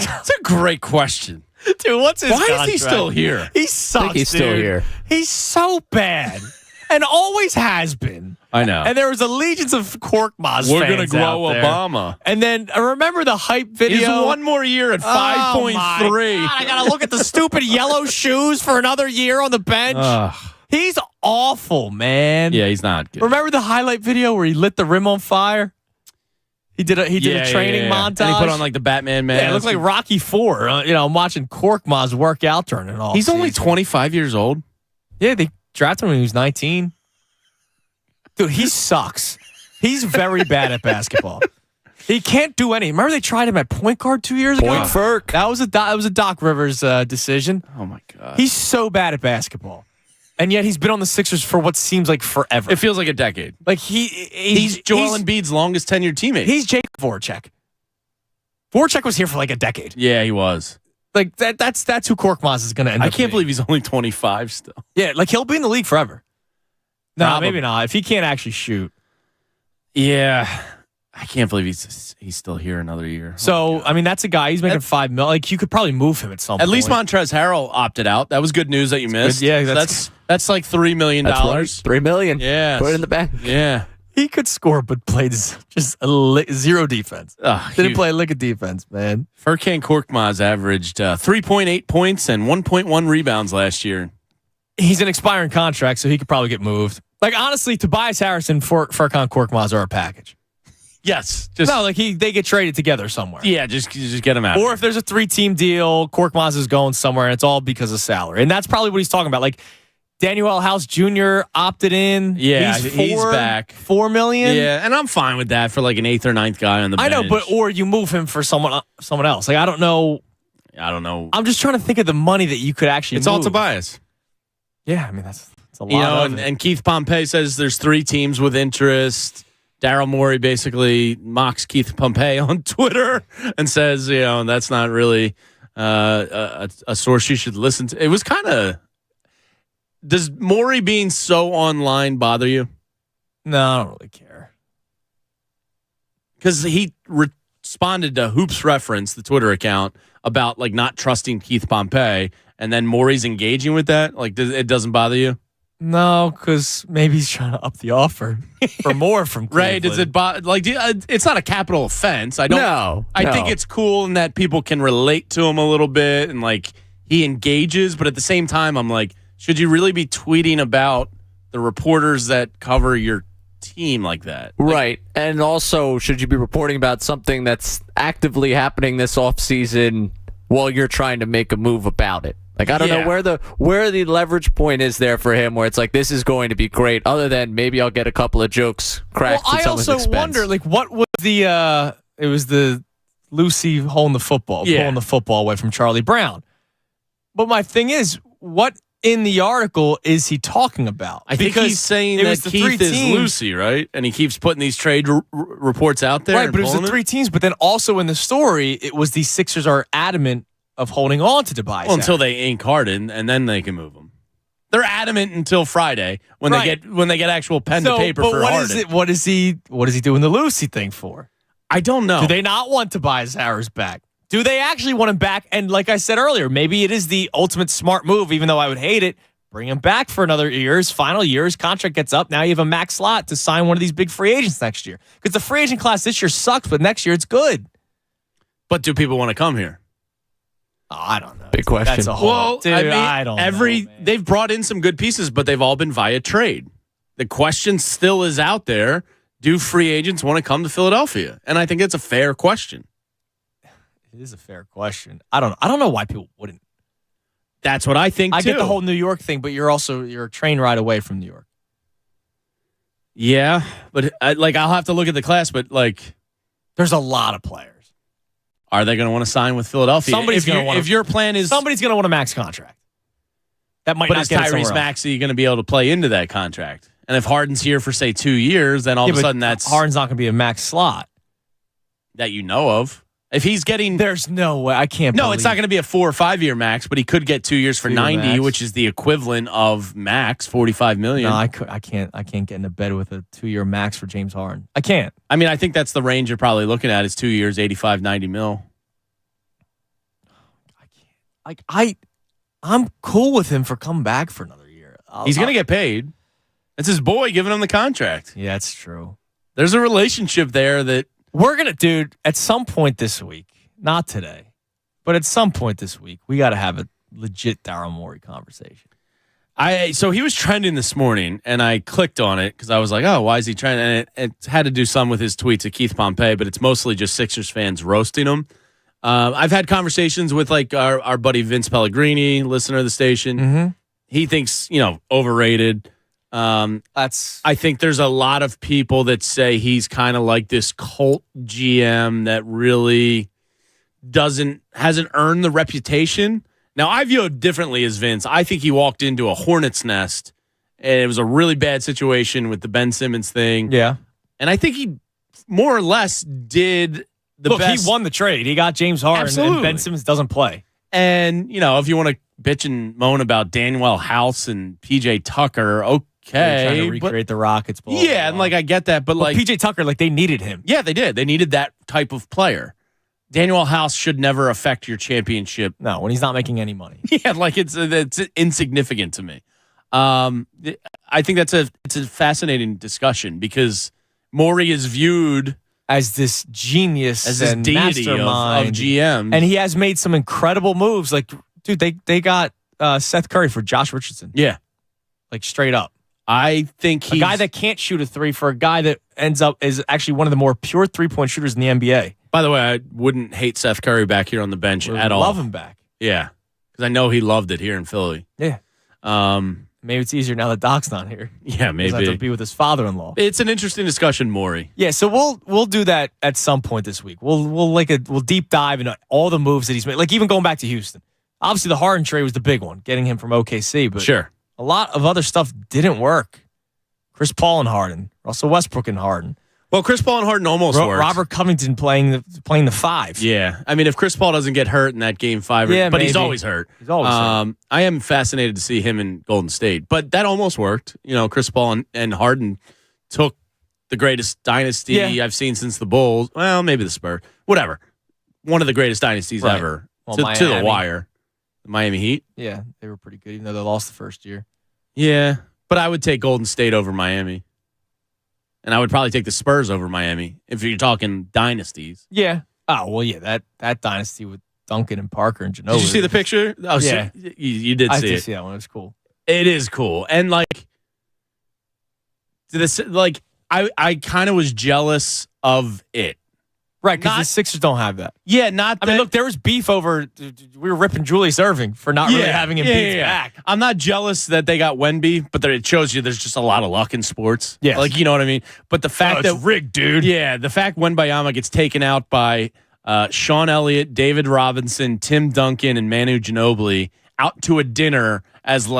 That's a great question. Dude, what's his Why contract? is he still here? He sucks, I think he's still here. He's so bad. And always has been. I know. And there was a legions of Korkmaz We're fans going to grow out there. Obama. And then remember the hype video? He's one more year at 5.3. I got to look at the stupid yellow shoes for another year on the bench. He's awful, man. Yeah, he's not good. Remember the highlight video where he lit the rim on fire? He did a training montage. And he put on the Batman mask. Yeah, it looked like Rocky IV. I'm watching Korkmaz work out during it all. He's only 25 years old. Yeah, they drafted him when he was 19. Dude, he sucks. He's very bad at basketball. He can't do any. Remember they tried him at point guard 2 years ago? Point Ferk. That was a Doc Rivers decision. Oh my God. He's so bad at basketball. And yet he's been on the Sixers for what seems like forever. It feels like a decade. He's Joel Embiid's longest tenured teammate. He's Jake Voracek. Voracek was here for a decade. Yeah, he was. That's who Korkmaz is going to end up I can't believe he's only 25 still. Yeah, he'll be in the league forever. No, Probably. maybe not. If he can't actually shoot. Yeah. I can't believe he's still here another year. So, that's a guy. He's making $5 million. You could probably move him at some point. At least Montrezl Harrell opted out. That was good news that you missed. Good. Yeah, that's like $3 million. That's right. $3 million. Yeah. Put it in the bank. Yeah. He could score, but played just zero defense. Didn't play a lick of defense, man. Furkan Korkmaz averaged 3.8 points and 1.1 rebounds last year. He's an expiring contract, so he could probably get moved. Honestly, Tobias Harris and Furkan Korkmaz are a package. Yes. They get traded together somewhere. Yeah, just get him out. Or if there's a 3-team deal, Korkmaz is going somewhere, and it's all because of salary. And that's probably what he's talking about. Daniel House Jr. opted in. Yeah, he's back. $4 million. Yeah, and I'm fine with that for an 8th or 9th guy on the bench. I know, or you move him for someone else. I don't know. I don't know. I'm just trying to think of the money that you could actually It's move. all Tobias. Yeah, I mean, that's a lot. And Keith Pompey says there's 3 teams with interest. Daryl Morey basically mocks Keith Pompey on Twitter and says, that's not really a source you should listen to. It was kind of. Does Morey being so online bother you? No, I don't really care. Because he responded to Hoops Reference, the Twitter account, about like not trusting Keith Pompey, and then Morey's engaging with that. Like, it doesn't bother you? No, because maybe he's trying to up the offer for more from Cleveland. Right? Does it it's not a capital offense. I don't. No, I think it's cool in that people can relate to him a little bit, and like he engages. But at the same time, I'm like, should you really be tweeting about the reporters that cover your team like that? Right. And also, should you be reporting about something that's actively happening this offseason while you're trying to make a move about it? Like, I don't know where the leverage point is there for him, where it's like, this is going to be great, other than maybe I'll get a couple of jokes cracked at someone's expense. I also wonder, like, what was it was the Lucy holding the football, pulling the football away from Charlie Brown. But my thing is, what in the article is he talking about? I think he's saying that Keith is Lucy, right? And he keeps putting these trade reports out there. Right, but it was the 3 teams. But then also in the story, it was the Sixers are adamant of holding on to Tobias. Well, until they ink Harden, and then they can move him. They're adamant until Friday when they get actual pen to paper for Harden. What is he doing the Lucy thing for? I don't know. Do they not want Tobias Harris back? Do they actually want him back? And like I said earlier, maybe it is the ultimate smart move, even though I would hate it. Bring him back for another year's final year's contract gets up. Now you have a max slot to sign one of these big free agents next year. Because the free agent class this year sucks, but next year it's good. But do people want to come here? Oh, I don't know. Big question. That's a whole. Dude, I don't know. They've brought in some good pieces, but they've all been via trade. The question still is out there. Do free agents want to come to Philadelphia? And I think it's a fair question. It is a fair question. I don't know why people wouldn't. That's what I think, too. I get the whole New York thing, but you're a train ride away from New York. Yeah, but I'll have to look at the class, but there's a lot of players. Are they going to want to sign with Philadelphia? Somebody's going to want. If your plan is somebody's going to want a max contract. That might not is get Tyrese Maxey going to be able to play into that contract? And if Harden's here for say 2 years, then all of a sudden that's Harden's not going to be a max slot that you know of. If he's getting, there's no way I can't. No, it's not going to be a 4 or 5 year max, but he could get 2 years for 90, max. Which is the equivalent of max $45 million. No, I can't get into bed with a 2 year max for James Harden. I can't. I mean, I think that's the range you're probably looking at is 2 years, 85, 90 mil. I can't. I'm cool with him for coming back for another year. He's going to get paid. It's his boy giving him the contract. Yeah, that's true. There's a relationship there that we're going to, dude, at some point this week, not today, but at some point this week, we got to have a legit Daryl Morey conversation. So he was trending this morning, and I clicked on it because I was like, oh, why is he trending? And it had to do some with his tweets of Keith Pompey, but it's mostly just Sixers fans roasting him. I've had conversations with our buddy Vince Pellegrini, listener of the station. Mm-hmm. He thinks, overrated. I think there's a lot of people that say he's kind of like this cult GM that really hasn't earned the reputation. Now, I view it differently as Vince. I think he walked into a hornet's nest, and it was a really bad situation with the Ben Simmons thing. Yeah. And I think he more or less did the best. He won the trade. He got James Harden, Absolutely. And Ben Simmons doesn't play. And, if you want to bitch and moan about Daniel House and PJ Tucker, okay. Trying to recreate the Rockets ball. Yeah, and I get that, but PJ Tucker, they needed him. Yeah, they did. They needed that type of player. Daniel House should never affect your championship. No, when he's not making any money. Yeah, it's insignificant to me. I think it's a fascinating discussion because Morey is viewed as this genius, as this deity of GM, and he has made some incredible moves. Dude, they got Seth Curry for Josh Richardson. Yeah, straight up. I think he's a guy that can't shoot a three for a guy that ends up is actually one of the more pure 3-point shooters in the NBA. By the way, I wouldn't hate Seth Curry back here on the bench at all. Love him back. Yeah, because I know he loved it here in Philly. Yeah. Maybe it's easier now that Doc's not here. Yeah, maybe. He'll have to be with his father-in-law. It's an interesting discussion, Morey. Yeah, so we'll do that at some point this week. We'll deep dive into all the moves that he's made. Even going back to Houston. Obviously, the Harden trade was the big one, getting him from OKC. But sure. A lot of other stuff didn't work. Chris Paul and Harden, Russell Westbrook and Harden. Well, Chris Paul and Harden almost worked. Robert Covington playing the 5. Yeah. I mean, if Chris Paul doesn't get hurt in that game 5, Yeah, but he's maybe. always hurt. He's always hurt. I am fascinated to see him in Golden State, but that almost worked. Chris Paul and Harden took the greatest dynasty I've seen since the Bulls. Well, maybe the Spurs. Whatever. One of the greatest dynasties ever Well, to the wire. The Miami Heat. Yeah, they were pretty good, even though they lost the first year. Yeah, but I would take Golden State over Miami. And I would probably take the Spurs over Miami if you're talking dynasties. Yeah. Oh, well, yeah, that dynasty with Duncan and Parker and Ginobili. Did you see the picture? Oh, yeah. So you did see it. I did see that one. It was cool. It is cool. And I kind of was jealous of it. Right, because the Sixers don't have that. Yeah, I mean, look, there was beef over. We were ripping Julius Erving for not really having him beat back. I'm not jealous that they got Wemby, but it shows you there's just a lot of luck in sports. Yes. You know what I mean? But the fact it's rigged, dude. Yeah, the fact Wembayama gets taken out by Sean Elliott, David Robinson, Tim Duncan, and Manu Ginobili out to a dinner as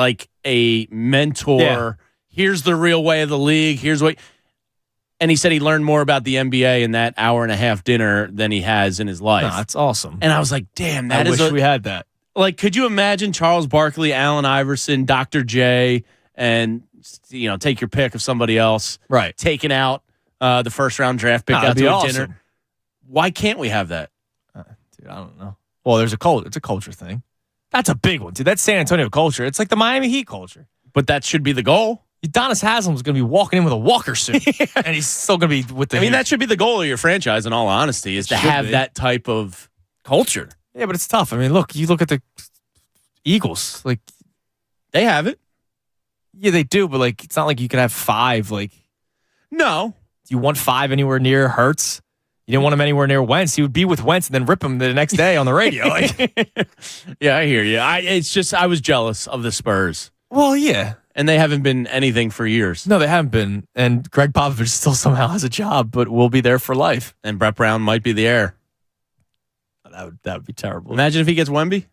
a mentor. Yeah. Here's the real way of the league. Here's what. And he said he learned more about the NBA in that hour-and-a-half dinner than he has in his life. No, that's awesome. And I was like, damn, I wish we had that. Could you imagine Charles Barkley, Allen Iverson, Dr. J, and, take your pick of somebody else. Right. Taking out the first-round draft pick out to a dinner. Why can't we have that? Dude, I don't know. Well, it's a culture thing. That's a big one, dude. That's San Antonio culture. It's like the Miami Heat culture. But that should be the goal. Udonis Haslam's going to be walking in with a Walker suit, and he's still going to be with the. I mean, that should be the goal of your franchise. In all honesty, is to have that type of culture. Yeah, but it's tough. I mean, you look at the Eagles. They have it. Yeah, they do, but it's not like you could have 5. No. Do you want 5 anywhere near Hurts? You didn't want him anywhere near Wentz. He would be with Wentz and then rip him the next day on the radio. Yeah, I hear you. I was jealous of the Spurs. Well, yeah. And they haven't been anything for years. No, they haven't been. And Greg Popovich still somehow has a job, but will be there for life. And Brett Brown might be the heir. That would be terrible. Imagine if he gets Wemby.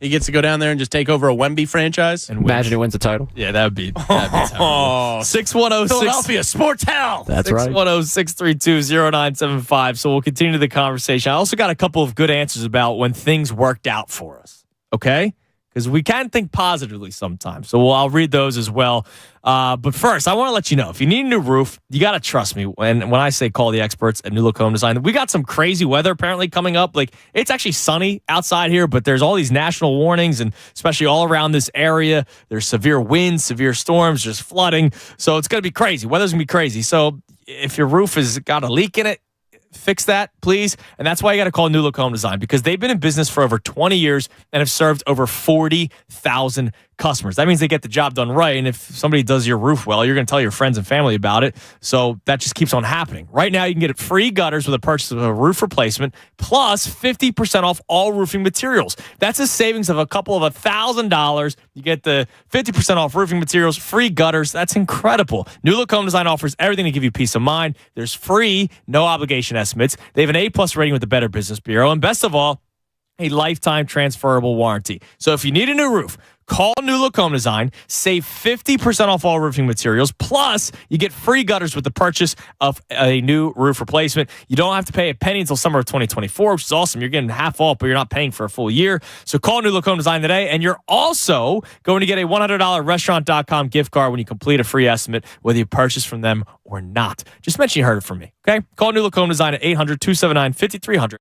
He gets to go down there and just take over a Wemby franchise. And imagine he wins the title. Yeah, that'd be terrible. 610 Philadelphia Sports Hell. That's right. 610-632-0975. So we'll continue the conversation. I also got a couple of good answers about when things worked out for us. Okay? Because we can think positively sometimes. So I'll read those as well. But first, I want to let you know, if you need a new roof, you got to trust me. And when I say call the experts at New Look Home Design, we got some crazy weather apparently coming up. It's actually sunny outside here, but there's all these national warnings, and especially all around this area, there's severe winds, severe storms, just flooding. So it's going to be crazy. Weather's going to be crazy. So if your roof has got a leak in it, fix that, please. And that's why you got to call New Look Home Design, because they've been in business for over 20 years and have served over 40,000 customers. That means they get the job done right. And if somebody does your roof well, you're going to tell your friends and family about it. So that just keeps on happening. Right now, you can get free gutters with a purchase of a roof replacement, plus 50% off all roofing materials. That's a savings of a couple of $1,000. You get the 50% off roofing materials, free gutters. That's incredible. New Look Home Design offers everything to give you peace of mind. There's free, no obligation estimates. They have an A+ rating with the Better Business Bureau. And best of all, a lifetime transferable warranty. So if you need a new roof, call New Look Home Design, save 50% off all roofing materials, plus you get free gutters with the purchase of a new roof replacement. You don't have to pay a penny until summer of 2024, which is awesome. You're getting half off, but you're not paying for a full year. So call New Look Home Design today, and you're also going to get a $100 restaurant.com gift card when you complete a free estimate, whether you purchase from them or not. Just mention you heard it from me, okay? Call New Look Home Design at 800-279-5300.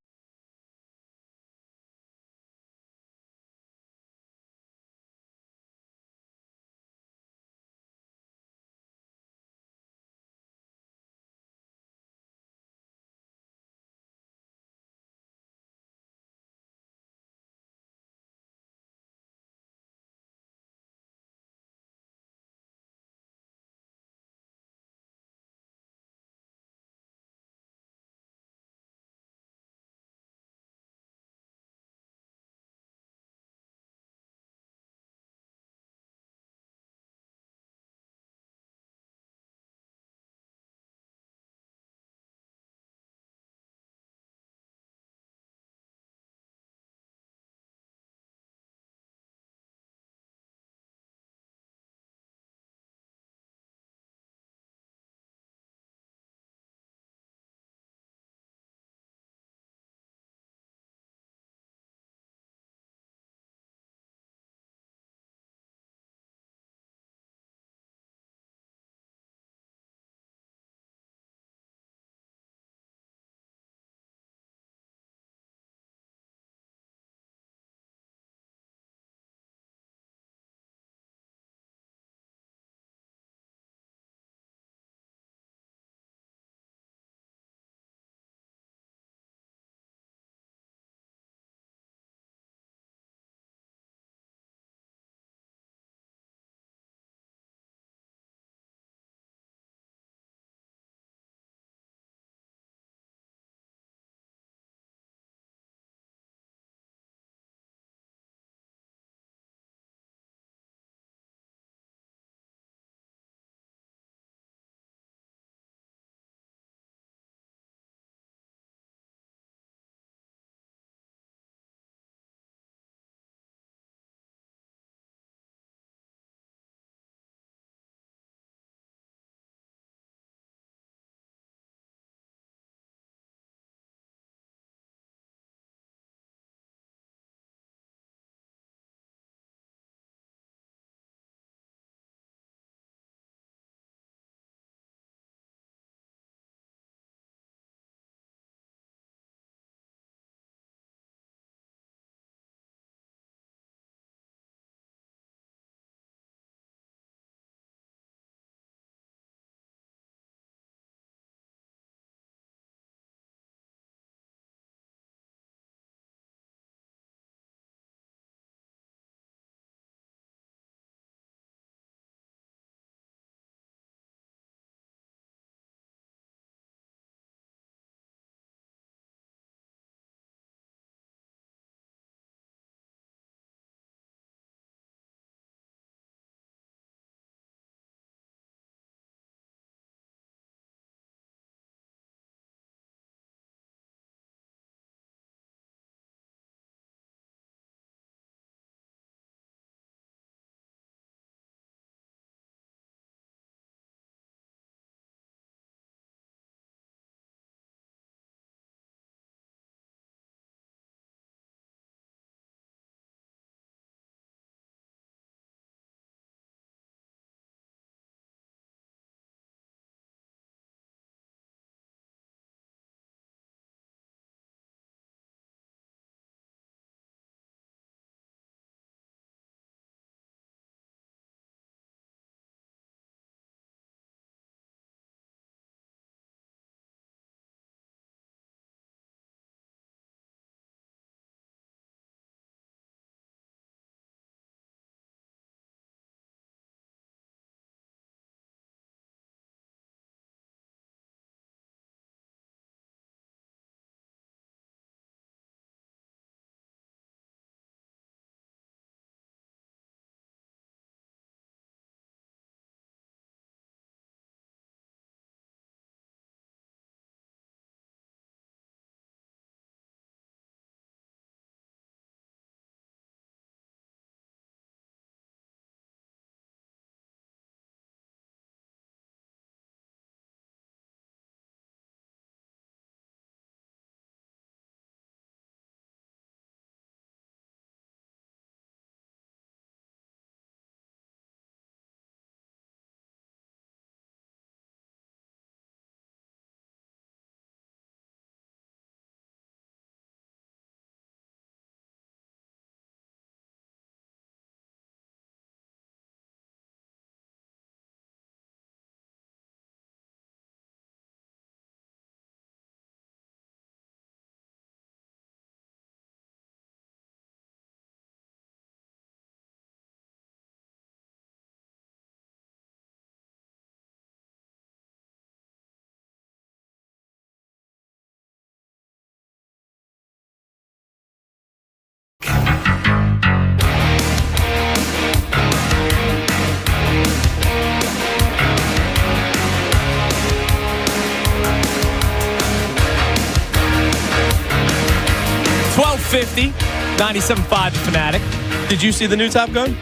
8:50, 97.5 The Fanatic. Did you see the new Top Gun?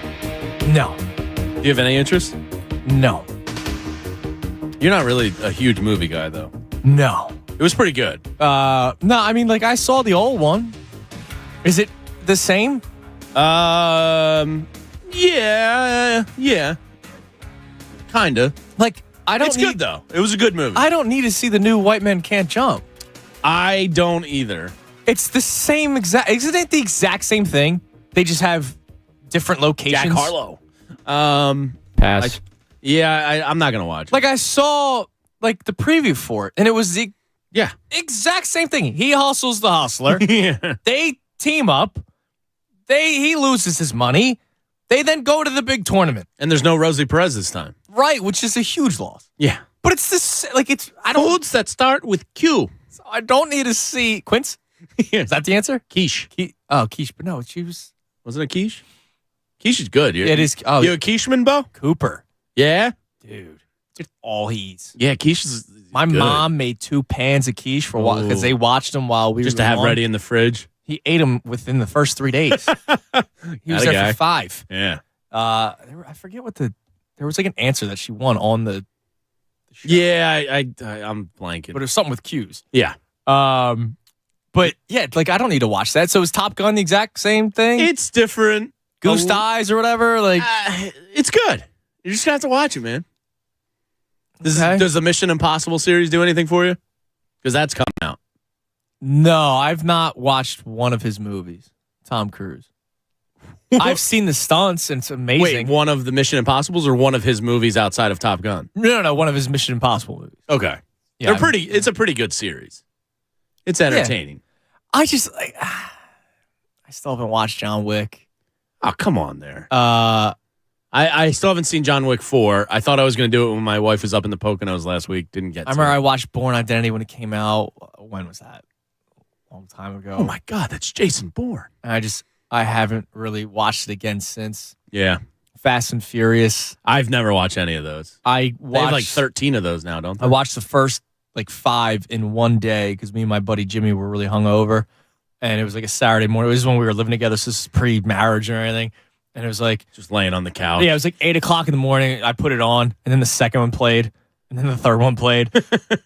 No. Do you have any interest? No. You're not really a huge movie guy, though. No. It was pretty good. No, I mean, like, I saw the old one. Is it the same? Yeah. Kinda. Like, I don't It's good, though. It was a good movie. I don't need to see the new White Men Can't Jump. I don't either. It's the same exact. Isn't it the exact same thing? They just have different locations. Jack Harlow. Pass. I'm not gonna watch it. Like, I saw like the preview for it, and it was the exact same thing. He hustles the hustler. Yeah. They team up. He loses his money. They then go to the big tournament. And there's no Rosie Perez this time. Right, which is a huge loss. Yeah. But it's this, like, it's, I don't. Foods that start with Q. So I don't need to see. Quince? Is that the answer? Quiche. Quiche. But no, she was. Wasn't it quiche? Quiche is good. It is. Oh, you a quicheman, Bo? Cooper. Yeah? Dude. It's all he's. Yeah, quiche is My good. mom made 2 pans of quiche for a while because they watched him while we were just to have gone. ready in the fridge. He ate them within the first 3 days. He was there for 5. Yeah. I forget what there was like an answer that she won on the show. Yeah, I'm blanking. But it was something with Q's. Yeah. But yeah, like, I don't need to watch that. So is Top Gun the exact same thing? It's different. Goose Eyes or whatever? Like, it's good. You just have to watch it, man. Does the Mission Impossible series do anything for you? Because that's coming out. No, I've not watched one of his movies. Tom Cruise. I've seen the stunts, and it's amazing. Wait, one of the Mission Impossibles or one of his movies outside of Top Gun? No, one of his Mission Impossible movies. Okay. Yeah, It's a pretty good series. It's entertaining. I just, like, I still haven't watched John Wick. Oh, come on there. I still haven't seen John Wick 4. I thought I was going to do it when my wife was up in the Poconos last week. Didn't get to I remember it. I watched Bourne Identity when it came out. When was that? A long time ago. Oh, my God. That's Jason Bourne. And I haven't really watched it again since. Yeah. Fast and Furious. I've never watched any of those. They have like 13 of those now, don't they? I watched the first like 5 in one day because me and my buddy Jimmy were really hungover. And it was like a Saturday morning. It was when we were living together, so this is pre-marriage or anything. And it was like... just laying on the couch. Yeah, it was like 8 o'clock in the morning. I put it on, and then the second one played, and then the third one played.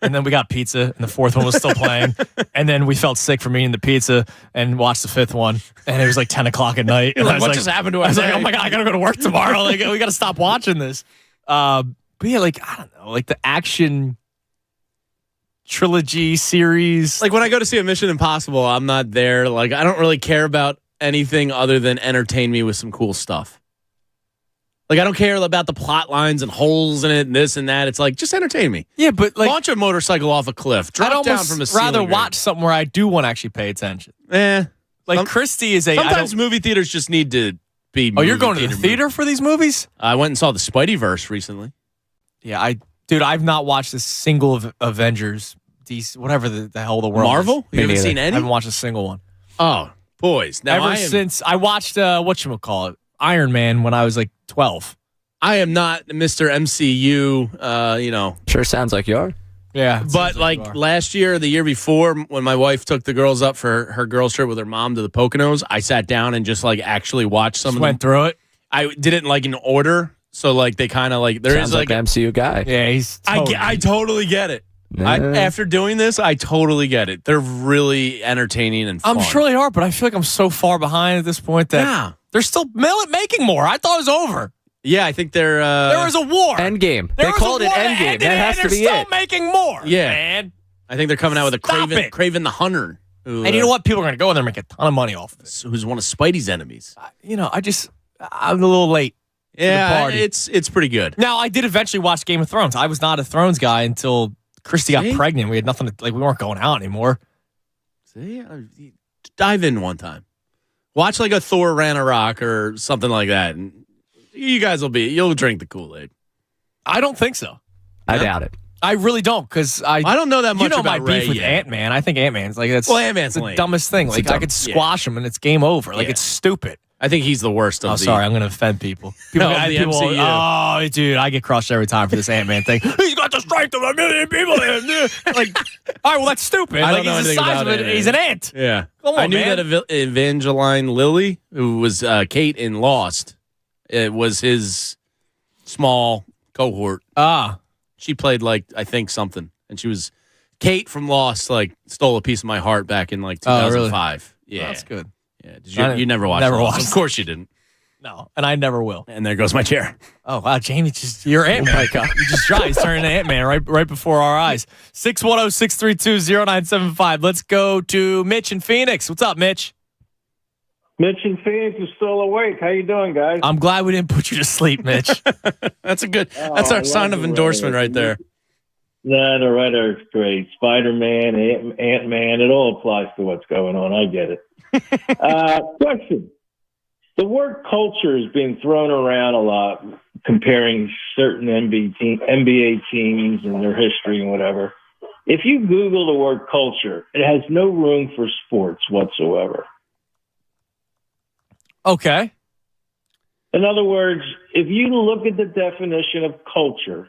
And then we got pizza, and the fourth one was still playing. And then we felt sick from eating the pizza and watched the fifth one. And it was like 10 o'clock at night. And like, what just happened to us? I was like, oh my God, I got to go to work tomorrow. Like, we got to stop watching this. But yeah, like, I don't know, like the action trilogy series. Like when I go to see a Mission Impossible, I'm not there. Like I don't really care about anything other than entertain me with some cool stuff. Like I don't care about the plot lines and holes in it and this and that. It's like just entertain me. Yeah, but like launch a motorcycle off a cliff, drop down from a ceiling. I'd rather watch something where I do want to actually pay attention. Like Christy is sometimes movie theaters just need to be. Oh, you're going to the theater for these movies? I went and saw the Spideyverse recently. Yeah, I've not watched a single of Avengers, DC, whatever the hell the world Marvel? is. You haven't seen any? I haven't watched a single one. Oh, boys. Now since I watched, whatchamacallit, Iron Man when I was like 12. I am not Mr. MCU, Sure sounds like you are. Yeah. But like last year or the year before, when my wife took the girls up for her girls trip with her mom to the Poconos, I sat down and just like actually watched some of them. Went through it. I did it like in order. So like they kind of like there sounds is like an MCU guy. Yeah, he's. I totally get it. After doing this, I totally get it. They're really entertaining and fun. I'm sure they are, but I feel like I'm so far behind at this point that they're still making more. I thought it was over. Yeah, I think they're. There was a war. Endgame. They called it Endgame. That has to be it. They're still making more. Yeah, man. I think they're coming out with a Craven the Hunter. And you know what? People are going to go in there and make a ton of money off of it. Who's one of Spidey's enemies. I'm a little late. Yeah, it's pretty good. Now, I did eventually watch Game of Thrones. I was not a Thrones guy until Christy got pregnant. We had nothing to, we weren't going out anymore. See, dive in one time. Watch like a Thor Ragnarok or something like that. And you guys you'll drink the Kool-Aid. I don't think so. I doubt it. I really don't, because I don't know that much about my Ray beef with yet. Ant-Man. I think Ant-Man's like Ant-Man's the lame. dumbest thing. Like I could squash him and it's game over. Like it's stupid. I think he's the worst of the... sorry, I'm going to offend people. The MCU. Oh, dude, I get crushed every time for this Ant-Man thing. He's got the strength of a million people. Like, all right, well, that's stupid. I like, don't know he's the anything size about of it. it. He's an ant. Yeah. Come on, I knew man. that Evangeline Lilly, who was Kate in Lost, it was his small cohort. She played, like, I think something. And she was... Kate from Lost, like, stole a piece of my heart back in, like, 2005. Yeah. That's good. Yeah. You never watched Lost? Of course you didn't. No, and I never will. And there goes my chair. Oh, wow, Jamie, you're Ant-Man. You just tried. He's turning into Ant-Man right before our eyes. 610-632-0975. Let's go to Mitch in Phoenix. What's up, Mitch? Mitch in Phoenix is still awake. How you doing, guys? I'm glad we didn't put you to sleep, Mitch. That's our sign of endorsement right there. No, the writer is great. Spider-Man, Ant-Man, it all applies to what's going on. I get it. Question. The word culture is being thrown around a lot, comparing certain NBA teams and their history and whatever. If you Google the word culture, it has no room for sports whatsoever. Okay. In other words, if you look at the definition of culture,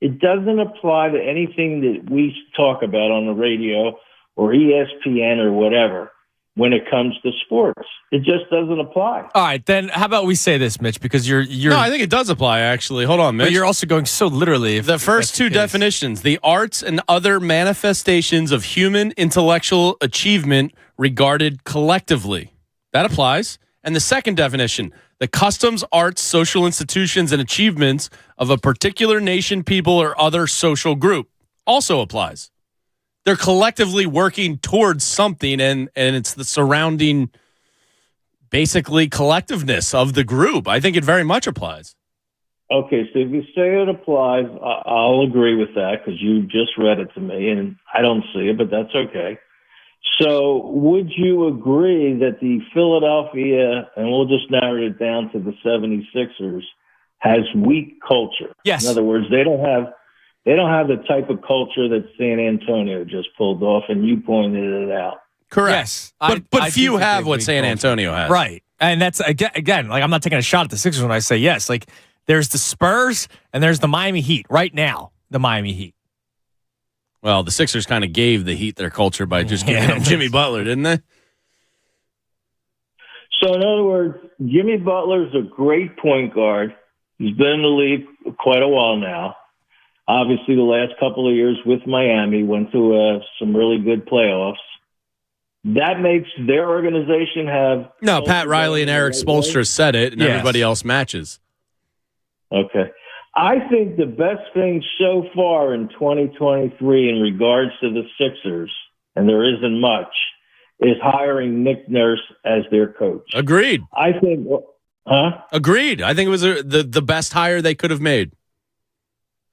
it doesn't apply to anything that we talk about on the radio or ESPN or whatever when it comes to sports. It just doesn't apply. All right, then how about we say this, Mitch, because you're No, I think it does apply, actually. Hold on, Mitch. But you're also going so literally. The first two definitions, the arts and other manifestations of human intellectual achievement regarded collectively. That applies. And the second definition, the customs, arts, social institutions, and achievements of a particular nation, people, or other social group also applies. They're collectively working towards something, and it's the surrounding, basically, collectiveness of the group. I think it very much applies. Okay, so if you say it applies, I'll agree with that because you just read it to me, and I don't see it, but that's okay. So would you agree that the Philadelphia, and we'll just narrow it down to the 76ers, has weak culture? Yes. In other words, they don't have the type of culture that San Antonio just pulled off, and you pointed it out. Correct. Yes. But few have what San Antonio has. Right. And that's, again, like I'm not taking a shot at the Sixers when I say yes. Like there's the Spurs and there's the Miami Heat right now, the Miami Heat. Well, the Sixers kind of gave the Heat their culture by just giving them Jimmy Butler, didn't they? So, in other words, Jimmy Butler's a great point guard. He's been in the league quite a while now. Obviously, the last couple of years with Miami went to some really good playoffs. That makes their organization have... No, Pat Riley and Eric Spoelstra said it, and everybody else matches. Okay. I think the best thing so far in 2023 in regards to the Sixers, and there isn't much, is hiring Nick Nurse as their coach. Agreed. I think, Agreed. I think it was the best hire they could have made.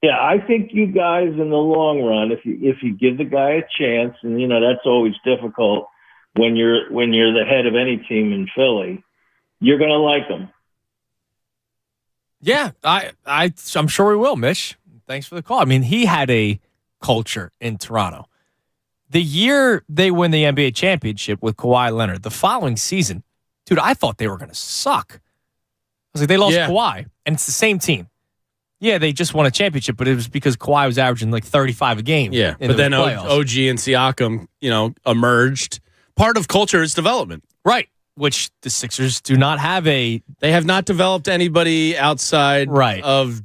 Yeah, I think you guys in the long run, if you give the guy a chance, and that's always difficult when you're the head of any team in Philly, you're going to like him. Yeah, I'm sure we will, Mitch. Thanks for the call. I mean, he had a culture in Toronto. The year they win the NBA championship with Kawhi Leonard, the following season, dude, I thought they were going to suck. I was like, they lost Kawhi, and it's the same team. Yeah, they just won a championship, but it was because Kawhi was averaging like 35 a game. Yeah, but then OG and Siakam, emerged. Part of culture is development. Right. Which the Sixers do not have They have not developed anybody outside of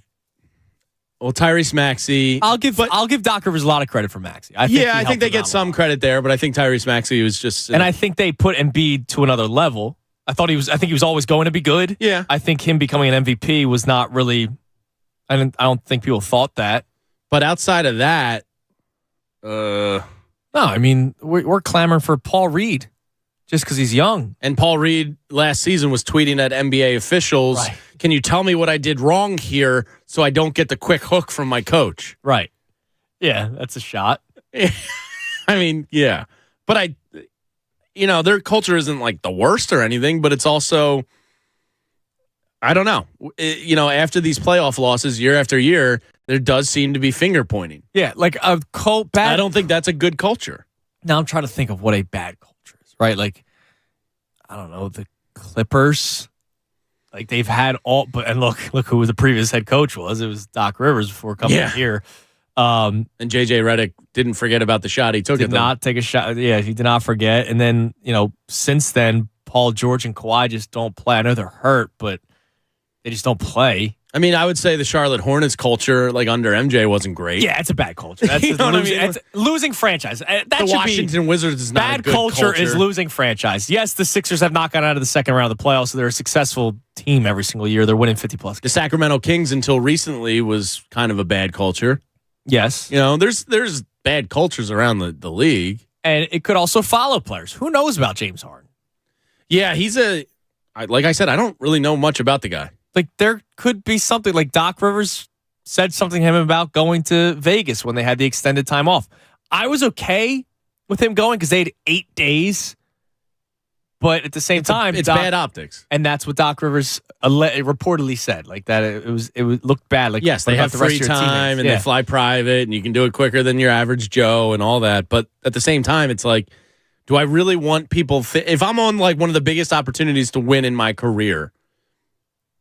Tyrese Maxey. I'll give Doc Rivers a lot of credit for Maxey. I think they get some credit there, but I think Tyrese Maxey was just and I think they put Embiid to another level. I think he was always going to be good. Yeah. I think him becoming an MVP was not really I don't think people thought that. But outside of that, no, I mean, we're clamoring for Paul Reed. Just because he's young. And Paul Reed last season was tweeting at NBA officials, Can you tell me what I did wrong here so I don't get the quick hook from my coach? Right. Yeah, that's a shot. I mean, yeah. But their culture isn't like the worst or anything, but it's also, I don't know. After these playoff losses year after year, there does seem to be finger pointing. Yeah, like a bad. I don't think that's a good culture. Now I'm trying to think of what a bad culture. Right? Like, I don't know, the Clippers. Like they've had all, and look who the previous head coach was. It was Doc Rivers before coming here. And JJ Redick didn't forget about the shot he took. Did not take a shot. Yeah, he did not forget. And then since then, Paul George and Kawhi just don't play. I know they're hurt, but they just don't play. I mean, I would say the Charlotte Hornets culture, like under MJ, wasn't great. Yeah, it's a bad culture. That's It's losing franchise. That the Washington Wizards is not bad a good culture. Is losing franchise. Yes, the Sixers have not gotten out of the second round of the playoffs, so they're a successful team every single year. They're winning 50+ games. The Sacramento Kings, until recently, was kind of a bad culture. Yes, there's bad cultures around the league, and it could also follow players. Who knows about James Harden? Yeah, like I said, I don't really know much about the guy. Like, there could be something, like Doc Rivers said something to him about going to Vegas when they had the extended time off. I was okay with him going because they had 8 days. But at the same time, it's bad optics. And that's what Doc Rivers reportedly said. Like that, it looked bad. Like, yes, they have free time and they fly private and you can do it quicker than your average Joe and all that. But at the same time, it's like, do I really want people, if I'm on like one of the biggest opportunities to win in my career,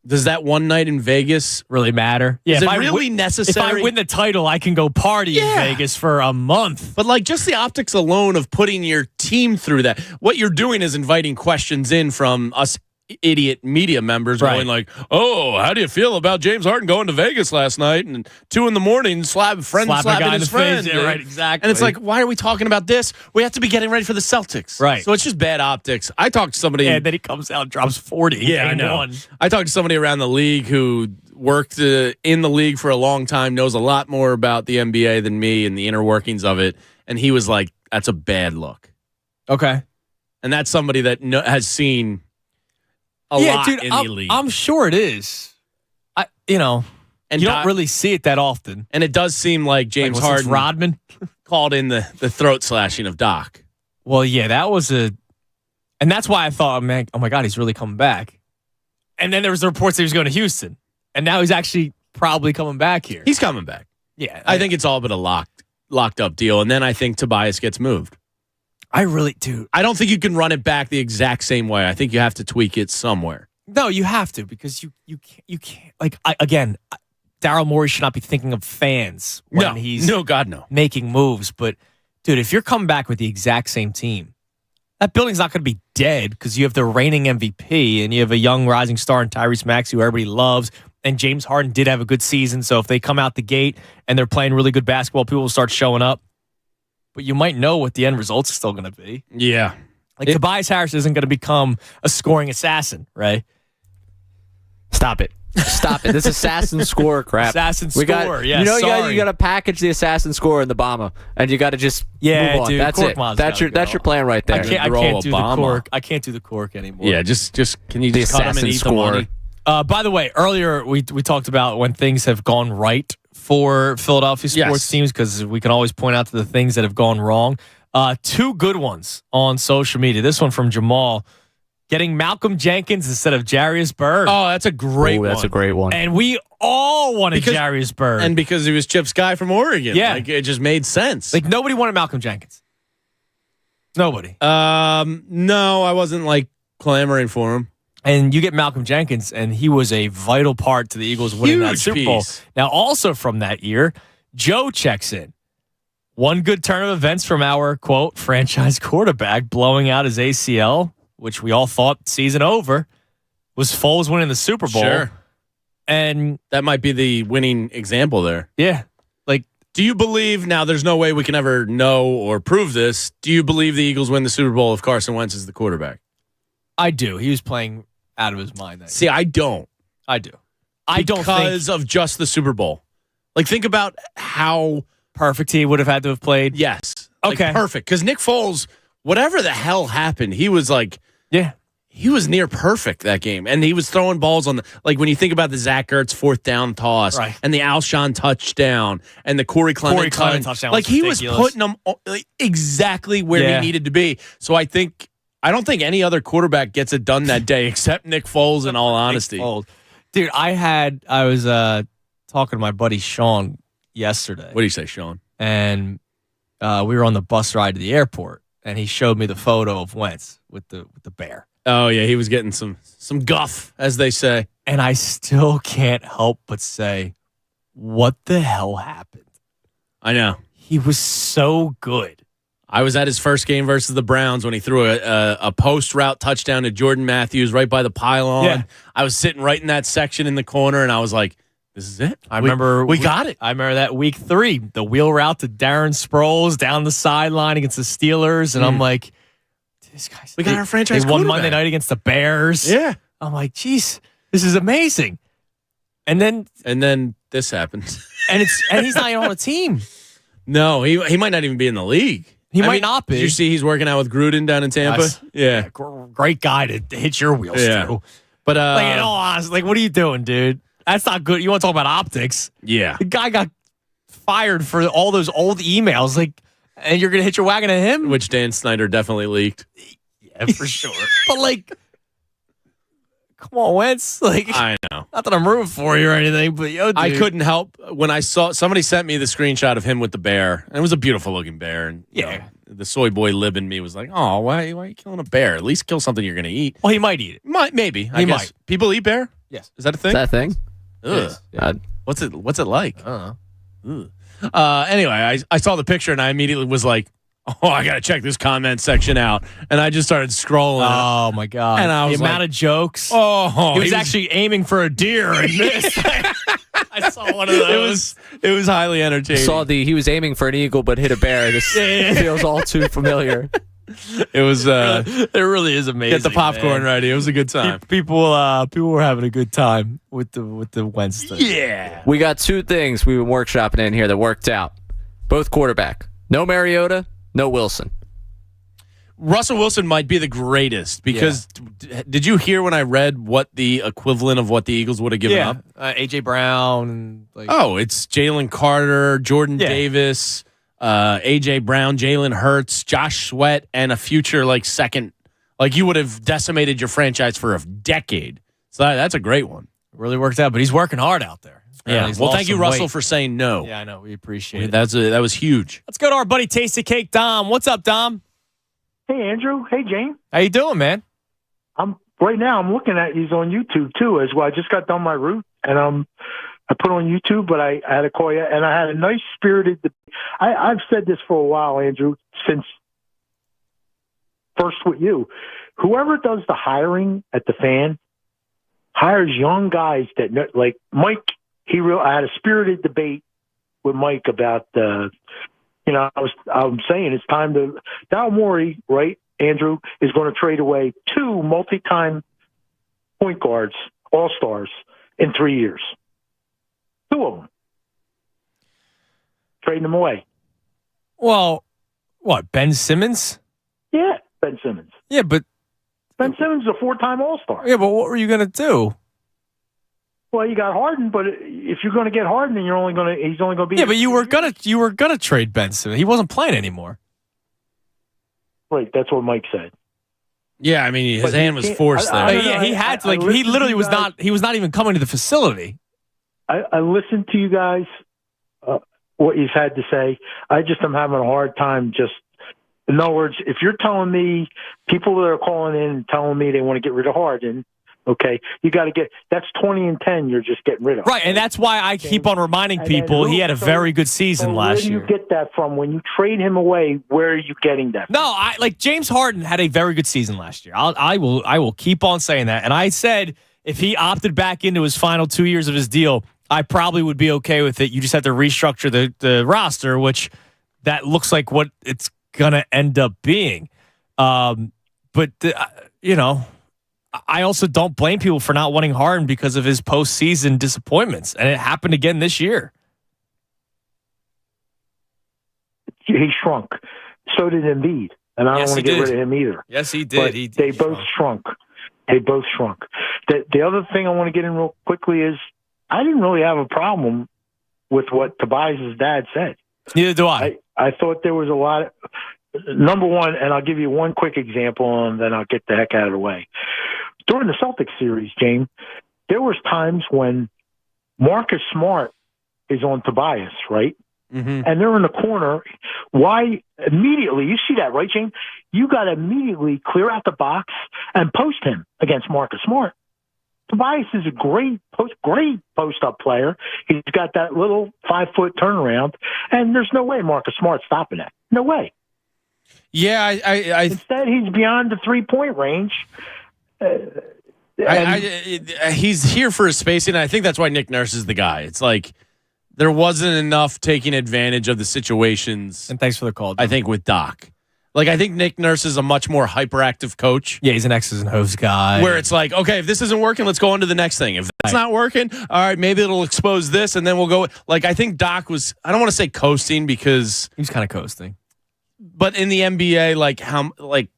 does that one night in Vegas really matter? Yeah, is it really necessary? If I win the title, I can go party in Vegas for a month. But like just the optics alone of putting your team through that, what you're doing is inviting questions in from us idiot media members going like, oh, how do you feel about James Harden going to Vegas last night and 2 a.m. slapping his friend? Yeah, right, exactly. And it's like, why are we talking about this? We have to be getting ready for the Celtics. Right. So it's just bad optics. I talked to somebody. And then he comes out and drops 40. Yeah, I know. I talked to somebody around the league who worked in the league for a long time, knows a lot more about the NBA than me and the inner workings of it. And he was like, that's a bad look. Okay. And that's somebody that has seen a lot in the league. I'm sure it is. And you don't really see it that often. And it does seem like James Harden Rodman called in the throat slashing of Doc. Well, yeah, that was and that's why I thought, man, oh my God, he's really coming back. And then there was the reports that he was going to Houston. And now he's actually probably coming back here. He's coming back. Yeah. I think it's all but a locked up deal. And then I think Tobias gets moved. I really do. I don't think you can run it back the exact same way. I think you have to tweak it somewhere. No, you have to because you can't. Like again, Daryl Morey should not be thinking of fans when he's making moves. But dude, if you're coming back with the exact same team, that building's not going to be dead because you have the reigning MVP and you have a young rising star in Tyrese Maxey who everybody loves. And James Harden did have a good season, so if they come out the gate and they're playing really good basketball, people will start showing up. But you might know what the end result's still going to be. Yeah. Like Tobias Harris isn't going to become a scoring assassin, right? Stop it. This assassin score crap. Assassin score, yeah. You got to package the assassin score in the bomber, and you got to just move on. Dude, that's it. That's your plan right there. I can't do the cork. I can't do the cork anymore. Yeah, just can you just cut him and eat the money? By the way, earlier we talked about when things have gone right for Philadelphia sports teams because we can always point out to the things that have gone wrong. 2 good ones on social media. This one from Jamal. Getting Malcolm Jenkins instead of Jarius Bird. Oh, that's a great one. That's a great one. And we all wanted Jarius Bird. And because he was Chip Sky from Oregon. Yeah. Like, it just made sense. Like, nobody wanted Malcolm Jenkins. Nobody. No, I wasn't, like, clamoring for him. And you get Malcolm Jenkins, and he was a vital part to the Eagles winning that Super Bowl. Now, also from that year, Joe checks in. One good turn of events from our, quote, franchise quarterback blowing out his ACL, which we all thought season over, was Foles winning the Super Bowl. Sure. And that might be the winning example there. Yeah. Like, do you believe, now there's no way we can ever know or prove this, do you believe the Eagles win the Super Bowl if Carson Wentz is the quarterback? I do. He was playing out of his mind. See, I don't. I do. I don't think because of just the Super Bowl. Like, think about how perfect he would have had to have played. Yes. Okay. Like, perfect. Because Nick Foles, whatever the hell happened, he was like, he was near perfect that game. And he was throwing balls on like when you think about the Zach Ertz 4th down toss and the Alshon touchdown and the Corey Clement touchdown. Like, he was putting them exactly where he needed to be. So I don't think any other quarterback gets it done that day except Nick Foles, in all honesty. Dude, I was talking to my buddy Sean yesterday. What do you say, Sean? And we were on the bus ride to the airport, and he showed me the photo of Wentz with the bear. Oh, yeah, he was getting some guff, as they say. And I still can't help but say, what the hell happened? I know. He was so good. I was at his first game versus the Browns when he threw a post route touchdown to Jordan Matthews right by the pylon. Yeah. I was sitting right in that section in the corner, and I was like, this is it. I remember we got it. I remember that week 3, the wheel route to Darren Sproles down the sideline against the Steelers, and I'm like, this guy's. We got our franchise They won quarterback. Monday night against the Bears. Yeah. I'm like, geez, this is amazing. And then this happened. and he's not even on a team. No, he might not even be in the league. He might not be. Did you see he's working out with Gruden down in Tampa? Yes. Yeah. Great guy to hit your wheels through. But like, in all honesty, like, what are you doing, dude? That's not good. You want to talk about optics? Yeah. The guy got fired for all those old emails, like, and you're gonna hit your wagon at him, which Dan Snyder definitely leaked. Yeah, for sure. But like, come on, Wentz. Like, I know. Not that I'm rooting for you or anything, but yo, dude. I couldn't help when I saw somebody sent me the screenshot of him with the bear, and it was a beautiful looking bear. And you know, the soy boy lib in me was like, "Oh, why are you killing a bear? At least kill something you're gonna eat." Well, he might eat it. Maybe. I guess. Might. People eat bear. Yes. Is that a thing? Is that a thing? Ugh. Yeah. What's it like? I don't know. Anyway, I saw the picture and I immediately was like, "Oh, I gotta check this comment section out." And I just started scrolling. Oh my god! And I was the amount like, of jokes. Oh, he was actually aiming for a deer and missed. I saw one of those. It was highly entertaining. He was aiming for an eagle but hit a bear. This feels all too familiar. It was. It really is amazing. Get the popcorn man. ready. It was a good time. People were having a good time with the Wednesday. Yeah. We got 2 things we've been workshopping in here that worked out. Both quarterback. No Mariota, no Wilson. Russell Wilson might be the greatest because did you hear when I read what the equivalent of what the Eagles would have given up? A.J. Brown. And It's Jalen Carter, Jordan Davis, A.J. Brown, Jalen Hurts, Josh Sweat, and a future second. Like you would have decimated your franchise for a decade. So that's a great one. It really worked out, but he's working hard out there. Yeah. He's Well, lost thank you, some Russell, weight. for saying no. Yeah, I know. We appreciate it. That was huge. Let's go to our buddy Tasty Cake Dom. What's up, Dom? Hey, Andrew. Hey, Jane. How you doing, man? I'm looking at you on YouTube too as well. I just got done my route and I put on YouTube, but I had to call you and I had a nice spirited. I've said this for a while, Andrew, since first with you. Whoever does the hiring at the Fan hires young guys that like Mike. I had a spirited debate with Mike about I'm saying it's time to Daryl Morey, right? Andrew is going to trade away 2 multi-time point guards, all-stars in 3 years. 2 of them. Trading them away. Well, what, Ben Simmons? Yeah, Ben Simmons. Yeah, but Ben Simmons is a 4-time all-star. Yeah, but what were you going to do? Well, you got Harden, but if you're going to get Harden, then he's only going to be. Yeah, but you were gonna trade Ben Simmons. He wasn't playing anymore. Right, that's what Mike said. Yeah, I mean his hand was forced there. He had to. He literally was not. He was not even coming to the facility. I listened to you guys, what you've had to say. I just am having a hard time. In other words, if you're telling me people that are calling in and telling me they want to get rid of Harden. Okay, you got to that's 20-10. You're just getting rid of, right? And that's why I keep on reminding people he had a very good season last year. Where do you get that from? When you trade him away, where are you getting that from? No, James Harden had a very good season last year. I will keep on saying that. And I said if he opted back into his final 2 years of his deal, I probably would be okay with it. You just have to restructure the roster, which that looks like what it's gonna end up being. I also don't blame people for not wanting Harden because of his postseason disappointments, and it happened again this year. He shrunk. So did Embiid, and I don't want to get rid of him either. Yes, he did. But they both shrunk. They both shrunk. The other thing I want to get in real quickly is I didn't really have a problem with what Tobias' dad said. Neither do I. I thought there was a lot of, number one, and I'll give you one quick example, and then I'll get the heck out of the way. During the Celtics series, James, there was times when Marcus Smart is on Tobias, right? Mm-hmm. And they're in the corner. Why immediately, you see that, right, James? You got to immediately clear out the box and post him against Marcus Smart. Tobias is a great post-up player. He's got that little 5-foot turnaround, and there's no way Marcus Smart's stopping that. No way. Yeah, Instead, he's beyond the 3-point range. He's here for his spacing, and I think that's why Nick Nurse is the guy. It's like there wasn't enough taking advantage of the situations. And thanks for the call, John. I think, with Doc. Like, I think Nick Nurse is a much more hyperactive coach. Yeah, he's an X's and O's guy. Where it's like, okay, if this isn't working, let's go on to the next thing. If that's not working, all right, maybe it'll expose this, and then we'll go. Like, I think Doc was, I don't want to say coasting because he was kind of coasting. But in the NBA,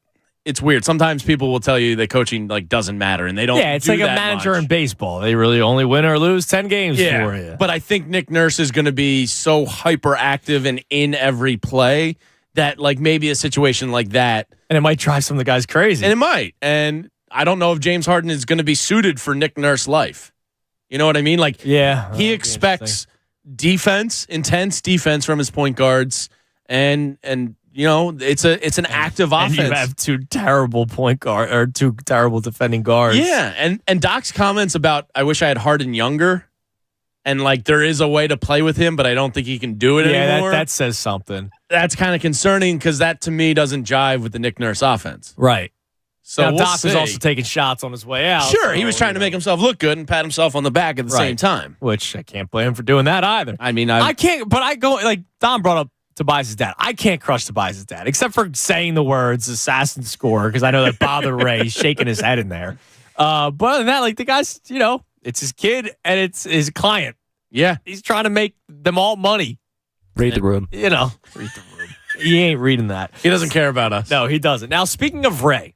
it's weird. Sometimes people will tell you that coaching doesn't matter, and they don't. Yeah, it's like a manager in baseball. They really only win or lose 10 games for you. But I think Nick Nurse is going to be so hyperactive and in every play that maybe a situation like that, and it might drive some of the guys crazy. And it might. And I don't know if James Harden is going to be suited for Nick Nurse life. You know what I mean? He expects defense, intense defense from his point guards, and it's an active offense. And you have two terrible defending guards. Yeah, and Doc's comments about I wish I had Harden younger, and there is a way to play with him, but I don't think he can do it anymore. That says something. That's kind of concerning because that to me doesn't jive with the Nick Nurse offense. Right. So now, Doc was also taking shots on his way out. Sure, he was trying to make himself look good and pat himself on the back at the same time. Which I can't blame him for doing that either. I mean, I can't. But I go Don brought up Tobias' dad. I can't crush Tobias' dad, except for saying the words "assassin score" because I know that bothered Ray. He's shaking his head in there. But other than that, the guy's, it's his kid and it's his client. Yeah, he's trying to make them all money. Read the room. Read the room. He ain't reading that. He doesn't care about us. No, he doesn't. Now, speaking of Ray,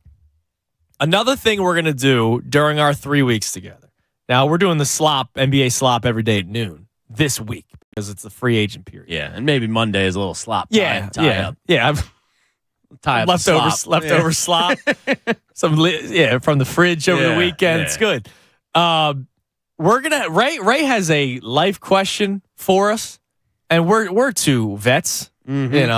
another thing we're gonna do during our 3 weeks together. Now we're doing the NBA slop every day at noon this week. Because it's the free agent period. Yeah, and maybe Monday is a little slop. Tie up. I've leftover slop. From the fridge over the weekend. Yeah. It's good. We're gonna Ray has a life question for us, and we're two vets. Mm-hmm.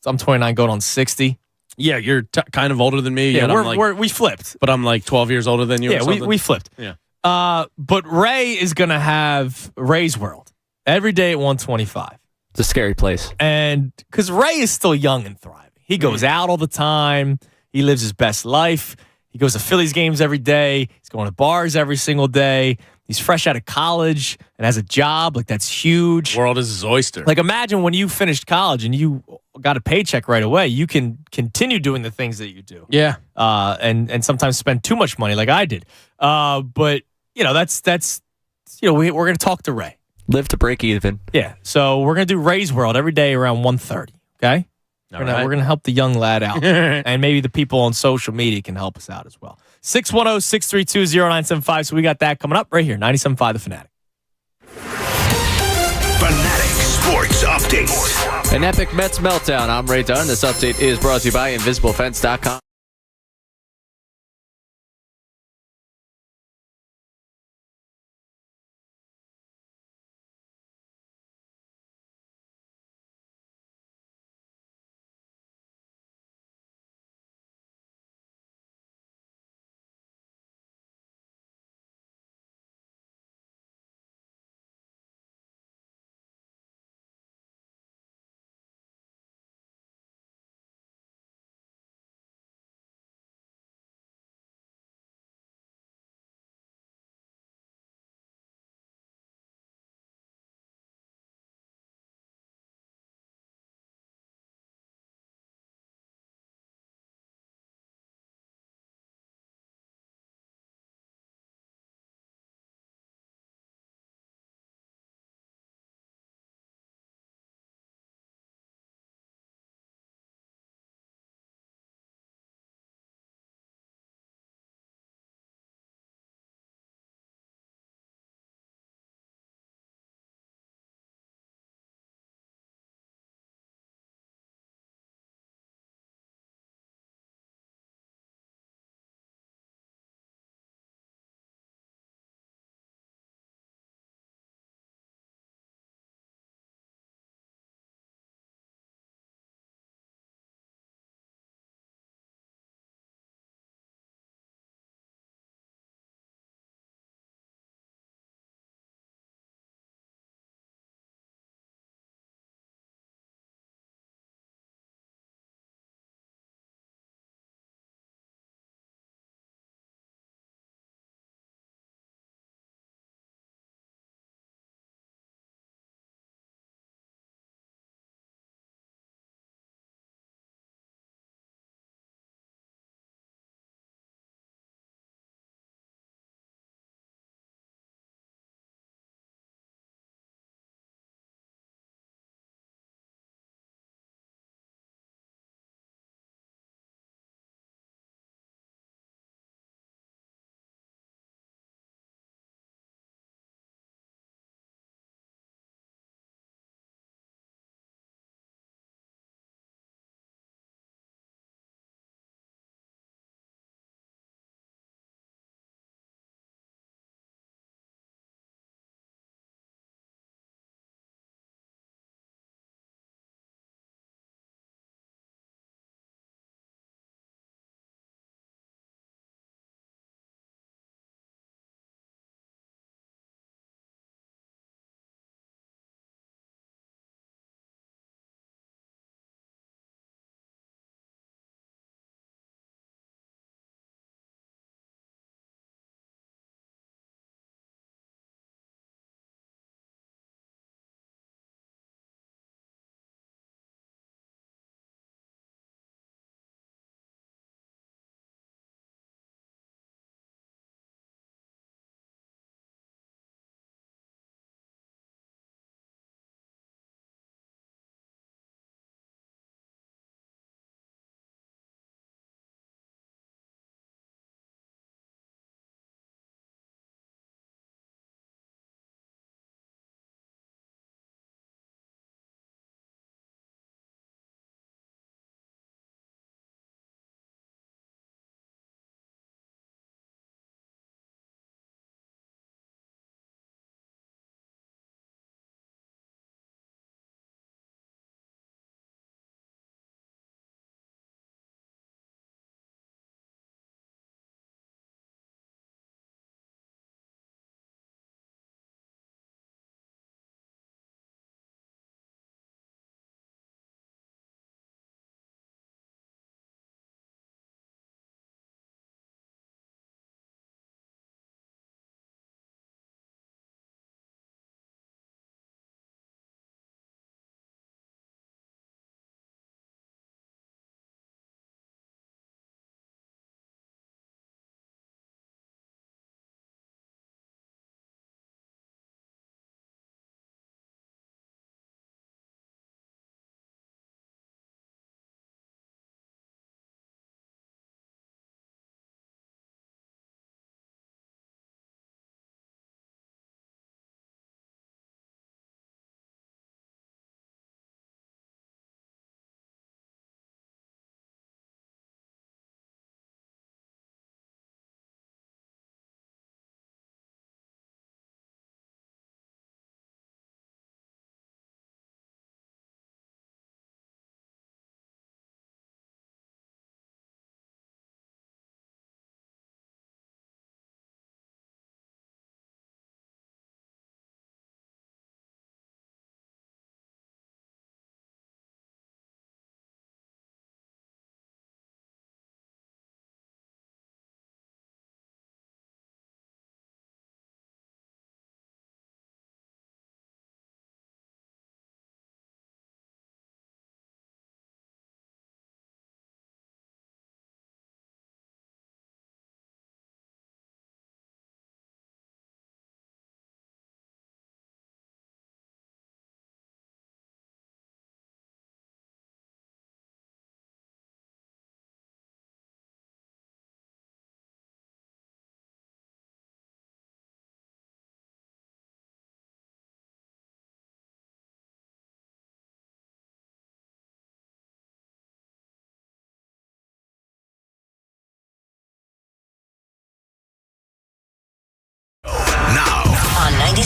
I'm 29, going on 60. Yeah, you're kind of older than me. Yeah, we flipped, but I'm 12 years older than you. Yeah, we flipped. Yeah. But Ray is gonna have Ray's World every day at 125. It's a scary place. And because Ray is still young and thriving. He goes out all the time. He lives his best life. He goes to Phillies games every day. He's going to bars every single day. He's fresh out of college and has a job. That's huge. The world is his oyster. Imagine when you finished college and you got a paycheck right away, you can continue doing the things that you do. Yeah. And sometimes spend too much money like I did. But, that's we're going to talk to Ray. Live to break even. Yeah. So we're going to do Ray's World every day around 1:30. Okay? We're going to help the young lad out. And maybe the people on social media can help us out as well. 610-632-0975. So we got that coming up right here. 97.5 The Fanatic. Fanatic Sports Update. An epic Mets meltdown. I'm Ray Dunn. This update is brought to you by InvisibleFence.com.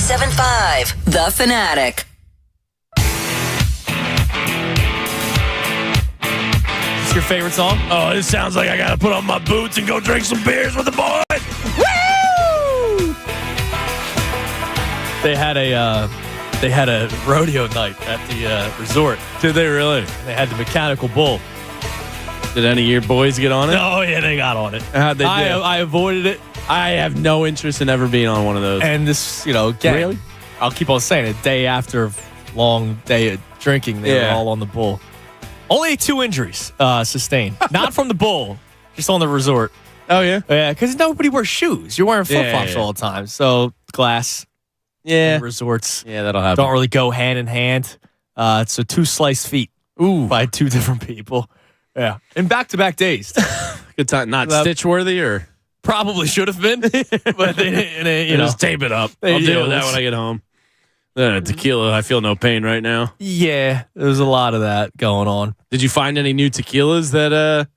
97.5 The Fanatic. What's your favorite song? Oh, this sounds like I got to put on my boots and go drink some beers with the boys. Woo! They had a rodeo night at the resort. Did they really? They had the mechanical bull. Did any of your boys get on it? Oh, yeah, they got on it. How'd they do? I avoided it. I have no interest in ever being on one of those. And this, again, Really? I'll keep on saying it. Day after a long day of drinking, they were all on the bull. Only 2 injuries sustained. Not from the bull, just on the resort. Oh, yeah? Yeah, because nobody wears shoes. You're wearing flip-flops all the time. So, glass. Yeah. Resorts. Yeah, that'll happen. Don't really go hand in hand. So 2 sliced feet. Ooh. By 2 different people. Yeah. In back-to-back days. Good time. Not stitch-worthy or? Probably should have been. But they didn't, Just tape it up. I'll deal with that when I get home. Tequila, I feel no pain right now. Yeah, there's a lot of that going on. Did you find any new tequilas that,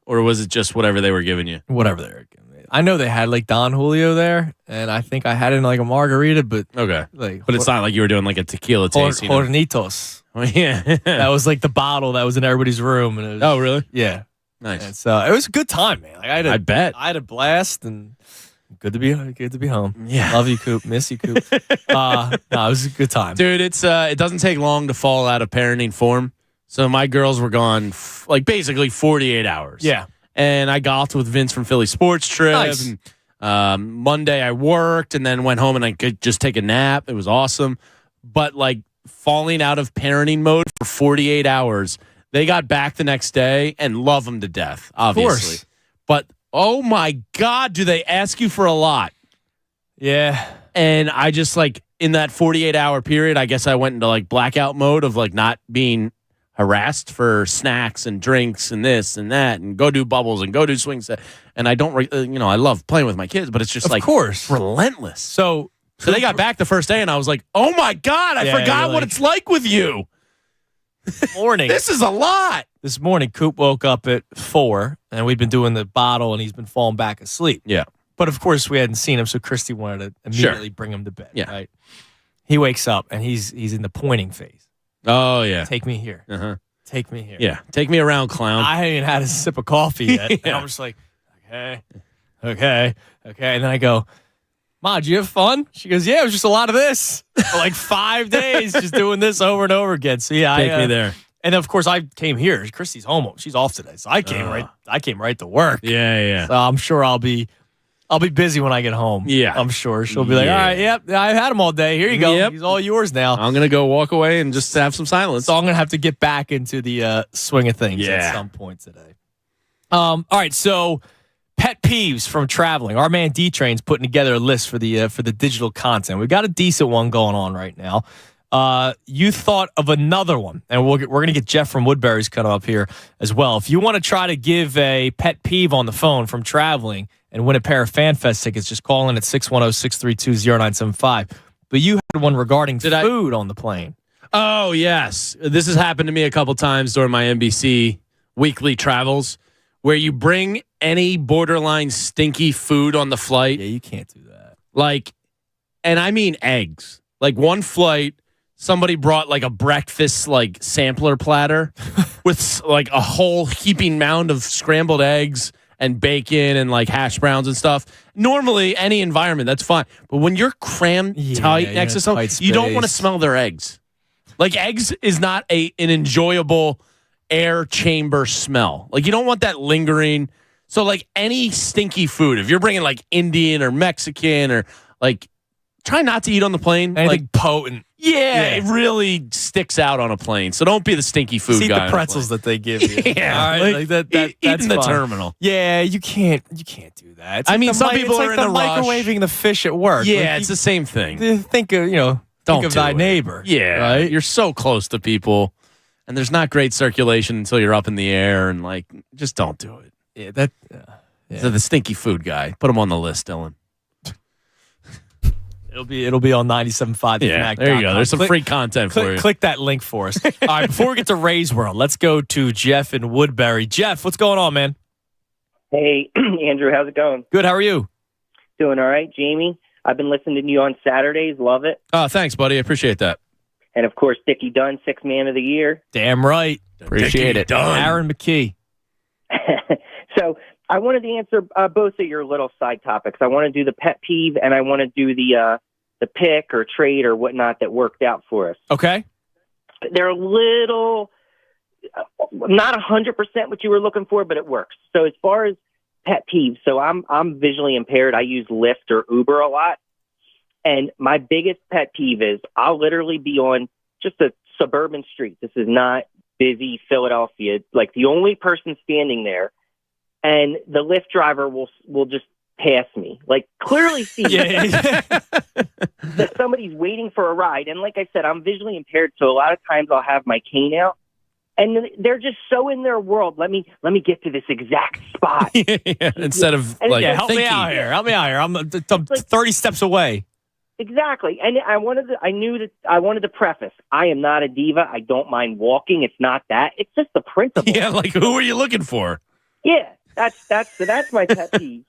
or was it just whatever they were giving you? Whatever they were giving me. I know they had like Don Julio there, and I think I had it in like a margarita, but okay. But it's not like you were doing like a tequila tasting. Hornitos. Oh, yeah. That was like the bottle that was in everybody's room. And it was, really? Yeah. Nice. And so it was a good time, man. Like I bet. I had a blast, and good to be home. Yeah. Love you, Coop. Miss you, Coop. No, it was a good time. Dude, it doesn't take long to fall out of parenting form. So my girls were gone basically 48 hours. Yeah. And I golfed with Vince from Philly Sports Trip. Nice. And, Monday I worked and then went home and I could just take a nap. It was awesome. But falling out of parenting mode for 48 hours, they got back the next day and love them to death, obviously. Of course. But oh my God, do they ask you for a lot? Yeah. And I just in that 48-hour period, I guess I went into blackout mode of not being harassed for snacks and drinks and this and that and go do bubbles and go do swings. And I don't, I love playing with my kids, but it's just of course relentless. So they got back the first day and I was like, oh my God, I forgot what it's like with you. Morning. This is a lot. This morning, Coop woke up at 4, and we've been doing the bottle, and he's been falling back asleep. Yeah. But, of course, we hadn't seen him, so Christy wanted to immediately bring him to bed. Yeah. Right? He wakes up, and he's in the pointing phase. Oh, yeah. Take me here. Uh-huh. Take me here. Yeah. Take me around, clown. I haven't even had a sip of coffee yet. Yeah. And I'm just like, okay. And then I go, Ma, did you have fun? She goes, yeah, it was just a lot of this. For 5 days, just doing this over and over again. So, yeah. Take me there. And of course, I came here. Christy's home; she's off today, so I came right to work. Yeah. So I'm sure I'll be busy when I get home. Yeah, I'm sure she'll be like, all right, yep, I had him all day. Here you go. Yep. He's all yours now. I'm gonna go walk away and just have some silence. So I'm gonna have to get back into the swing of things at some point today. All right, so pet peeves from traveling. Our man D Train's putting together a list for the digital content. We've got a decent one going on right now. You thought of another one, and we're going to get Jeff from Woodbury's coming up here as well. If you want to try to give a pet peeve on the phone from traveling and win a pair of FanFest tickets, just call in at 610-632-0975. But you had one regarding food on the plane. Oh, yes. This has happened to me a couple times during my NBC weekly travels where you bring any borderline stinky food on the flight. Yeah, you can't do that. And I mean eggs. One flight, somebody brought a breakfast sampler platter with a whole heaping mound of scrambled eggs and bacon and like hash browns and stuff. Normally, any environment, that's fine. But when you're crammed tight next to someone, you don't want to smell their eggs. Like, eggs is not an enjoyable air chamber smell. Like, you don't want that lingering. So, like, any stinky food, if you're bringing like Indian or Mexican or like, try not to eat on the plane. Anything like potent. Yeah, it really sticks out on a plane. So don't be the stinky food eat guy. the pretzels that they give you. Yeah, all right, like that's in the fine. terminal. Yeah, you can't do that. It's I like mean, some people are like in the rush. microwaving the fish at work. Yeah, like it's the same thing. Think of Don't think of do thy it. neighbor. Yeah, right. You're so close to people, and there's not great circulation until you're up in the air, and like, just don't do it. Yeah, that. So the stinky food guy, put him on the list, Dylan. It'll be on 97.5 The Yeah, Fanatic. there you go. There's some free content for you. Click that link for us. All right, before we get to Ray's World, let's go to Jeff in Woodbury. Jeff, what's going on, man? Hey, Andrew, how's it going? Good. How are you? Doing all right, Jamie. I've been listening to you on Saturdays. Love it. Oh, thanks, buddy. I appreciate that. And, of course, Dickie Dunn, 6th man of the year. Damn right. Appreciate it. Aaron McKee. So I wanted to answer both of your little side topics. I want to do the pet peeve, and I want to do the pick or trade or whatnot that worked out for us. Okay. They're a little, not 100% what you were looking for, but it works. So as far as pet peeves, so I'm visually impaired. I use Lyft or Uber a lot. And my biggest pet peeve is I'll literally be on just a suburban street. This is not busy Philadelphia. Like the only person standing there, and the Lyft driver will just pass me. Like clearly see that somebody's waiting for a ride. And like I said, I'm visually impaired, so a lot of times I'll have my cane out. And they're just so in their world. Let me get to this exact spot. Instead of help me out here. Help me out here. I'm 30 steps away. Exactly. And I wanted to preface, I am not a diva. I don't mind walking. It's not that. It's just the principle. Yeah, like who are you looking for? Yeah, that's my pet peeve.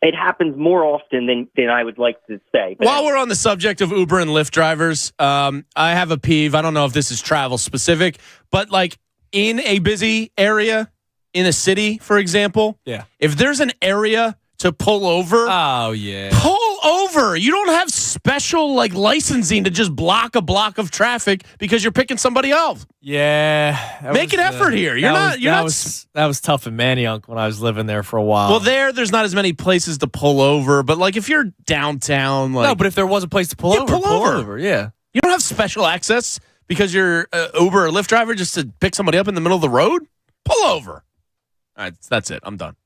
It happens more often than I would like to say. But While we're on the subject of Uber and Lyft drivers, I have a peeve. I don't know if this is travel specific, but like in a busy area in a city, for example, if there's an area to pull over, pull over. You don't have special like licensing to just block a block of traffic because you're picking somebody else. Yeah, make an effort here. That was tough in Manayunk when I was living there for a while. Well, there's not as many places to pull over, but like if you're downtown, like no, but if there was a place to pull over, yeah. You don't have special access because you're an Uber or Lyft driver just to pick somebody up in the middle of the road. Pull over. All right, that's it. I'm done.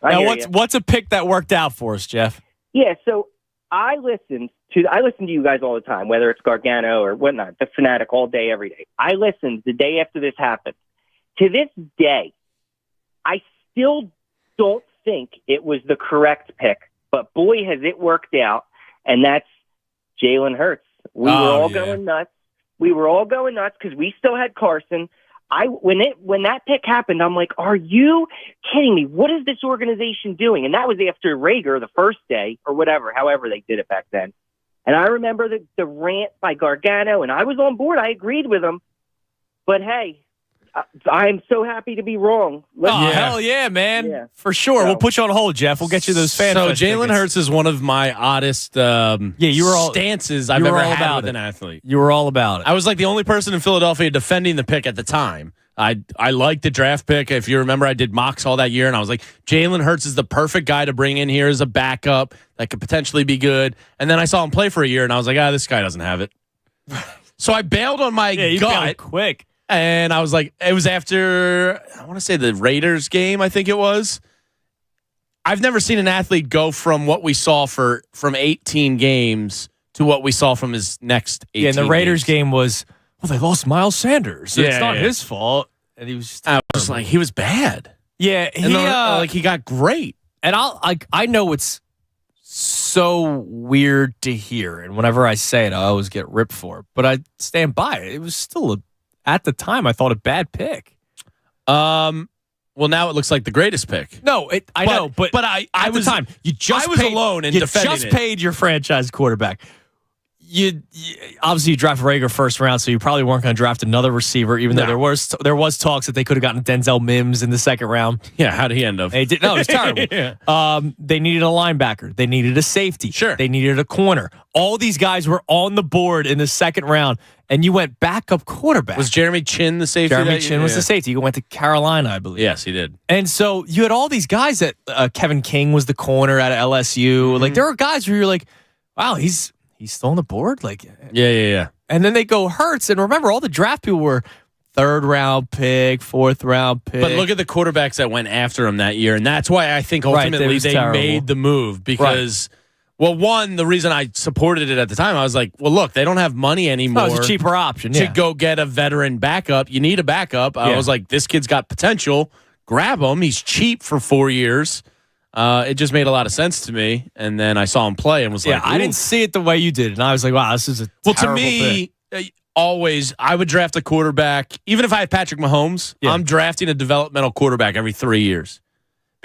Now, what's a pick that worked out for us, Jeff? Yeah, so I listen to you guys all the time, whether it's Gargano or whatnot, the Fanatic, all day, every day. I listened the day after this happened. To this day, I still don't think it was the correct pick, but boy, has it worked out, and that's Jalen Hurts. We were all going nuts. We were all going nuts because we still had Carson. When that pick happened, I'm like, are you kidding me? What is this organization doing? And that was after Rager the first day or whatever, however they did it back then. And I remember the rant by Gargano, and I was on board. I agreed with him. But hey, I'm so happy to be wrong. Hell yeah, man. Yeah. For sure. So, we'll put you on hold, Jeff. We'll get you those fan So Jalen Hurts is one of my oddest stances I've ever had with an athlete. You were all about it. I was like the only person in Philadelphia defending the pick at the time. I liked the draft pick. If you remember, I did mocks all that year, and I was like, Jalen Hurts is the perfect guy to bring in here as a backup that could potentially be good. And then I saw him play for a year, and I was like, this guy doesn't have it. So I bailed on my gut quick. And I was like, it was after, I want to say the Raiders game, I think it was. I've never seen an athlete go from what we saw from 18 games to what we saw from his next 18 and the Raiders game was, they lost Miles Sanders. So it's not his fault. And he was just like, he was bad. Yeah. He got great. And I know it's so weird to hear. And whenever I say it, I always get ripped for it. But I stand by it. It was still at the time, I thought a bad pick. Well, now it looks like the greatest pick. No, I know, but I was the time I was alone in defending it. You just paid your franchise quarterback. You obviously you drafted Rager first round, so you probably weren't going to draft another receiver, even though there was talks that they could have gotten Denzel Mims in the second round. Yeah, how did he end up? They did. No, it was terrible. They needed a linebacker. They needed a safety. Sure. They needed a corner. All these guys were on the board in the second round, and you went backup quarterback. Was Jeremy Chin the safety? Jeremy Chin was the safety. You went to Carolina, I believe. Yes, he did. And so you had all these guys that Kevin King was the corner out of LSU. Mm-hmm. Like there were guys where you're like, wow, he's still on the board? Like, yeah. And then they go Hurts. And remember, all the draft people were third round pick, fourth round pick. But look at the quarterbacks that went after him that year. And that's why I think ultimately they made the move because, well, one, the reason I supported it at the time, I was like, well, look, they don't have money anymore. It was a cheaper option to go get a veteran backup. You need a backup. I was like, this kid's got potential. Grab him. He's cheap for 4 years. It just made a lot of sense to me, and then I saw him play and was like, I didn't see it the way you did, and I was like, wow, this is a terrible to me, always, I would draft a quarterback, even if I had Patrick Mahomes, I'm drafting a developmental quarterback every 3 years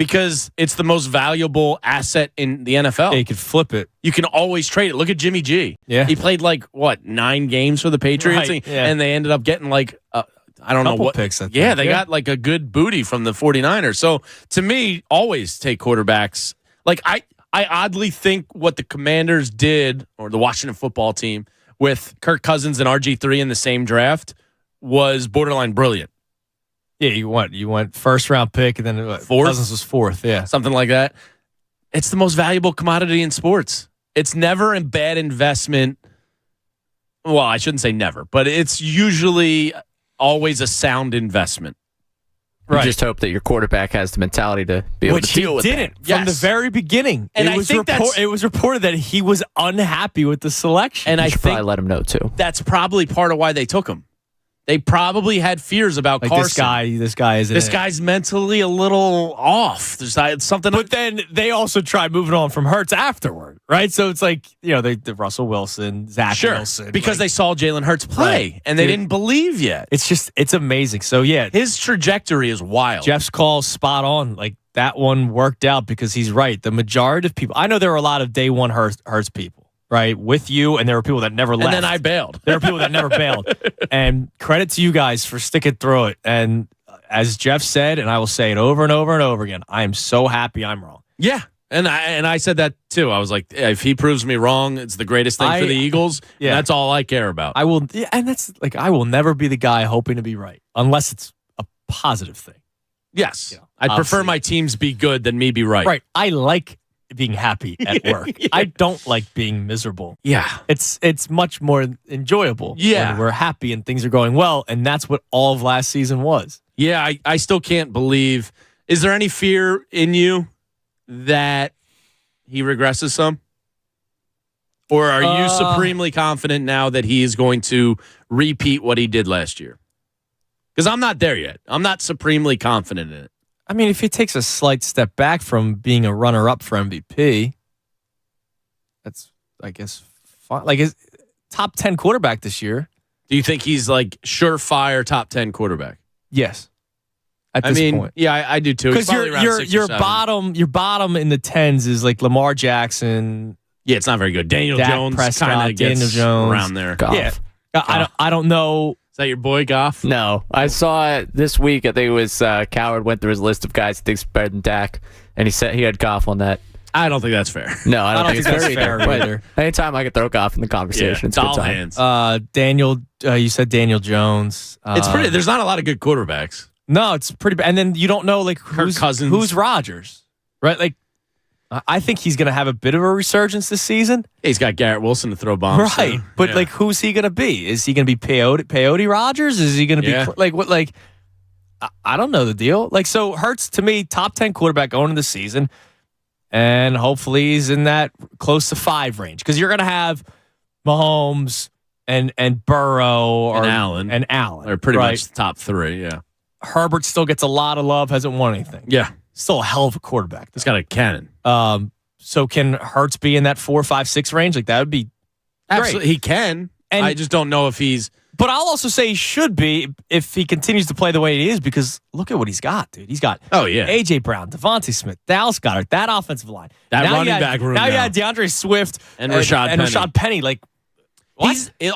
because it's the most valuable asset in the NFL. Yeah, you could flip it. You can always trade it. Look at Jimmy G. Yeah. He played 9 games for the Patriots, Right, yeah. and they ended up getting I don't know Couple what picks, I think. Yeah, they got a good booty from the 49ers. So to me, always take quarterbacks. I oddly think what the Commanders did, or the Washington football team, with Kirk Cousins and RG3 in the same draft was borderline brilliant. Yeah, you went first round pick, and then Fourth? Cousins was fourth. Yeah, Something like that. It's the most valuable commodity in sports. It's never a bad investment. Well, I shouldn't say never, but it's usually always a sound investment. You just hope that your quarterback has the mentality to be able to deal with he didn't from the very beginning. And it was reported that he was unhappy with the selection. And you I should think probably let him know too. that's probably part of why they took him. They probably had fears about Carson. This guy is This guy's mentally a little off. There's something. But then they also tried moving on from Hurts afterward, right? So it's the Russell Wilson, Zach Wilson, because they saw Jalen Hurts play and they didn't believe yet. It's amazing. So yeah, his trajectory is wild. Jeff's call spot on. That one worked out because he's right. The majority of people, I know there were a lot of day one Hurts people. Right, with you, and there were people that never left. And then I bailed. There were people that never bailed. And credit to you guys for sticking through it. And as Jeff said, and I will say it over and over and over again, I am so happy I'm wrong. Yeah, and I said that too. I was like, if he proves me wrong, it's the greatest thing for the Eagles. Yeah. And that's all I care about. I will, and that's I will never be the guy hoping to be right unless it's a positive thing. Yes, I'd prefer my teams be good than me be right. Right, I like being happy at work. I don't like being miserable. Yeah. It's much more enjoyable when we're happy and things are going well, and that's what all of last season was. Yeah, I still can't believe. Is there any fear in you that he regresses some? Or are you supremely confident now that he is going to repeat what he did last year? Because I'm not there yet. I'm not supremely confident in it. I mean, if he takes a slight step back from being a runner-up for MVP, that's, I guess, fine. His top 10 quarterback this year. Do you think he's surefire top 10 quarterback? Yes. At this point. Yeah, I do too. Because your bottom in the tens is Lamar Jackson. Yeah, it's not very good. Daniel Dak Jones Prescott, Daniel Jones around there. Goff. Yeah, I don't know. Is that your boy Goff? No, I saw it this week. I think it was Coward went through his list of guys he thinks better than Dak, and he said he had Goff on that. I don't think that's fair. No, I don't think it's fair either. Anytime I could throw Goff in the conversation, it's all good time. hands. Daniel, you said Daniel Jones. It's pretty. There's not a lot of good quarterbacks. No, it's pretty bad. And then you don't know who's Rodgers, right? I think he's going to have a bit of a resurgence this season. He's got Garrett Wilson to throw bombs. Right. To. But who's he going to be? Is he going to be Peyote Rodgers? Is he going to be what? I don't know the deal. So Hurts to me, top 10 quarterback going into the season, and hopefully he's in that close to 5 range because you're going to have Mahomes and Burrow and Allen. They're pretty much the top 3. Yeah. Herbert still gets a lot of love, hasn't won anything. Yeah. Still a hell of a quarterback. He's got a cannon. So can Hurts be in that 4, 5, 6 range? That would be absolutely. He can. And I just don't know if he's. But I'll also say he should be if he continues to play the way he is because look at what he's got, dude. He's got AJ Brown, Devontae Smith, Dallas Goedert, that offensive line, that running back room. Now you had DeAndre Swift and Rashad Penny.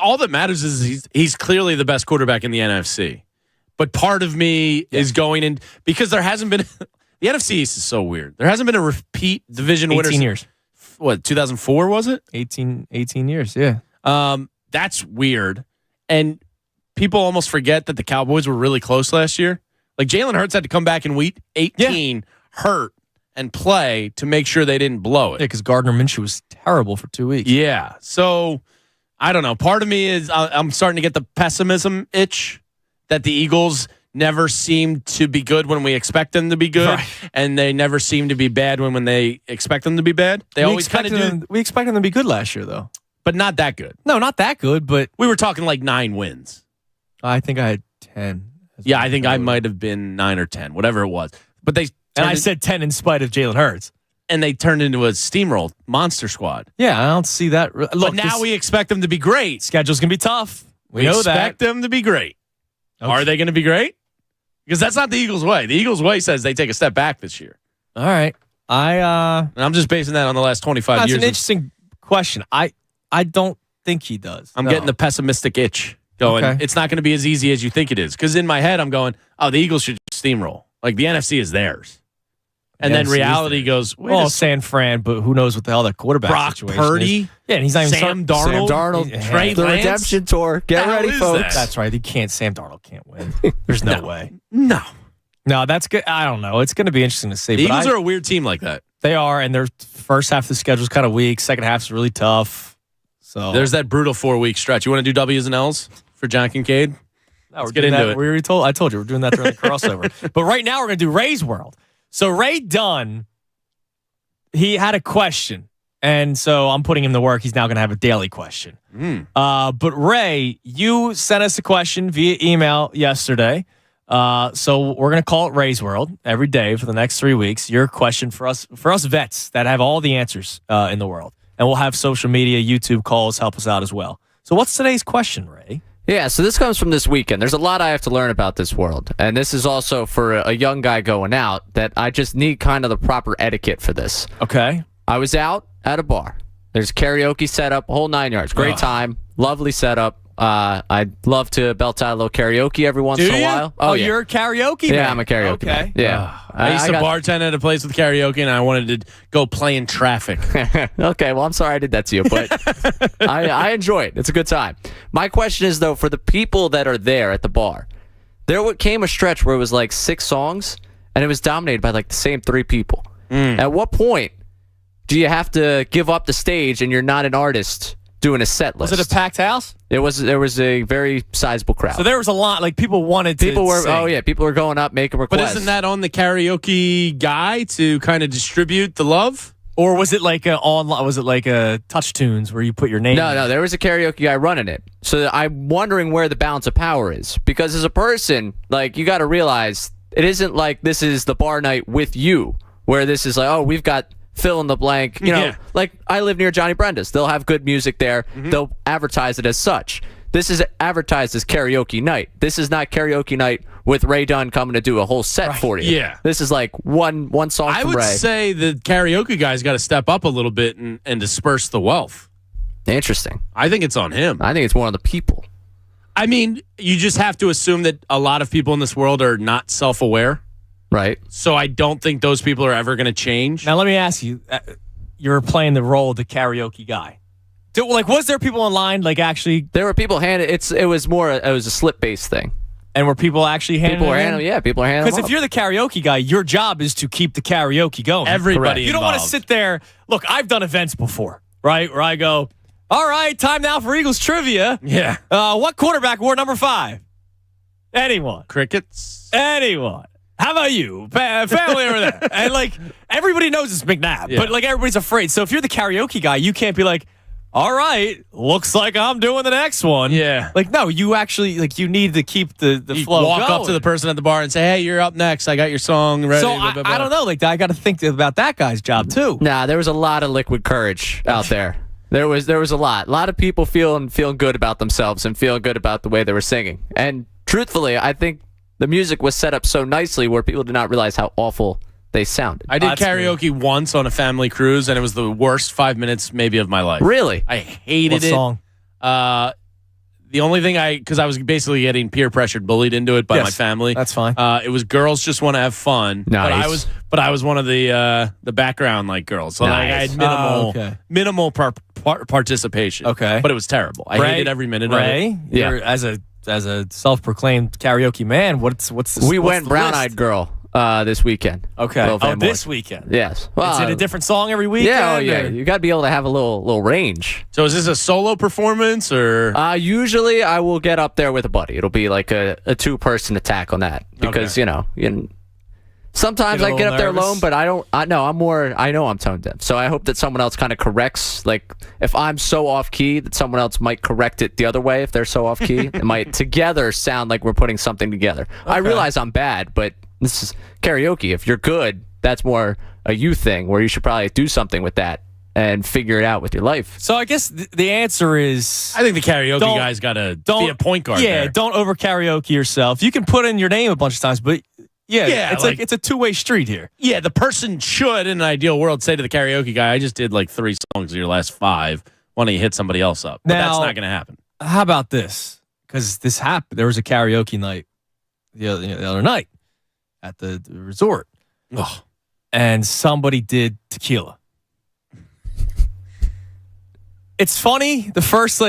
All that matters is he's clearly the best quarterback in the NFC. But part of me is going in because there hasn't been. The NFC East is so weird. There hasn't been a repeat division winner. 18 years. What, 2004 was it? 18 years, yeah. That's weird. And people almost forget that the Cowboys were really close last year. Jalen Hurts had to come back in week 18, hurt, and play to make sure they didn't blow it. Yeah, because Gardner Minshew was terrible for 2 weeks. Yeah. So, I don't know. Part of me is I'm starting to get the pessimism itch that the Eagles never seem to be good when we expect them to be good, and they never seem to be bad when they expect them to be bad. They always kind of do. We expected them to be good last year, though. But not that good. No, not that good, but... We were talking 9 wins. I think I had 10. Yeah, I think I might have been 9 or 10, whatever it was. But I said 10 in spite of Jalen Hurts. And they turned into a steamroll monster squad. Yeah, I don't see that. Look, but now we expect them to be great. Schedule's going to be tough. We know expect them to be great. Okay. Are they going to be great? Because that's not the Eagles' way. The Eagles' way says they take a step back this year. All right. And I'm just basing that on the last 25 That's years. an interesting question. I don't think he does. I'm getting the pessimistic itch going. Okay. It's not going to be as easy as you think it is. Because in my head, I'm going, oh, the Eagles should steamroll. Like, the NFC is theirs. And then reality goes, wait, San Fran, but who knows what the hell that quarterback Brock situation Purdy? is. Yeah, and he's not even Sam Darnold? Trey the Lance? redemption tour. Get ready, folks. That's right. Sam Darnold can't win. There's no way. No. No, that's good. I don't know. It's going to be interesting to see. The Eagles are a weird team like that. They are, and their first half of the schedule is kind of weak. Second half is really tough. So There's that brutal 4-week stretch. You want to do W's and L's for John Kincaid? No, Let's get into it. I told you we're doing that during the crossover. But right now we're going to do Ray's World. So Ray Dunn, he had a question, and so I'm putting him to work. He's now going to have a daily question. But Ray, you sent us a question via email yesterday. So we're going to call it Ray's World every day for the next 3 weeks. Your question for us vets that have all the answers in the world. And we'll have social media, YouTube calls help us out as well. So what's today's question, Ray? Yeah, so this comes from this weekend. There's a lot I have to learn about this world. And this is also for a young guy going out that I just need kind of the proper etiquette for this. Okay. I was out at a bar. There's karaoke set up, whole 9 yards. Great time. Lovely setup. I'd love to belt out a little karaoke every once in a while. Oh, yeah. You're a karaoke man. Yeah, I'm a karaoke man. Yeah. I used to bartend at a place with karaoke, and I wanted to go play in traffic. Okay, well, I'm sorry I did that to you, but I enjoy it. It's a good time. My question is, though, for the people that are there at the bar, there came a stretch where it was like 6 songs, and it was dominated by like the same 3 people. At what point do you have to give up the stage and you're not an artist doing a set list? Was it a packed house? There was a very sizable crowd. So there was a lot. Like people wanted to. People were. sing. Oh yeah, people were going up making requests. But isn't that on the karaoke guy to kind of distribute the love? Or was it like a Touch Tunes where you put your name? No. There was a karaoke guy running it. So I'm wondering where the balance of power is, because as a person, like, you got to realize it isn't like this is the bar night with you, where this is like, oh, we've got fill in the blank. You know, like I live near Johnny Brenda's. They'll have good music there. They'll advertise it as such. This is advertised as karaoke night. This is not karaoke night with Ray Dunn coming to do a whole set for you. Yeah. This is like one song I from would Ray. say the karaoke guy's got to step up a little bit and disperse the wealth. Interesting. I think it's on him. I think it's more on the people. I mean, you just have to assume that a lot of people in this world are not self-aware. Right. So I don't think those people are ever going to change. Now let me ask you: you're playing the role of the karaoke guy. Was there people in line? Like actually, there were people handing. It was a slip based thing. And were people actually handing? People are handing. Yeah, people are handing. Because if you're the karaoke guy, your job is to keep the karaoke going. Everybody. You don't want to sit there. Look, I've done events before, right? Where I go, all right, time now for Eagles trivia. Yeah. What quarterback wore number 5? Anyone? Crickets. Anyone? How about you? Family over there. And like everybody knows it's McNabb, but like everybody's afraid. So if you're the karaoke guy, you can't be like, all right, looks like I'm doing the next one. Yeah. Like, no, you actually, like, you need to keep the flow walk going. up to the person at the bar and say, hey, you're up next. I got your song ready. So I don't know. Like, I got to think about that guy's job, too. Nah, there was a lot of liquid courage out there. There was a lot. A lot of people feeling good about themselves and feeling good about the way they were singing. And truthfully, I think the music was set up so nicely where people did not realize how awful they sounded. I did karaoke once on a family cruise, and it was the worst 5 minutes maybe of my life. Really? I hated it. What song? The only thing because I was basically getting peer pressured, bullied into it by my family. That's fine. It was Girls Just Want to Have Fun. Nice. But I was one of the background like girls. So like, I had minimal participation. Okay. But it was terrible. I hated every minute of it. You're, as a self-proclaimed karaoke man, what's the We went Brown-Eyed Girl this weekend. Okay. This weekend. Yes. Well, is it a different song every weekend? Yeah. Yeah. You got to be able to have a little range. So is this a solo performance or? Usually I will get up there with a buddy. It'll be like a 2-person attack on that because sometimes I get up there alone, but I know I'm tone deaf. So I hope that someone else kind of corrects. Like if I'm so off key that someone else might correct it the other way. If they're so off key, it might together sound like we're putting something together. Okay. I realize I'm bad, but this is karaoke. If you're good, that's more a you thing where you should probably do something with that and figure it out with your life. So I guess the answer is, I think the karaoke guy's got to be a point guard. Yeah, there. don't over karaoke yourself. You can put in your name a bunch of times, but Yeah, it's like it's a two-way street here. Yeah, the person should, in an ideal world, say to the karaoke guy, I just did like 3 songs of your last 5. Why don't you hit somebody else up? But that's not going to happen. How about this? Because this happened. There was a karaoke night the other night at the resort. Ugh. And somebody did Tequila. It's funny, the first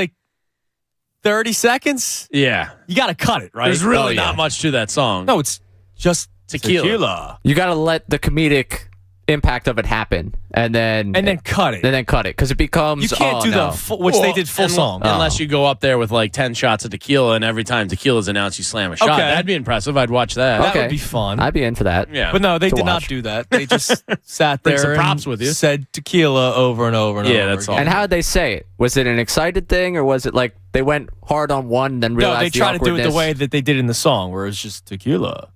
30 seconds. Yeah. You got to cut it, right? There's really not much to that song. No, it's just tequila. You got to let the comedic impact of it happen, and then cut it. And then cut it, because it becomes. You can't do the full, which they did full song. Unless you go up there with 10 shots of tequila, and every time tequila's announced, you slam a shot. Okay. That'd be impressive. I'd watch that. That would be fun. I'd be in for that. Yeah. But no, they did not watch. do that. They just sat Bring there some props and with you. said tequila over and over and over. That's all. again. And how did they say it? Was it an excited thing, or was it like they went hard on one and then realized No, they tried to do it the awkwardness? way that they did in the song, where it's just tequila.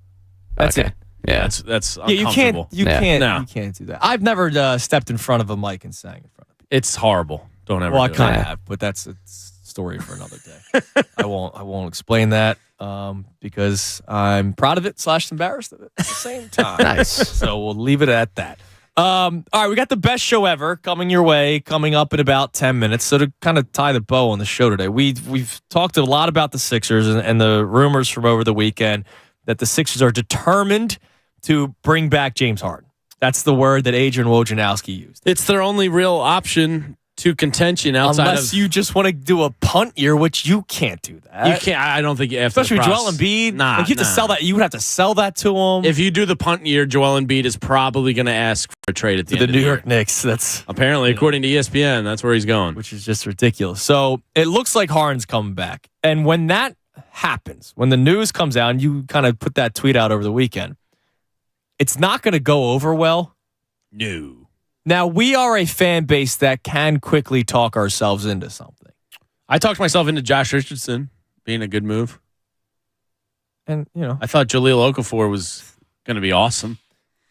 That's Okay. it. Yeah. That's Yeah, you can't. uncomfortable. You Yeah. can't. No. You can't do that. I've never stepped in front of a mic and sang in front of people. It's horrible. Don't ever Well, I do kind it. of have, but that's a story for another day. I won't explain that because I'm proud of it / embarrassed of it at the same time. Nice. So we'll leave it at that. All right, we got the best show ever coming your way, coming up in about 10 minutes. So to kind of tie the bow on the show today, we've talked a lot about the Sixers and the rumors from over the weekend that the Sixers are determined to bring back James Harden. That's the word that Adrian Wojnarowski used. It's their only real option to contention outside Unless of you just want to do a punt year, which you can't do that. You can't. I don't think you have Especially to. with Joel Embiid. Nah, you have to sell that. You would have to sell that to him. If you do the punt year, Joel Embiid is probably going to ask for a trade at the to end the of New the York year. Knicks, that's Apparently, according to ESPN, that's where he's going. which is just ridiculous. So it looks like Harden's coming back. And when that happens, when the news comes out, and you kind of put that tweet out over the weekend, it's not going to go over well. No. Now, we are a fan base that can quickly talk ourselves into something. I talked myself into Josh Richardson being a good move. And, I thought Jahlil Okafor was going to be awesome.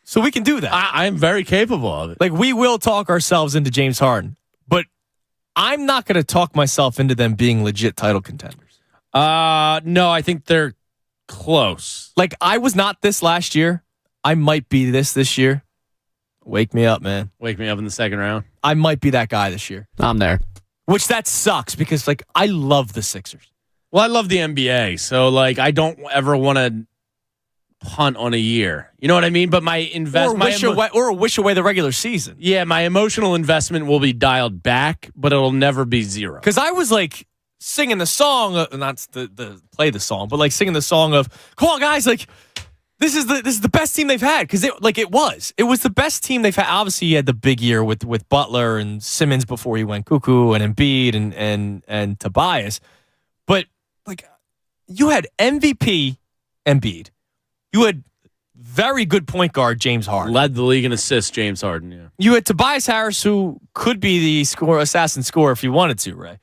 So we can do that. I'm very capable of it. Like, we will talk ourselves into James Harden, but I'm not going to talk myself into them being legit title contenders. No, I think they're close. Like, I was not this last year. I might be this year. Wake me up, man. Wake me up in the second round. I might be that guy this year. I'm there. Which that sucks because, I love the Sixers. Well, I love the NBA, so I don't ever want to punt on a year. You know what I mean? But my investment, Or wish away the regular season. yeah, my emotional investment will be dialed back, but it'll never be zero. Because I was singing the song, not the play the song, but singing the song of, come on, guys, this is the best team they've had, because it was the best team they've had. Obviously, you had the big year with Butler and Simmons before he went cuckoo, and Embiid and Tobias, but you had MVP Embiid, you had very good point guard James Harden, Led the league in assists, James Harden. Yeah, you had Tobias Harris, who could be the assassin scorer if you wanted to, Ray.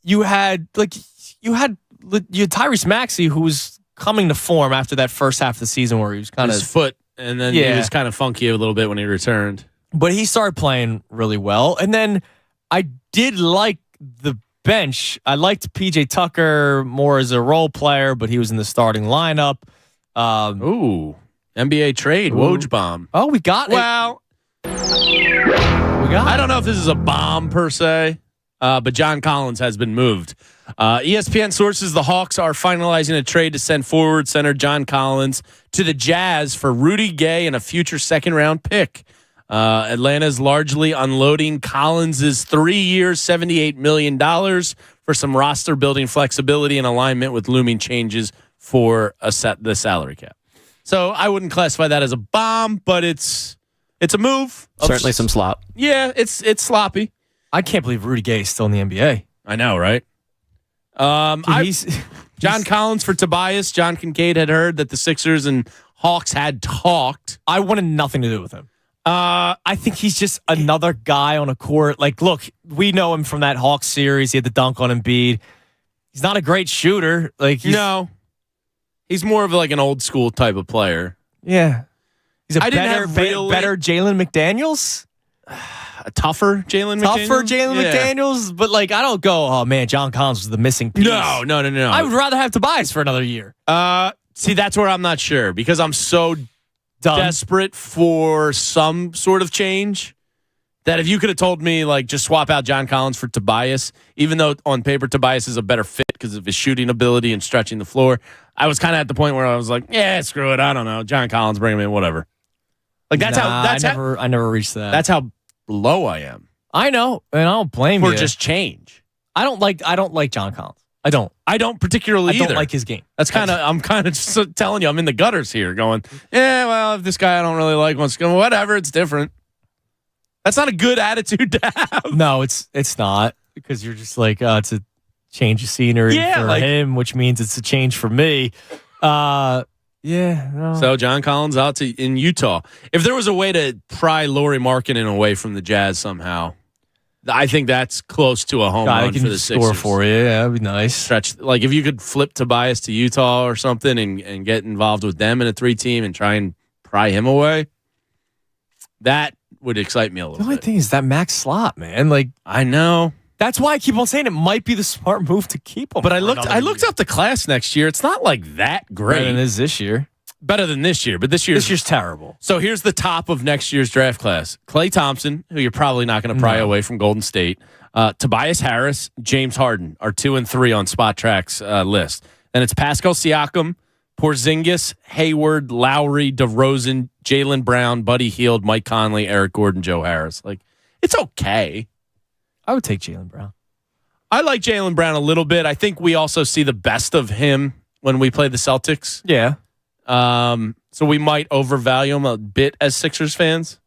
You had Tyrese Maxey, who was coming to form after that first half of the season where he was kind his of foot, and then he was kind of funky a little bit when he returned. But he started playing really well. And then I did like the bench. I liked PJ Tucker more as a role player, but he was in the starting lineup. Ooh, NBA trade, Woj bomb. Oh, we got it. Well, I don't know if this is a bomb per se, but John Collins has been moved. ESPN sources the Hawks are finalizing a trade to send forward center John Collins to the Jazz for Rudy Gay and a future second-round pick. Atlanta's largely unloading Collins' 3 years, $78 million for some roster-building flexibility and alignment with looming changes for the salary cap. So I wouldn't classify that as a bomb, but it's a move. Certainly some slop. Yeah, it's sloppy. I can't believe Rudy Gay is still in the NBA. I know, right? John Collins for Tobias. John Kincaid had heard that the Sixers and Hawks had talked. I wanted nothing to do with him. I think he's just another guy on a court. Look, we know him from that Hawks series. He had the dunk on Embiid. He's not a great shooter. No. He's more of an old school type of player. Yeah. He's a I better didn't have really- better Jalen McDaniels. A tougher Jalen McDaniels? Tougher Jalen McDaniels. But I don't go, oh man, John Collins was the missing piece. No. I would rather have Tobias for another year. See, that's where I'm not sure because I'm so desperate for some sort of change that if you could have told me, like, just swap out John Collins for Tobias, even though on paper Tobias is a better fit because of his shooting ability and stretching the floor, I was kind of at the point where I was like, yeah, screw it. I don't know. John Collins, bring him in, whatever. Like, I never reached that. That's how low I am. I know, and I don't blame you. For just change. I don't like John Collins. I don't particularly either. I don't like his game. I'm kind of just telling you, I'm in the gutters here going, yeah, well, if this guy I don't really like wants to go, whatever, it's different. That's not a good attitude to have. No, it's not, because you're just like, it's a change of scenery for him, which means it's a change for me. No. So John Collins out in Utah. If there was a way to pry Lauri Markkanen away from the Jazz somehow, I think that's close to a home run for the Sixers. Score for you, yeah, that'd be nice. Stretch, like if you could flip Tobias to Utah or something and get involved with them in a 3-team and try and pry him away, that would excite me a little bit. The only thing is that max slot, man. Like, I know. That's why I keep on saying it might be the smart move to keep him. But I looked up the class next year. It's not like that great. Better than it is this year. Better than this year, but this year's terrible. So here's the top of next year's draft class. Klay Thompson, who you're probably not going to pry away from Golden State. Tobias Harris, James Harden are 2 and 3 on Spot Track's list. Then it's Pascal Siakam, Porzingis, Hayward, Lowry, DeRozan, Jaylen Brown, Buddy Hield, Mike Conley, Eric Gordon, Joe Harris. Like, it's okay. I would take Jaylen Brown. I like Jaylen Brown a little bit. I think we also see the best of him when we play the Celtics. Yeah. So we might overvalue him a bit as Sixers fans.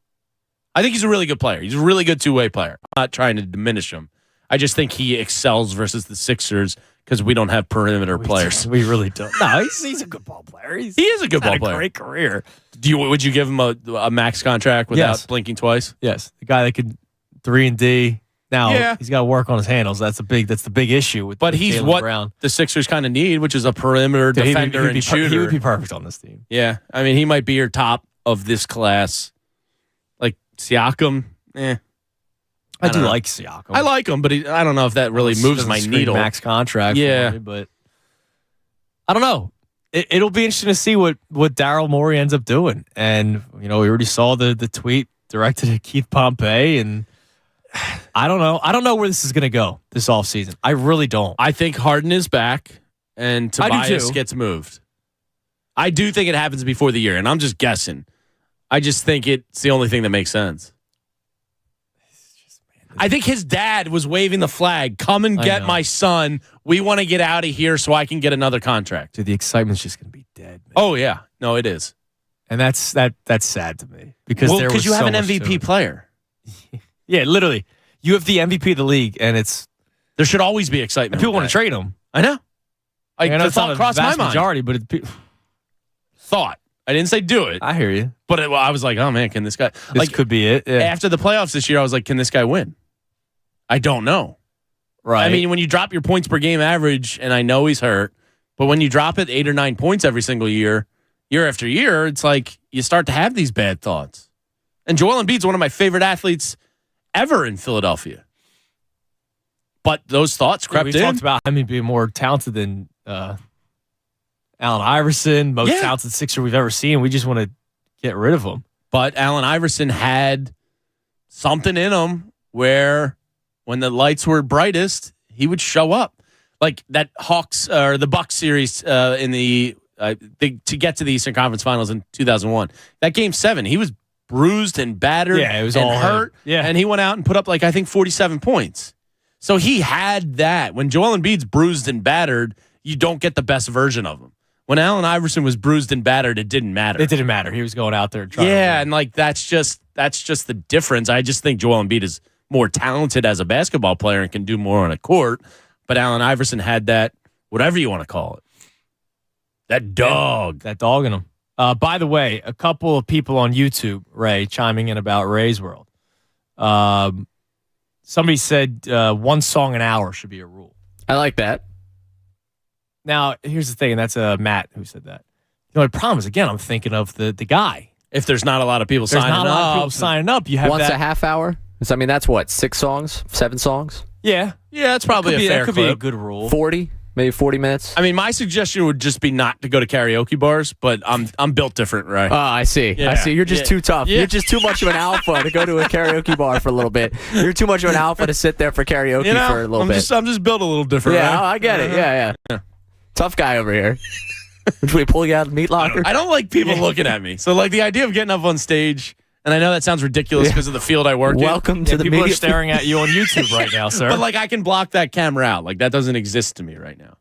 I think he's a really good player. He's a really good two-way player. I'm not trying to diminish him. I just think he excels versus the Sixers because we don't have perimeter players. We really don't. No, he's a good ball player. He is a good ball player. Great career. Would you give him a max contract without blinking twice? Yes. The guy that could 3 and D. Now he's got to work on his handles. That's the big issue with. But he's Jaylen what Brown. The Sixers kind of need, which is a perimeter defender and shooter. He would be perfect on this team. Yeah, I mean, he might be your top of this class. Like Siakam, I do like Siakam. I like him, but I don't know if that really moves my needle. Max contract, for me, but I don't know. It'll be interesting to see what Daryl Morey ends up doing. And we already saw the tweet directed at Keith Pompey and. I don't know. I don't know where this is going to go this offseason. I really don't. I think Harden is back and Tobias gets moved. I do think it happens before the year, and I'm just guessing. I just think it's the only thing that makes sense. I think his dad was waving the flag. Come and get my son. We want to get out of here so I can get another contract. Dude, the excitement's just going to be dead, man. Oh, yeah. No, it is. And that's sad to me. Because you have an MVP player. Yeah, literally. You have the MVP of the league, and there should always be excitement. People want to trade him. I know. The thought crossed my mind. Majority, but thought. I didn't say do it. I hear you. But I was like, oh man, can this guy? This could be it. Yeah. After the playoffs this year, I was like, can this guy win? I don't know. Right. I mean, when you drop your points per game average, and I know he's hurt, but when you drop it 8 or 9 points every single year after year, it's like you start to have these bad thoughts. And Joel Embiid's one of my favorite athletes ever in Philadelphia. But those thoughts crept in. We talked about him being more talented than Allen Iverson, most talented Sixer we've ever seen. We just want to get rid of him. But Allen Iverson had something in him where when the lights were brightest, he would show up. Like that Hawks or the Bucks series in the to get to the Eastern Conference Finals in 2001. That game 7, he was bruised and battered it was all hurt. Yeah. And he went out and put up 47 points. So he had that. When Joel Embiid's bruised and battered, you don't get the best version of him. When Allen Iverson was bruised and battered, it didn't matter. It didn't matter. He was going out there trying. Yeah, and that's just the difference. I just think Joel Embiid is more talented as a basketball player and can do more on a court. But Allen Iverson had that, whatever you want to call it. That dog in him. By the way, a couple of people on YouTube, Ray, chiming in about Ray's World. Somebody said 1 song an hour should be a rule. I like that. Now, here's the thing, and that's Matt who said that. The problem is, again, I'm thinking of the guy. If there's not a lot of people signing up, you have once a half hour. That's what 6 songs, 7 songs. Yeah, that's probably a fair. That could be a good rule. 40. maybe 40 minutes. I mean, my suggestion would just be not to go to karaoke bars, but I'm built different, right? Oh, I see. Yeah. I see. You're just too tough. Yeah. You're just too much of an alpha to go to a karaoke bar for a little bit. You're too much of an alpha to sit there for karaoke for a little bit. I'm just built a little different. Yeah, right? I get it. Yeah. Tough guy over here. Should we pull you out of the meat locker? I don't like people looking at me. So, like, the idea of getting up on stage, and I know that sounds ridiculous because of the field I work in. Welcome to the people media. are staring at you on YouTube right now, sir. But, like, I can block that camera out. Like, that doesn't exist to me right now.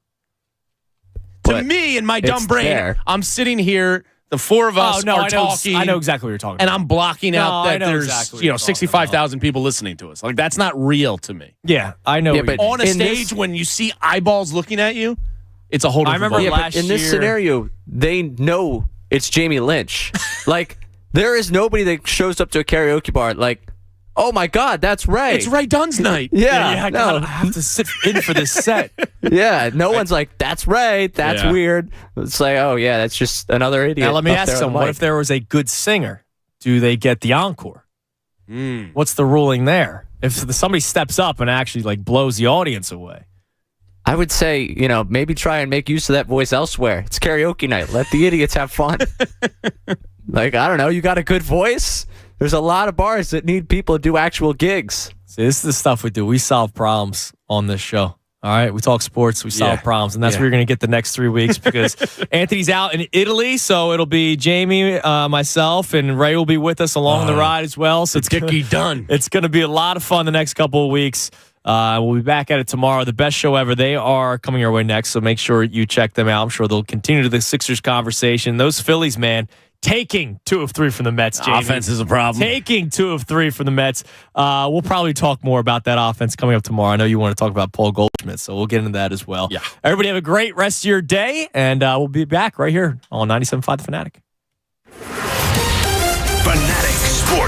To me, in my dumb brain, there. I'm sitting here. The four of us are talking. I know exactly what you're talking and about. I'm blocking out that there's exactly 65,000 people listening to us. Like, that's not real to me. Yeah, I know. Yeah, but On a stage, when you see eyeballs looking at you, it's a whole different remember ballgame. last in this year- scenario, they know it's Jamie Lynch. Like, there is nobody that shows up to a karaoke bar like, oh my God, that's Ray. It's Ray Dunn's night. Yeah, I have to sit in for this set. Yeah, no one's like, that's Ray. That's weird. It's like, oh yeah, that's just another idiot. Now let me up ask there on someone: the what mic. if there was a good singer? Do they get the encore? What's the ruling there? If somebody steps up and actually like blows the audience away, I would say, maybe try and make use of that voice elsewhere. It's karaoke night. Let the idiots have fun. Like, I don't know, you got a good voice? There's a lot of bars that need people to do actual gigs. see, this is the stuff we do. We solve problems on this show. All right, we talk sports, we solve problems, and that's what you're going to get the next 3 weeks because Anthony's out in Italy, so it'll be Jamie, myself, and Ray will be with us along the ride as well. So it's Dickie done. It's going to be a lot of fun the next couple of weeks. We'll be back at it tomorrow. The best show ever. They are coming your way next, so make sure you check them out. I'm sure they'll continue the Sixers conversation. Those Phillies, man, taking 2 of 3 from the Mets, Jamie. Offense is a problem. Taking 2 of 3 from the Mets. We'll probably talk more about that offense coming up tomorrow. I know you want to talk about Paul Goldschmidt, so we'll get into that as well. Yeah. Everybody have a great rest of your day, and we'll be back right here on 97.5 The Fanatic.